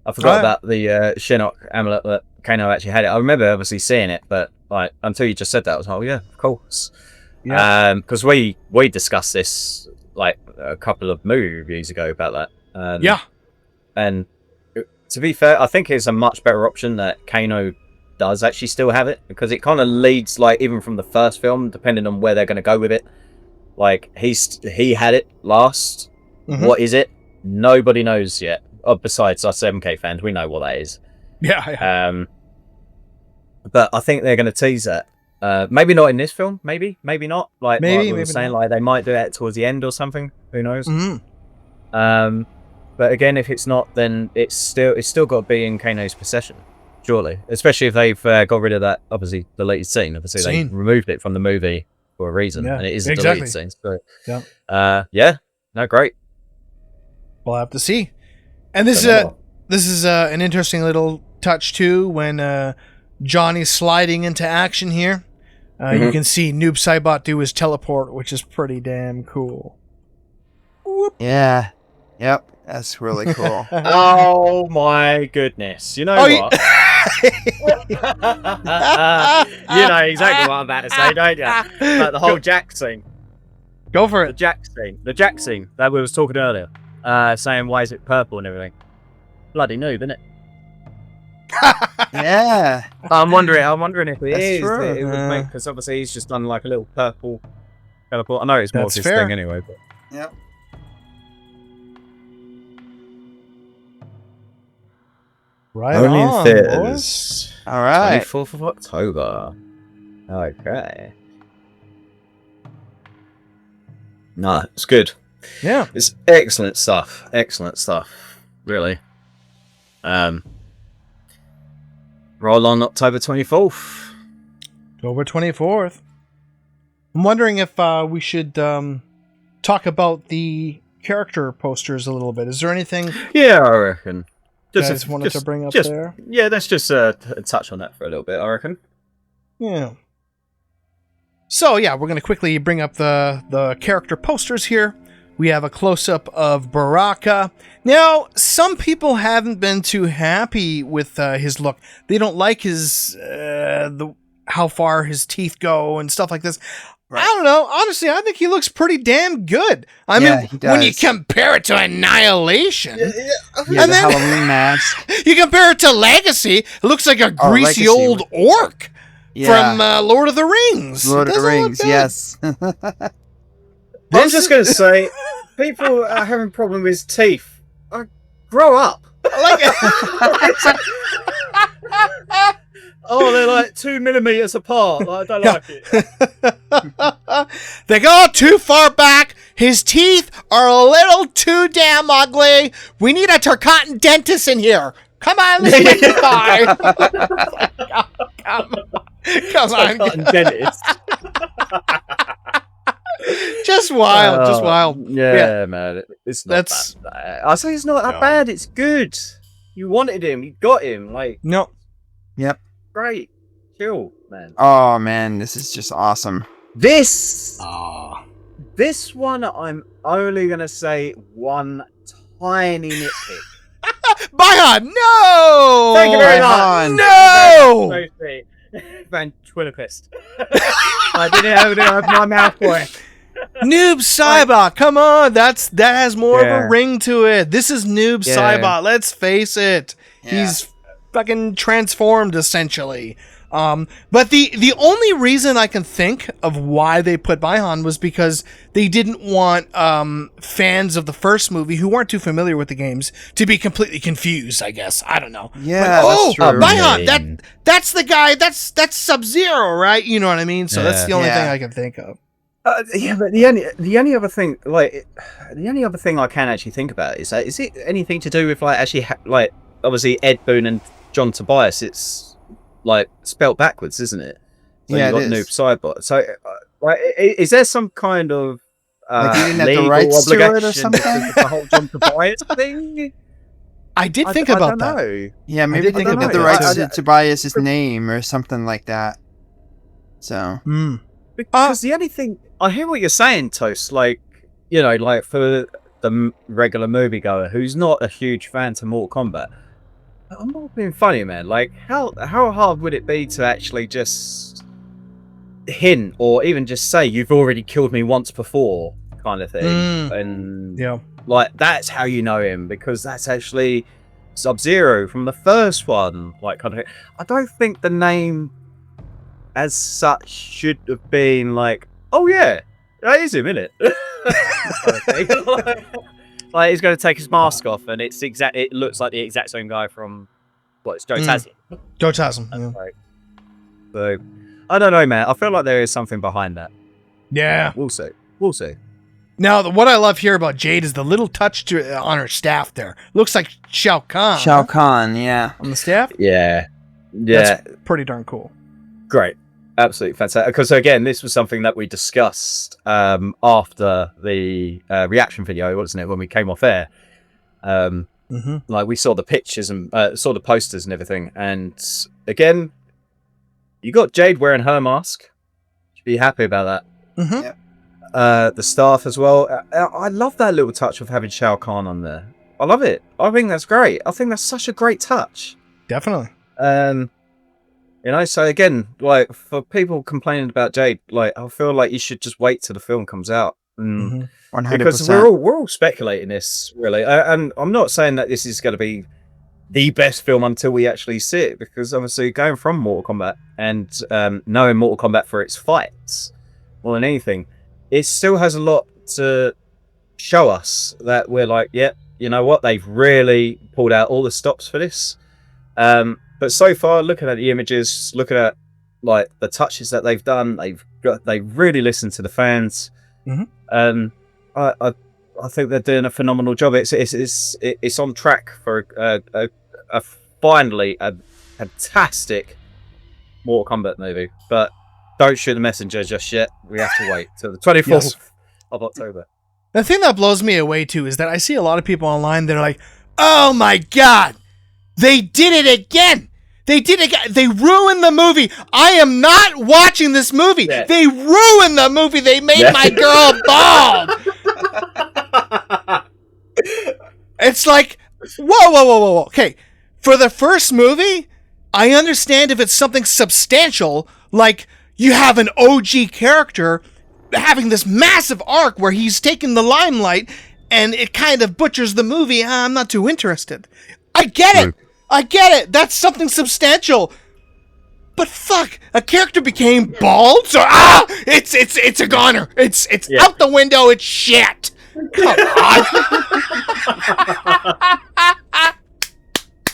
Speaker 4: I forgot about the Shinnok amulet that Kano actually had it. I remember obviously seeing it, but like until you just said that, I was like, oh yeah, of course. Yeah. Because we discussed this like a couple of movie reviews ago about that. And to be fair, I think it's a much better option that Kano does actually still have it, because it kind of leads, like, even from the first film, depending on where they're going to go with it. Like, he had it last. Mm-hmm. What is it? Nobody knows yet. Besides us 7K fans, we know what that is.
Speaker 2: Yeah.
Speaker 4: But I think they're going to tease that. Maybe not in this film. Maybe not. Like we were saying, like they might do that towards the end or something. Who knows?
Speaker 2: Mm-hmm.
Speaker 4: But again, if it's not, then it's still got to be in Kano's possession, surely. Especially if they've got rid of that, obviously, deleted scene. Obviously, they removed it from the movie for a reason, and it is a deleted scene. So, great.
Speaker 2: We'll have to see. And this is an interesting little touch too when Johnny's sliding into action here. You can see Noob Saibot do his teleport, which is pretty damn cool. Whoop.
Speaker 3: Yeah. Yep. That's really cool.
Speaker 4: Oh my goodness. You know what? You know exactly what I'm about to say, don't you? Like the whole Jack scene.
Speaker 2: Go for it.
Speaker 4: The Jack scene that we was talking earlier. Saying why is it purple and everything. Bloody noob, isn't it?
Speaker 3: Yeah.
Speaker 4: I'm wondering if it
Speaker 3: That's
Speaker 4: is.
Speaker 3: true.
Speaker 4: It would make, because obviously he's just done like a little purple teleport. I know it's more of his thing anyway. But.
Speaker 3: Yep.
Speaker 2: Right
Speaker 4: Only
Speaker 2: on,
Speaker 4: in theaters.
Speaker 3: All right.
Speaker 4: 24th of October. Okay. No, it's good.
Speaker 2: Yeah.
Speaker 4: It's excellent stuff. Really. Roll on October 24th.
Speaker 2: October 24th. I'm wondering if we should talk about the character posters a little bit. Is there anything?
Speaker 4: Yeah, I reckon.
Speaker 2: Just wanted to bring up there.
Speaker 4: Yeah, let's just touch on that for a little bit, I reckon.
Speaker 2: Yeah. So yeah, we're going to quickly bring up the character posters here. We have a close-up of Baraka. Now, some people haven't been too happy with his look. They don't like his how far his teeth go and stuff like this. Right. I don't know. Honestly, I think he looks pretty damn good. I mean, when you compare it to Annihilation, and
Speaker 3: then Halloween mask,
Speaker 2: you compare it to Legacy, it looks like a greasy old orc from Lord of the Rings.
Speaker 3: Lord of the Rings, yes.
Speaker 4: I'm just going to say, people are having problem with his teeth. Grow up. Oh, they're like 2 millimeters apart. I don't like it.
Speaker 2: They go too far back. His teeth are a little too damn ugly. We need a Turcotin dentist in here. Come on, let's get the car. Come on.
Speaker 4: Dentist.
Speaker 2: Just wild.
Speaker 4: Yeah, man. It's not that bad. I say it's not that bad. It's good. You wanted him. You got him. Like,
Speaker 2: no.
Speaker 3: Yep.
Speaker 4: Great. Chill, man.
Speaker 3: Oh, man. This is just awesome.
Speaker 4: This one, I'm only going to say one tiny nitpick.
Speaker 2: Baihan, no!
Speaker 4: Thank you very much.
Speaker 2: No!
Speaker 4: Ventriloquist. I didn't have my mouth for it.
Speaker 2: Noob Saibot, come on, that has more of a ring to it. This is Noob Saibot, let's face it. He's fucking transformed essentially. But the only reason I can think of why they put Baihan was because they didn't want fans of the first movie who weren't too familiar with the games to be completely confused, I guess. I don't know.
Speaker 3: Yeah, that's true.
Speaker 2: Baihan, that's the guy, that's Sub-Zero, right? You know what I mean? So that's the only thing I can think of.
Speaker 4: But the only other thing, like, the only other thing I can actually think about is it anything to do with like actually like obviously Ed Boon and John Tobias, it's like spelt backwards, isn't it? So
Speaker 3: Yeah,
Speaker 4: you've got
Speaker 3: it
Speaker 4: Noob
Speaker 3: is.
Speaker 4: Sidebot. So, like, is there some kind of
Speaker 3: Like you didn't have the
Speaker 4: legal
Speaker 3: rights to it or
Speaker 4: obligation
Speaker 3: something?
Speaker 4: because of the whole John Tobias thing?
Speaker 2: I did think
Speaker 4: I
Speaker 2: about
Speaker 4: don't
Speaker 2: that.
Speaker 4: know.
Speaker 3: Yeah, maybe
Speaker 2: did
Speaker 3: they
Speaker 2: think
Speaker 3: didn't have
Speaker 2: about
Speaker 3: the
Speaker 2: that
Speaker 3: rights
Speaker 2: too.
Speaker 3: to Tobias's name or something like that. So
Speaker 4: Because the only thing I hear what you're saying, Toast. Like, you know, like for the regular moviegoer who's not a huge fan to Mortal Kombat, I'm not being funny, man. Like, how hard would it be to actually just hint or even just say you've already killed me once before, kind of thing, and
Speaker 2: Yeah.
Speaker 4: like that's how you know him because that's actually Sub-Zero from the first one. Like, kind of, I don't think the name as such should have been like, oh yeah, that is him, isn't it? Like he's going to take his mask off, and it looks like the exact same guy from it's Joe Taslim.
Speaker 2: Joe Taslim. Yeah.
Speaker 4: Right. So I don't know, man. I feel like there is something behind that.
Speaker 2: Yeah.
Speaker 4: We'll see. We'll see.
Speaker 2: Now, what I love here about Jade is the little touch on her staff there. Looks like Shao Kahn.
Speaker 3: Shao Kahn, yeah.
Speaker 2: On the staff?
Speaker 4: Yeah.
Speaker 2: That's pretty darn cool.
Speaker 4: Great. Absolutely fantastic. Because again, this was something that we discussed after the reaction video, wasn't it? When we came off air, like we saw the pictures and saw the posters and everything. And again, you got Jade wearing her mask. Should be happy about that.
Speaker 3: Yeah.
Speaker 4: The staff as well. I love that little touch of having Shao Kahn on there. I love it. I think that's great. I think that's such a great touch.
Speaker 2: Definitely.
Speaker 4: You know, so again, like for people complaining about Jade, like I feel like you should just wait till the film comes out,
Speaker 3: 100%.
Speaker 4: because we're all speculating this really, and I'm not saying that this is going to be the best film until we actually see it, because obviously going from Mortal Kombat and knowing Mortal Kombat for its fights more than anything, it still has a lot to show us that we're like, yep, you know what, they've really pulled out all the stops for this. But so far, looking at the images, looking at like the touches that they've done, they've really listened to the fans. I think they're doing a phenomenal job. It's on track for a finally a fantastic Mortal Kombat movie. But don't shoot the messenger just yet. We have to wait till the 24th of October.
Speaker 2: The thing that blows me away too is that I see a lot of people online that are like, "Oh my god, they did it again! They did it again! They ruined the movie! I am not watching this movie!
Speaker 4: Yeah.
Speaker 2: They ruined the movie! They made my girl bald!" It's like, whoa. Okay, for the first movie, I understand if it's something substantial, like you have an OG character having this massive arc where he's taking the limelight and it kind of butchers the movie. I'm not too interested. I get it. That's something substantial. But fuck, a character became bald, so it's a goner. It's out the window. It's shit. Come on.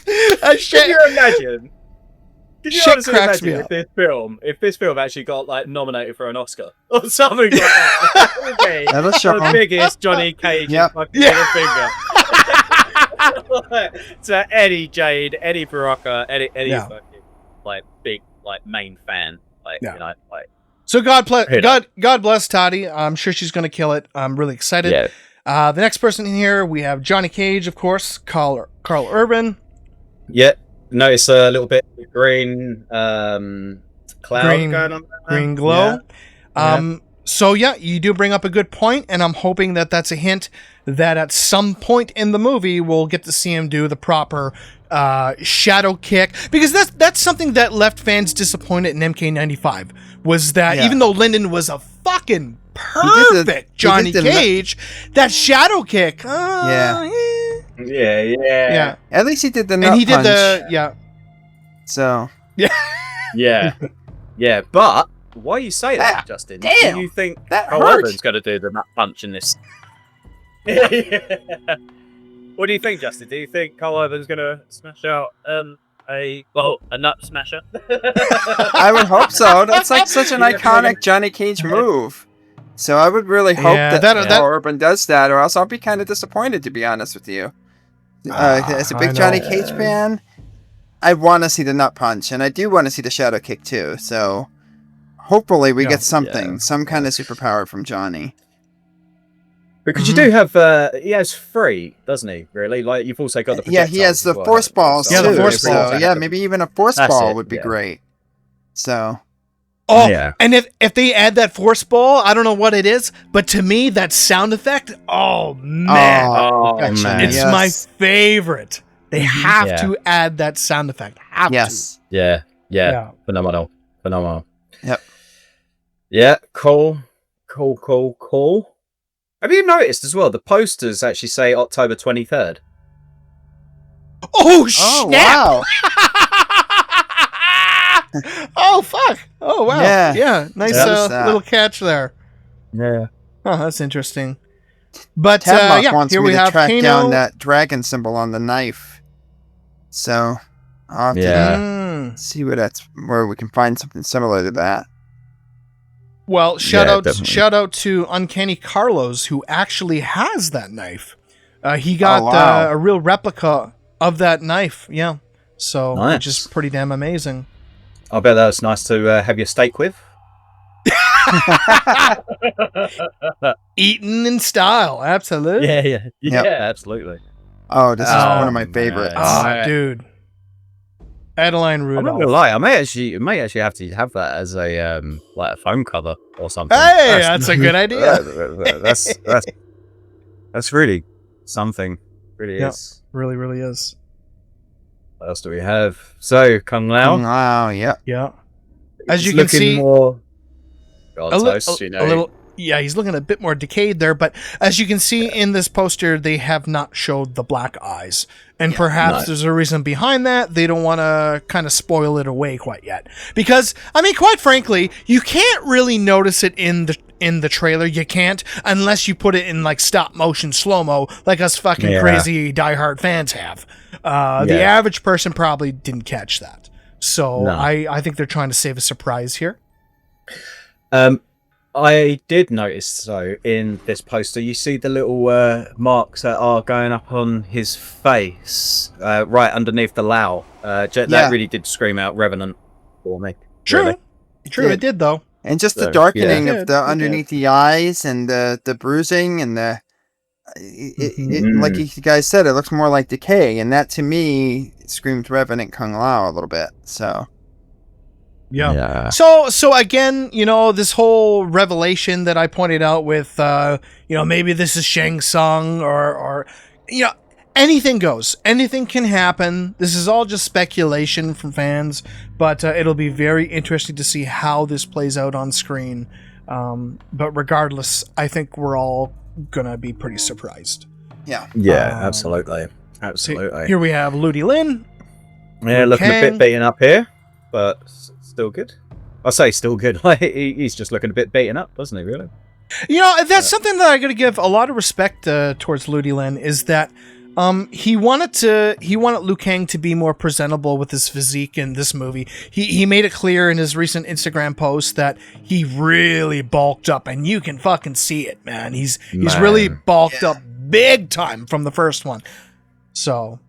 Speaker 4: Can you imagine? Can you
Speaker 2: Shit
Speaker 4: honestly
Speaker 2: cracks me
Speaker 4: imagine
Speaker 2: up.
Speaker 4: if this film actually got like nominated for an Oscar or something like that? Okay,
Speaker 3: That'll show
Speaker 4: the
Speaker 3: 'em.
Speaker 4: biggest Johnny Cage fucking middle finger to any Jade, any Baraka, any fucking like big like main fan, like you know, like.
Speaker 2: So God bless Toddy. I'm sure she's gonna kill it. I'm really excited.
Speaker 4: Yeah.
Speaker 2: The next person in here, we have Johnny Cage, of course, Carl Urban.
Speaker 4: Yeah. Notice a little bit of green cloud going on there.
Speaker 2: Green glow.
Speaker 4: Yeah.
Speaker 2: So yeah, you do bring up a good point, and I'm hoping that that's a hint that at some point in the movie we'll get to see him do the proper shadow kick, because that's something that left fans disappointed in MK95, was that even though Lyndon was a fucking perfect Johnny Cage, that shadow kick.
Speaker 4: Yeah.
Speaker 3: At least he did the nut
Speaker 2: and he did
Speaker 3: punch. So.
Speaker 4: Yeah. But why you say that, Justin?
Speaker 3: Damn,
Speaker 4: do you think
Speaker 3: that
Speaker 4: Carl
Speaker 3: hurt.
Speaker 4: Urban's going to do the nut punch in this? What do you think, Justin? Do you think Carl Urban's going to smash out a nut smasher?
Speaker 3: I would hope so. That's like such an iconic Johnny Cage move. So I would really hope that Carl Urban does that, or else I'll be kind of disappointed, to be honest with you. as a big Johnny Cage fan, I want to see the nut punch, and I do want to see the shadow kick too. So hopefully we get something, some kind of superpower from Johnny.
Speaker 4: Because you do have, he has 3, doesn't he? Really, like you've also got the
Speaker 3: he has the force balls too.
Speaker 2: the force balls.
Speaker 3: So yeah, maybe even a force ball would be great. So.
Speaker 2: Oh, and if they add that force ball, I don't know what it is, but to me, that sound effect, oh man, it's my favorite. They have to add that sound effect. Have to.
Speaker 4: Yeah. Phenomenal.
Speaker 3: Yep.
Speaker 4: Yeah, cool. Have you noticed as well, the posters actually say October 23rd?
Speaker 2: Oh, snap!
Speaker 3: Wow.
Speaker 2: Oh, fuck. Oh, wow. Yeah. Nice little catch there.
Speaker 4: Yeah.
Speaker 2: Oh, that's interesting. But,
Speaker 3: Tadlock wants
Speaker 2: here
Speaker 3: me
Speaker 2: we
Speaker 3: to
Speaker 2: have
Speaker 3: track
Speaker 2: Kano.
Speaker 3: down that dragon symbol on the knife. So, I'll have to see where we can find something similar to that.
Speaker 2: Well, shout out to Uncanny Carlos, who actually has that knife. He got a real replica of that knife. Yeah. So, which is pretty damn amazing.
Speaker 4: I bet that was nice to have your steak with.
Speaker 2: Eaten in style, absolutely.
Speaker 4: Yeah, absolutely.
Speaker 3: Oh, this is one of my favorites.
Speaker 2: Oh, dude. Adeline Rudolph.
Speaker 4: I'm not gonna lie, I may actually have to have that as a like a phone cover or something.
Speaker 2: Hey, that's a good idea.
Speaker 4: That's really something. Really is.
Speaker 2: Really, really is.
Speaker 4: What else do we have? So Kung Lao.
Speaker 3: Wow, yeah.
Speaker 2: As you can see,
Speaker 4: more
Speaker 2: a little. Yeah, he's looking a bit more decayed there, but as you can see in this poster, they have not showed the black eyes. And perhaps there's a reason behind that. They don't want to kind of spoil it away quite yet. Because, I mean, quite frankly, you can't really notice it in the trailer. You can't, unless you put it in, like, stop-motion slow-mo, like us fucking crazy diehard fans have. The average person probably didn't catch that. So I think they're trying to save a surprise here.
Speaker 4: I did notice, though, in this poster, you see the little marks that are going up on his face, right underneath the Lao. That really did scream out Revenant for me.
Speaker 2: True.
Speaker 4: Really.
Speaker 2: True, it did, though.
Speaker 3: And just the darkening of the underneath the eyes and the bruising and the... like you guys said, it looks more like decay, and that, to me, screams Revenant Kung Lao a little bit, so...
Speaker 2: Yeah. So again, this whole revelation that I pointed out with, maybe this is Shang Tsung or anything goes. Anything can happen. This is all just speculation from fans, but it'll be very interesting to see how this plays out on screen. But regardless, I think we're all gonna be pretty surprised.
Speaker 3: Yeah.
Speaker 4: Absolutely. Absolutely.
Speaker 2: Here we have Ludi Lin.
Speaker 4: Yeah, looking a bit beaten up here, but still good. I say still good. He's just looking a bit beaten up, doesn't he, really?
Speaker 2: That's something that I got to give a lot of respect towards Ludi Lin, is that he wanted Liu Kang to be more presentable with his physique in this movie. He made it clear in his recent Instagram post that he really bulked up, and you can fucking see it, man. He's really bulked up big time from the first one. So,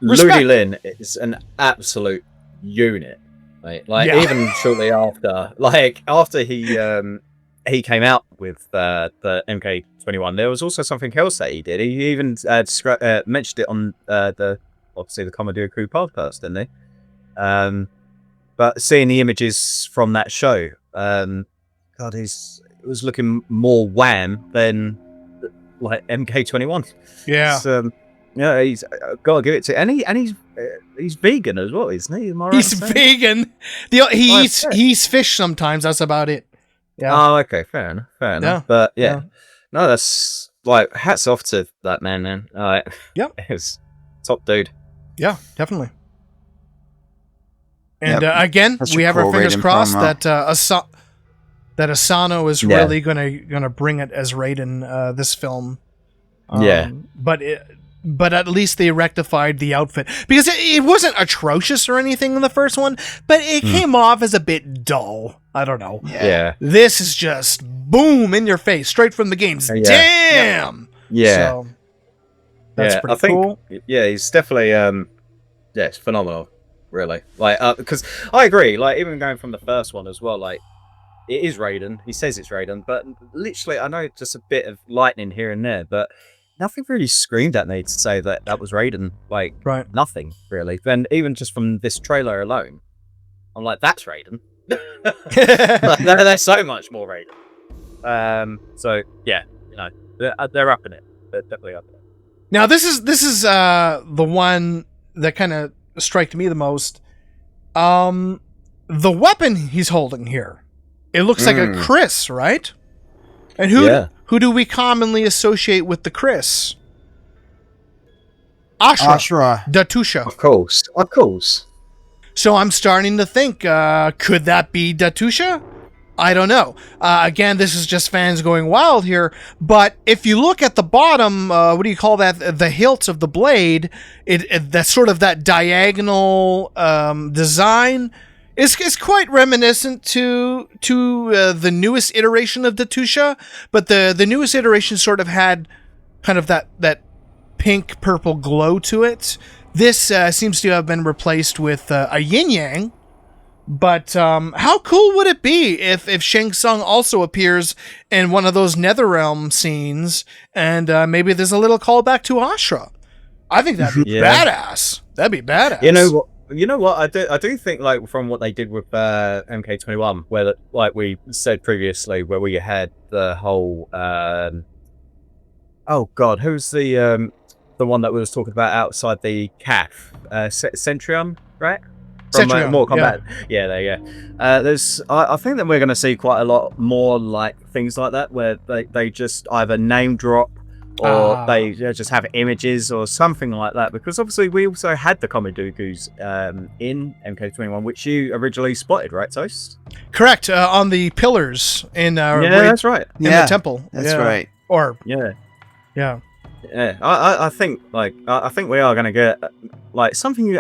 Speaker 4: Ludi Lin is an absolute unit. Even shortly after he came out with the MK21, there was also something else that he did. He even mentioned it on the Commodore Crew podcast, didn't he? But seeing the images from that show, it was looking more wham than like MK21.
Speaker 2: Yeah.
Speaker 4: He's got to give it to, and he's vegan as well, isn't he? Am I right
Speaker 2: he's vegan. He eats fish sometimes. That's about it. Yeah.
Speaker 4: Oh, okay, fair enough.
Speaker 2: Yeah.
Speaker 4: But no, that's like hats off to that man. He's top dude.
Speaker 2: Yeah, definitely. And again, we have our fingers crossed that Asano is really gonna bring it as Raiden this film. But at least they rectified the outfit, because it wasn't atrocious or anything in the first one, but it came off as a bit dull. I don't know.
Speaker 4: Yeah.
Speaker 2: This is just boom in your face, straight from the games. Damn.
Speaker 4: Yeah.
Speaker 2: So, That's pretty cool.
Speaker 4: Yeah, he's definitely it's phenomenal, really. Like, because I agree. Like, even going from the first one as well, like it is Raiden. He says it's Raiden, but literally, I know just a bit of lightning here and there, but nothing really screamed at me to say that was Raiden. Like,
Speaker 2: Right.
Speaker 4: nothing really. Then even just from this trailer alone, I'm like, that's Raiden. Like, there's so much more Raiden. So yeah, you know, they're up in it. They're definitely up in it.
Speaker 2: Now this is the one that kind of struck me the most. The weapon he's holding here, it looks like a Chris, right? And who do we commonly associate with the Chris? Ashra. Datusha.
Speaker 4: Of course.
Speaker 2: So I'm starting to think, could that be Datusha? I don't know. Again, this is just fans going wild here. But if you look at the bottom, what do you call that? The hilt of the blade. That's sort of that diagonal design. Is quite reminiscent to the newest iteration of Datusha. But the newest iteration sort of had kind of that pink purple glow to it. This seems to have been replaced with a yin yang. But how cool would it be if Shang Tsung also appears in one of those Netherrealm scenes, and maybe there's a little callback to Ashra? I think that'd be badass. That'd be badass.
Speaker 4: You know what? I do think, like, from what they did with MK21, where, like we said previously, where we had the whole oh god, who's the one that we was talking about outside the CAF? Centurion, right? From Mortal Kombat. Yeah, there you go. I think that we're going to see quite a lot more like things like that, where they just either name drop or they just have images or something like that. Because obviously we also had the Kamidogus in MK21, which you originally spotted, right, Toast?
Speaker 2: Correct. On the pillars in
Speaker 4: that's right.
Speaker 2: In the temple.
Speaker 3: That's right.
Speaker 2: Or
Speaker 4: yeah. I think I think we are going to get like something.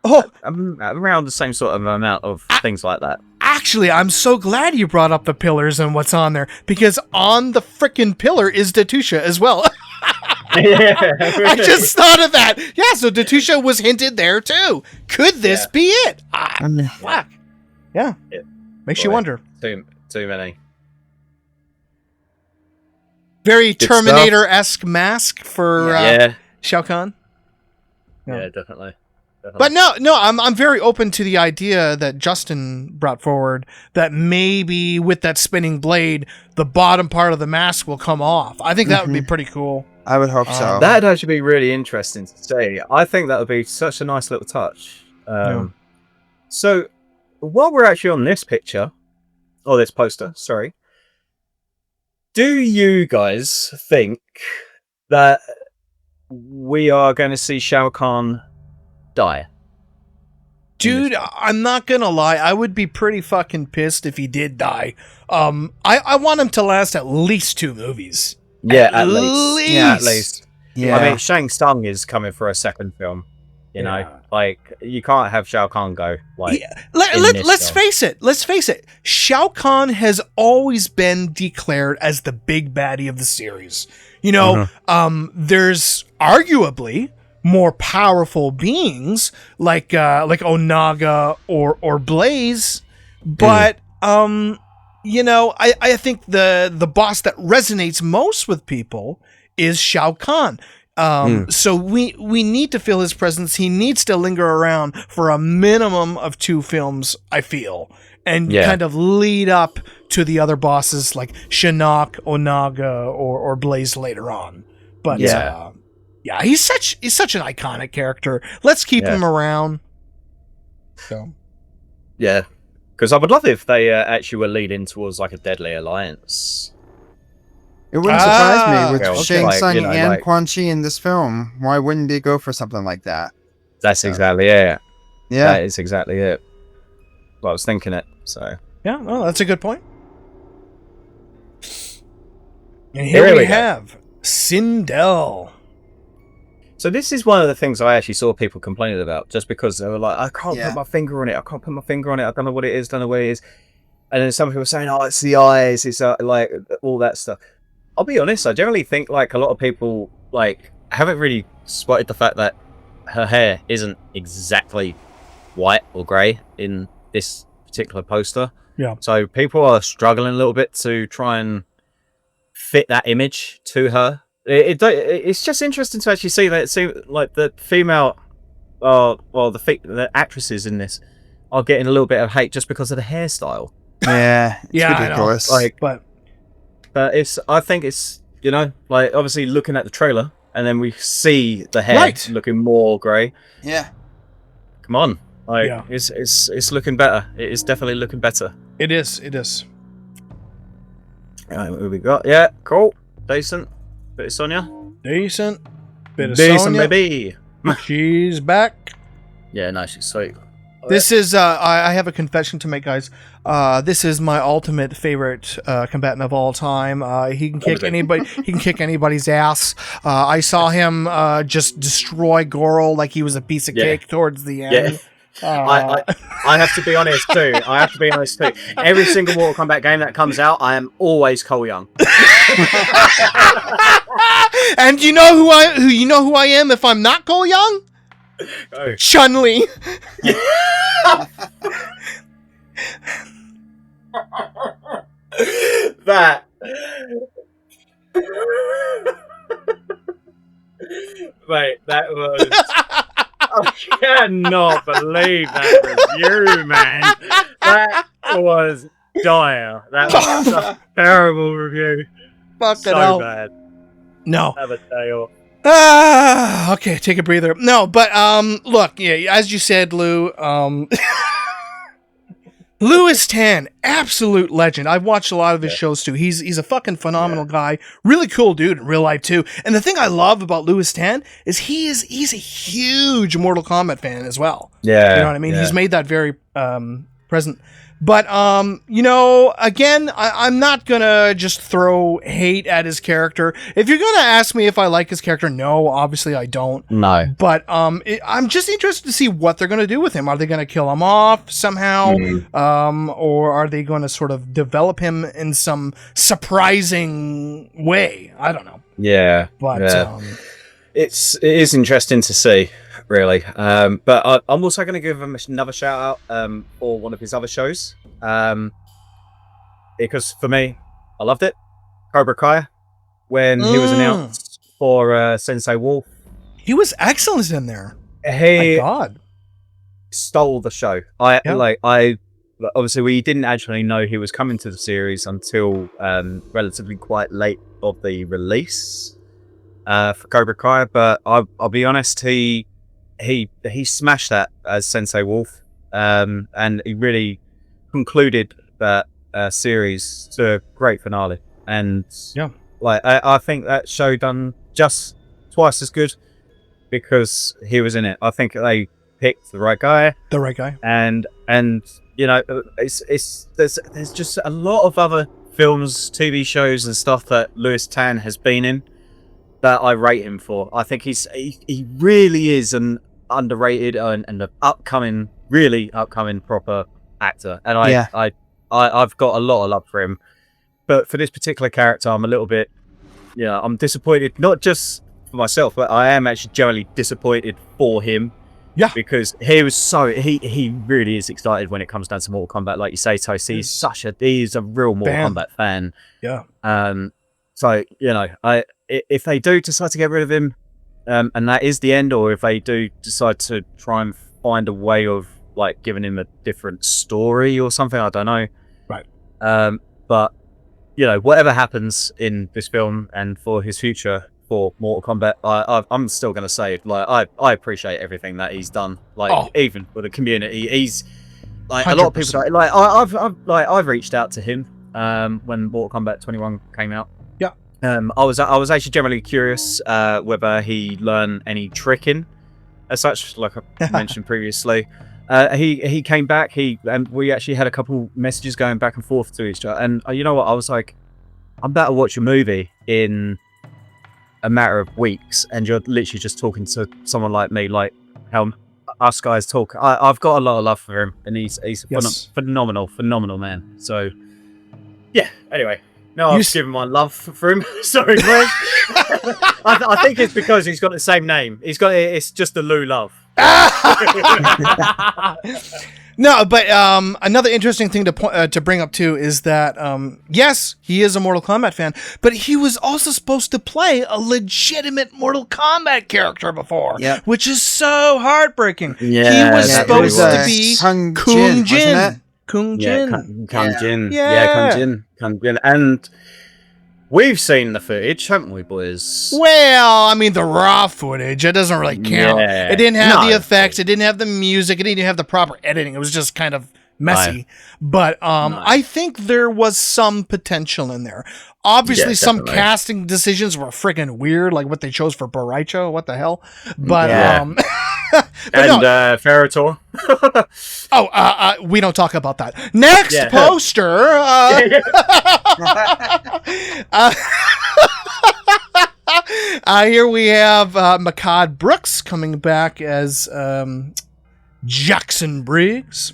Speaker 4: Around the same sort of amount of things like that.
Speaker 2: Actually, I'm so glad you brought up the pillars and what's on there, because on the frickin' pillar is Datusha as well. I just thought of that. Yeah, so Datusha was hinted there too. Could this be it? Fuck. Yeah. Makes you wonder.
Speaker 4: Too many.
Speaker 2: Very Terminator-esque mask for Shao Kahn.
Speaker 4: Yeah, definitely.
Speaker 2: But no, I'm very open to the idea that Justin brought forward, that maybe with that spinning blade, the bottom part of the mask will come off. I think that would be pretty cool.
Speaker 3: I would hope so.
Speaker 4: That'd actually be really interesting to see. I think that would be such a nice little touch. So, while we're actually on this picture, or this poster, sorry, do you guys think that we are going to see Shao Kahn die?
Speaker 2: Dude, I'm not gonna lie, I would be pretty fucking pissed if he did die. I want him to last at least 2 movies.
Speaker 4: At least.
Speaker 3: Yeah.
Speaker 4: I mean, Shang Tsung is coming for a second film. You know, like, you can't have Shao Kahn go. Like,
Speaker 2: let's face it. Shao Kahn has always been declared as the big baddie of the series. You know, there's arguably more powerful beings like Onaga or Blaze, but you know, I think the boss that resonates most with people is Shao Kahn. So we need to feel his presence. He needs to linger around for a minimum of 2 films, I feel, and kind of lead up to the other bosses like Shinnok, Onaga, or Blaze later on. But yeah, he's such an iconic character. Let's keep him around. So,
Speaker 4: yeah, because I would love if they actually were leading towards like a deadly alliance.
Speaker 3: It wouldn't surprise me with Shang Tsung and Quan Chi in this film. Why wouldn't they go for something like that?
Speaker 4: That's exactly it.
Speaker 3: Yeah,
Speaker 4: that is exactly it. Well, I was thinking it. So
Speaker 2: yeah, well, that's a good point. And here we have Sindel.
Speaker 4: So this is one of the things I actually saw people complaining about, just because they were like, I can't put my finger on it. I can't put my finger on it. I don't know what it is. Don't know where it is. And then some people were saying, oh, it's the eyes. It's like all that stuff. I'll be honest. I generally think like a lot of people like haven't really spotted the fact that her hair isn't exactly white or grey in this particular poster.
Speaker 2: Yeah.
Speaker 4: So people are struggling a little bit to try and fit that image to her. It's just interesting to actually see that. See, like the female, the actresses in this are getting a little bit of hate just because of the hairstyle.
Speaker 3: Yeah, it's
Speaker 2: Yeah,
Speaker 3: ridiculous.
Speaker 4: Like,
Speaker 2: But
Speaker 4: I think it's, like obviously looking at the trailer and then we see the hair looking more grey.
Speaker 3: Yeah.
Speaker 4: Come on. Like,
Speaker 2: Yeah.
Speaker 4: it's looking better. It is definitely looking better.
Speaker 2: it is.
Speaker 4: Right, what have we got? Yeah, cool. Decent. Bit of Sonya.
Speaker 2: Decent. Bit of
Speaker 4: Decent,
Speaker 2: Sonya.
Speaker 4: baby.
Speaker 2: She's back.
Speaker 4: Yeah, nice. She's sweet.
Speaker 2: This is I have a confession to make, guys. This is my ultimate favorite combatant of all time. He can kick anybody. He can kick anybody's ass. I saw him just destroy Goro like he was a piece of cake towards the end.
Speaker 4: Yeah. I have to be honest too. Every single Mortal Kombat game that comes out, I am always Cole Young.
Speaker 2: And you know who I am if I'm not Cole Young?
Speaker 4: Oh.
Speaker 2: Chun-Li.
Speaker 4: That. Wait, that was. I cannot believe that review, man. That was dire. That was a terrible review.
Speaker 2: Fucking
Speaker 4: So
Speaker 2: hell.
Speaker 4: bad.
Speaker 2: No.
Speaker 4: Have a day off.
Speaker 2: Okay, take a breather. No, but look, yeah, as you said, Lou, Louis Tan, absolute legend. I've watched a lot of his shows too. He's a fucking phenomenal guy. Really cool dude in real life too. And the thing I love about Louis Tan is he's a huge Mortal Kombat fan as well.
Speaker 4: Yeah.
Speaker 2: You know what I mean?
Speaker 4: Yeah.
Speaker 2: He's made that very present. But, again, I'm not gonna just throw hate at his character. If you're gonna ask me if I like his character, no, obviously I don't.
Speaker 4: No.
Speaker 2: But I'm just interested to see what they're gonna do with him. Are they gonna kill him off somehow? Or are they gonna sort of develop him in some surprising way? I don't know.
Speaker 4: Yeah.
Speaker 2: But,
Speaker 4: it is interesting to see, really. But I'm also going to give him another shout out for one of his other shows. Because for me, I loved it. Cobra Kai, when he was announced for Sensei Wolf.
Speaker 2: he was excellent in there.
Speaker 4: He
Speaker 2: My God.
Speaker 4: stole the show. Obviously we didn't actually know he was coming to the series until relatively quite late of the release for Cobra Kai, but I'll be honest, he smashed that as Sensei Wolf, and he really concluded that series to a great finale. And I think that show done just twice as good because he was in it. I think they picked the right guy.
Speaker 2: The right guy.
Speaker 4: And there's just a lot of other films, TV shows, and stuff that Louis Tan has been in that I rate him for. I think he really is an underrated and an really upcoming proper actor, and I've got a lot of love for him. But for this particular character, I'm a little bit, I'm disappointed. Not just for myself, but I am actually generally disappointed for him.
Speaker 2: Yeah,
Speaker 4: because he was he really is excited when it comes down to Mortal Kombat. Like you say, Tosi, he's a real Mortal Kombat fan.
Speaker 2: Yeah.
Speaker 4: So if they do decide to get rid of him, and that is the end, or if they do decide to try and find a way of like giving him a different story or something, I don't know.
Speaker 2: Right.
Speaker 4: But whatever happens in this film and for his future for Mortal Kombat, I'm still going to say, like, I appreciate everything that he's done. Like, even for the community, he's like 100%. A lot of people. I've reached out to him when Mortal Kombat 21 came out.
Speaker 2: Yeah.
Speaker 4: I was actually generally curious whether he learned any tricking, as such, like I mentioned previously. He came back. And we actually had a couple messages going back and forth to each other. And you know what? I was like, I'm about to watch a movie in a matter of weeks, and you're literally just talking to someone like me, like how us guys talk. I've got a lot of love for him, and he's phenomenal man. So yeah. Anyway, no, I've given my love for him. Sorry, Greg. I think it's because he's got the same name. It's just the Lou Love.
Speaker 2: No, but another interesting thing to bring up too is that yes, he is a Mortal Kombat fan, but he was also supposed to play a legitimate Mortal Kombat character before, which is so heartbreaking.
Speaker 4: Yeah,
Speaker 2: he was supposed to be
Speaker 3: Kung
Speaker 2: Kung
Speaker 3: Jin, wasn't
Speaker 2: Jin. Kung Jin.
Speaker 4: Kung Jin.
Speaker 2: Yeah.
Speaker 4: Kung Jin. And we've seen the footage, haven't we, boys?
Speaker 2: Well, I mean, the raw footage, it doesn't really count.
Speaker 4: Yeah.
Speaker 2: It didn't have the effects. It didn't have the music. It didn't have the proper editing. It was just kind of messy. But I think there was some potential in there. Obviously, some casting decisions were freaking weird, like what they chose for Boraicho. What the hell? But,
Speaker 4: Ferritor.
Speaker 2: We don't talk about that. Next poster. Here we have Makad Brooks coming back as Jackson Briggs.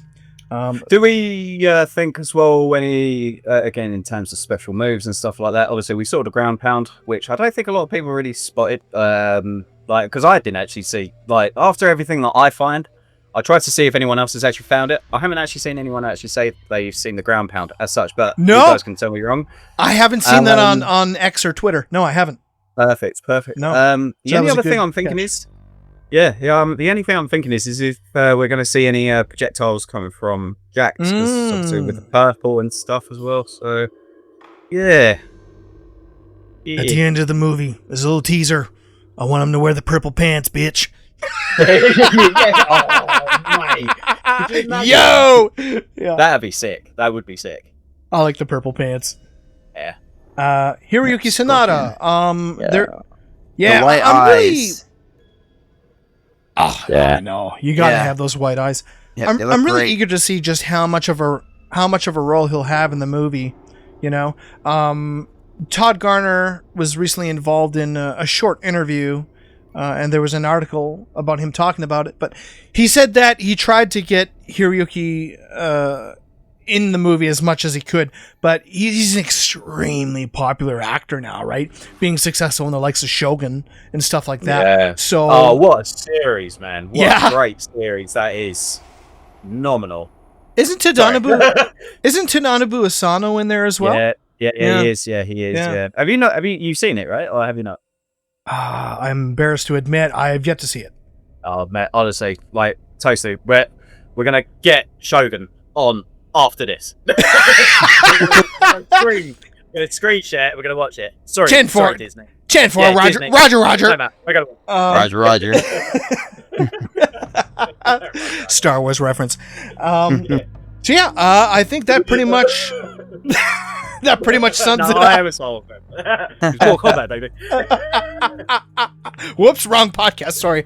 Speaker 4: Do we think as well when he, again, in terms of special moves and stuff like that, obviously we saw the ground pound, which I don't think a lot of people really spotted, because I didn't actually see, after everything that I find, I tried to see if anyone else has actually found it. I haven't actually seen anyone actually say they've seen the ground pound as such, but you guys can tell me wrong.
Speaker 2: I haven't seen that on X or Twitter. No, I haven't.
Speaker 4: Perfect.
Speaker 2: No.
Speaker 4: The only other thing I'm thinking is, the only thing I'm thinking is if we're going to see any projectiles coming from Jax, because obviously with the purple and stuff as well. So, yeah.
Speaker 2: At the end of the movie, there's a little teaser. I want him to wear the purple pants, bitch. Yo! Yeah.
Speaker 4: That'd be sick. That would be sick.
Speaker 2: I like the purple pants.
Speaker 4: Yeah.
Speaker 2: Hiroyuki Sanada.
Speaker 3: The white eyes.
Speaker 2: I know. You gotta have those white eyes.
Speaker 3: Yep,
Speaker 2: I'm really eager to see just how much of a role he'll have in the movie. You know, Todd Garner was recently involved in a short interview, and there was an article about him talking about it. But he said that he tried to get Hiroyuki in the movie as much as he could, but he's an extremely popular actor now, right? Being successful in the likes of Shogun and stuff like that.
Speaker 4: Yeah.
Speaker 2: So,
Speaker 4: what a series, man! What a great series that is. Phenomenal.
Speaker 2: Isn't Tadanobu Asano in there as well?
Speaker 4: Yeah, he is. Yeah, he is. Yeah. Have you seen it, right? Or have you not?
Speaker 2: I'm embarrassed to admit I have yet to see it.
Speaker 4: Oh, man, honestly, totally. We're gonna get Shogun on after this. We're gonna screen share. We're gonna watch it. Sorry, Disney.
Speaker 2: 10-4, Roger.
Speaker 4: Disney.
Speaker 2: Roger.
Speaker 3: Roger.
Speaker 2: Star Wars reference. So yeah, I think that pretty much sums it up.
Speaker 4: I am a Star Wars fan. It's more Kombat, baby.
Speaker 2: Whoops, wrong podcast. Sorry.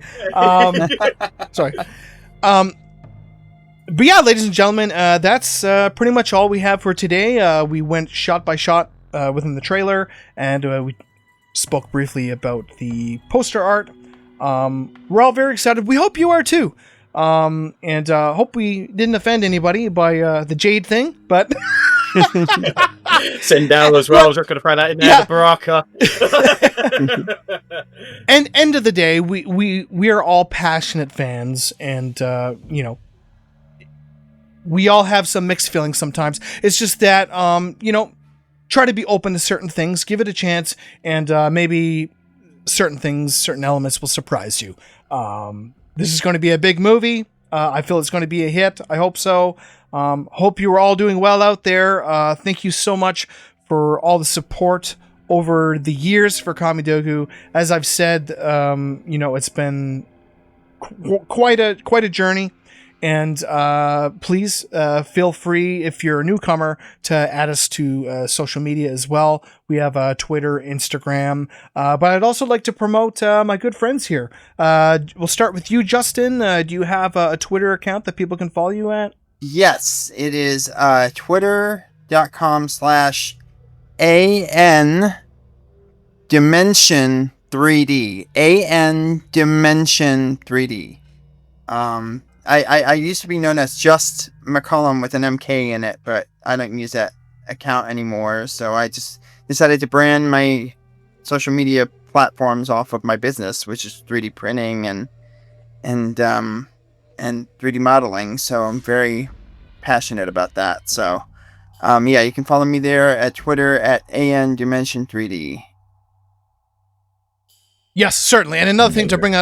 Speaker 2: But yeah, ladies and gentlemen, that's pretty much all we have for today. We went shot by shot within the trailer, and we spoke briefly about the poster art. We're all very excited. We hope you are too. And hope we didn't offend anybody by the Jade thing, but
Speaker 4: Sindel as well. I was going to throw that in there. The Baraka.
Speaker 2: And end of the day, we are all passionate fans, and we all have some mixed feelings sometimes. It's just that try to be open to certain things, give it a chance, and maybe certain elements will surprise you. This is going to be a big movie. I feel it's going to be a hit. I hope so. Hope you are all doing well out there. Thank you so much for all the support over the years for Kamidogu. As I've said, it's been quite a journey. And please feel free, if you're a newcomer, to add us to social media as well. We have Twitter, Instagram. But I'd also like to promote my good friends here. We'll start with you, Justin. Do you have a Twitter account that people can follow you at?
Speaker 3: Yes, it is twitter.com/AN Dimension 3D. AN Dimension 3D. I used to be known as just McCollum with an MK in it, but I don't use that account anymore. So I just decided to brand my social media platforms off of my business, which is 3D printing and 3D modeling. So I'm very passionate about that. So you can follow me there at Twitter at ANDimension3D.
Speaker 2: Yes, certainly. And another thing to bring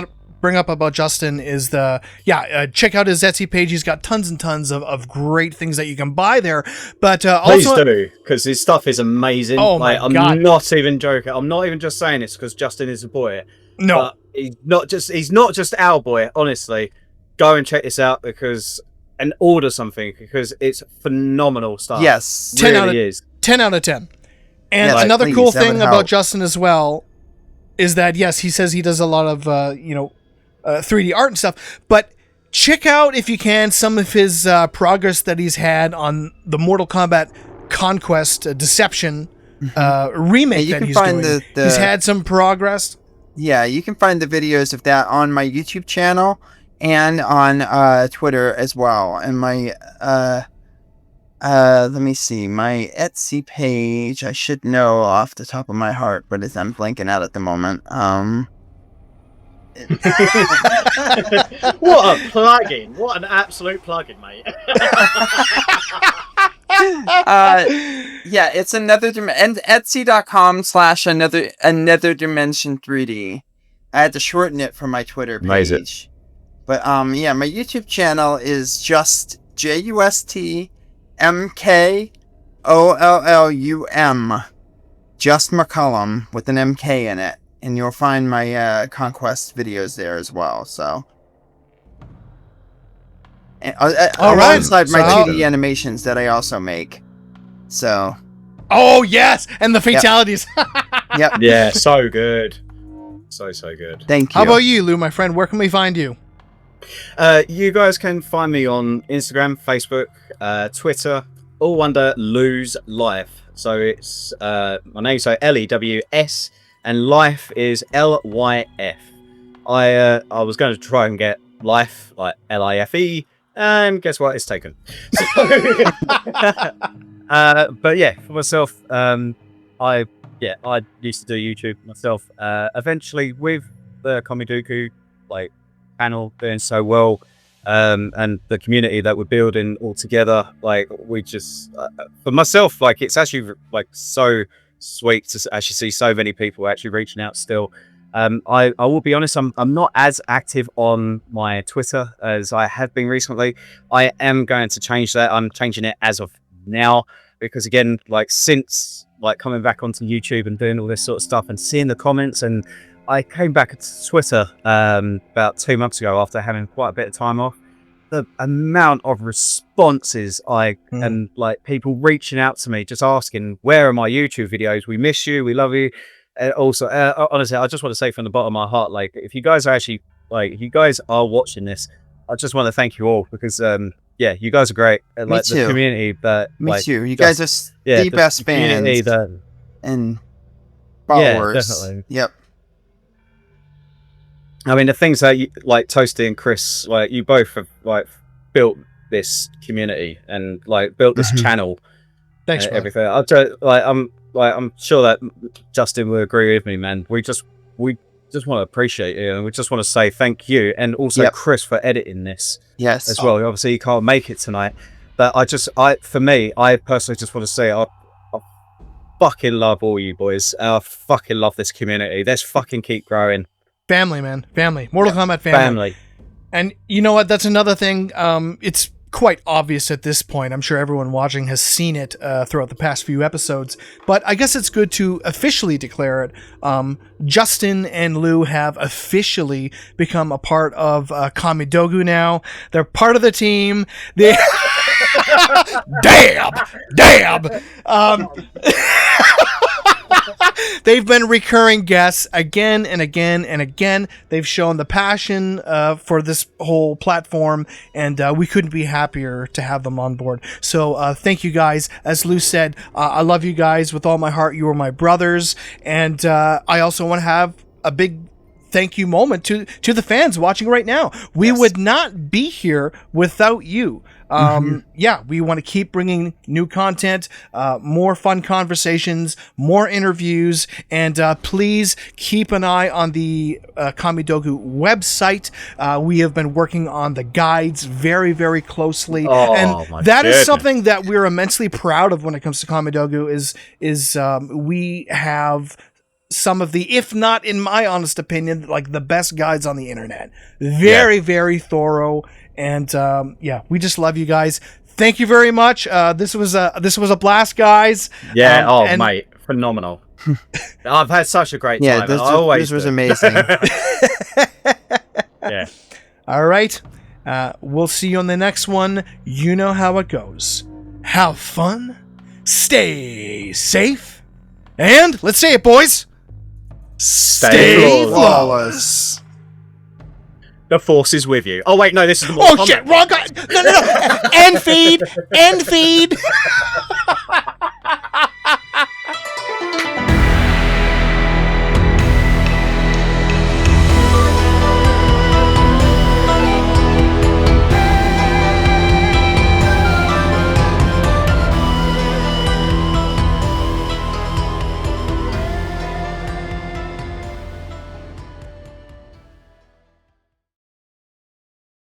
Speaker 2: up about Justin is check out his Etsy page. He's got tons and tons of great things that you can buy there. But
Speaker 4: please
Speaker 2: also
Speaker 4: do, because his stuff is amazing.
Speaker 2: Oh my
Speaker 4: I'm
Speaker 2: God.
Speaker 4: not even joking. I'm not even just saying this because Justin is a boy.
Speaker 2: No,
Speaker 4: but he's not just our boy. Honestly, go and check this out and order something because it's phenomenal stuff.
Speaker 3: Yes,
Speaker 2: 10
Speaker 4: really
Speaker 2: out of
Speaker 4: is
Speaker 2: 10 out of 10. And
Speaker 3: Yes,
Speaker 2: another
Speaker 3: please,
Speaker 2: cool
Speaker 3: that
Speaker 2: thing
Speaker 3: would
Speaker 2: about
Speaker 3: help.
Speaker 2: Justin as well is that, yes, he says he does a lot of 3D art and stuff, but check out, if you can, some of his progress that he's had on the Mortal Kombat Conquest Deception remake
Speaker 3: you
Speaker 2: that
Speaker 3: can
Speaker 2: he's
Speaker 3: find
Speaker 2: doing.
Speaker 3: the-
Speaker 2: He's had some progress.
Speaker 3: Yeah, you can find the videos of that on my YouTube channel and on Twitter as well. And my let me see, my Etsy page, I should know off the top of my heart, but I'm blanking out at the moment.
Speaker 4: What a plug-in! What an absolute plug-in, mate.
Speaker 3: It's another and Etsy.com/another dimension 3D. I had to shorten it for my Twitter page.
Speaker 4: Amazing.
Speaker 3: But my YouTube channel is just JustMKOLLUM, just McCullum with an MK in it, and you'll find my Conquest videos there as well. So,
Speaker 2: All right.
Speaker 3: alongside my
Speaker 2: So-
Speaker 3: 2D animations that I also make. So,
Speaker 2: Oh, yes, and the fatalities.
Speaker 3: yep.
Speaker 4: Yeah, so good. So good.
Speaker 3: Thank you.
Speaker 2: How about you, Lou, my friend? Where can we find you?
Speaker 4: You guys can find me on Instagram, Facebook, Twitter, all under Lou's Life. So it's my name, so LEWS, and Life is LYF. I was going to try and get Life, like LIFE, and guess what? It's taken. But yeah, for myself, I used to do YouTube myself. Eventually, with the Komiduku panel doing so well, and the community that we're building all together, we just for myself, it's actually so sweet to actually see so many people actually reaching out still. I will be honest, I'm not as active on my Twitter as I have been recently. I am going to change that. I'm changing it as of now because, again, since coming back onto YouTube and doing all this sort of stuff and seeing the comments, and I came back to Twitter about 2 months ago after having quite a bit of time off. The amount of responses and people reaching out to me, just asking, where are my YouTube videos? We miss you. We love you. Also, honestly, I just want to say from the bottom of my heart, if you guys are actually, if you guys are watching this, I just want to thank you all because, you guys are great. And,
Speaker 3: Me too.
Speaker 4: the community that,
Speaker 3: Me too. You guys are the best fans and followers.
Speaker 4: Definitely.
Speaker 3: Yep.
Speaker 4: I mean, the things that Toasty and Chris, you both have built this community and built this channel.
Speaker 2: Thanks,
Speaker 4: and
Speaker 2: brother.
Speaker 4: everything. I'm sure that Justin will agree with me, man. We just want to appreciate you, and we just want to say thank you, and also Chris for editing this
Speaker 3: Yes.
Speaker 4: as well. Obviously, you can't make it tonight, but I personally just want to say I fucking love all you boys. I fucking love this community. Let's fucking keep growing.
Speaker 2: Family, man. Family. Mortal Kombat family. And you know what? That's another thing. It's quite obvious at this point. I'm sure everyone watching has seen it throughout the past few episodes. But I guess it's good to officially declare it. Justin and Lou have officially become a part of Kamidogu now. They're part of the team. They... Damn! They've been recurring guests again and again and again. They've shown the passion for this whole platform, and we couldn't be happier to have them on board. So thank you guys. As Lou said, I love you guys with all my heart. You are my brothers, and I also want to have a big thank you moment to the fans watching right now. We would not be here without you. Yeah, we want to keep bringing new content, more fun conversations, more interviews, and please keep an eye on the Kamidogu website. We have been working on the guides very, very closely, and that is something that we're immensely proud of when it comes to Kamidogu. Is we have some of the, if not in my honest opinion, like the best guides on the internet. Very, very thorough. And yeah, we just love you guys. Thank you very much. This was a blast, guys.
Speaker 4: Yeah. Mate, phenomenal. I've had such a great time.
Speaker 3: Yeah, this was amazing.
Speaker 4: Yeah.
Speaker 2: All right. We'll see you on the next one. You know how it goes. Have fun. Stay safe. And let's say it, boys. Stay flawless.
Speaker 4: The force is with you. Oh wait, no, this is the Mortal Kombat.
Speaker 2: Shit, wrong guy. No. End feed.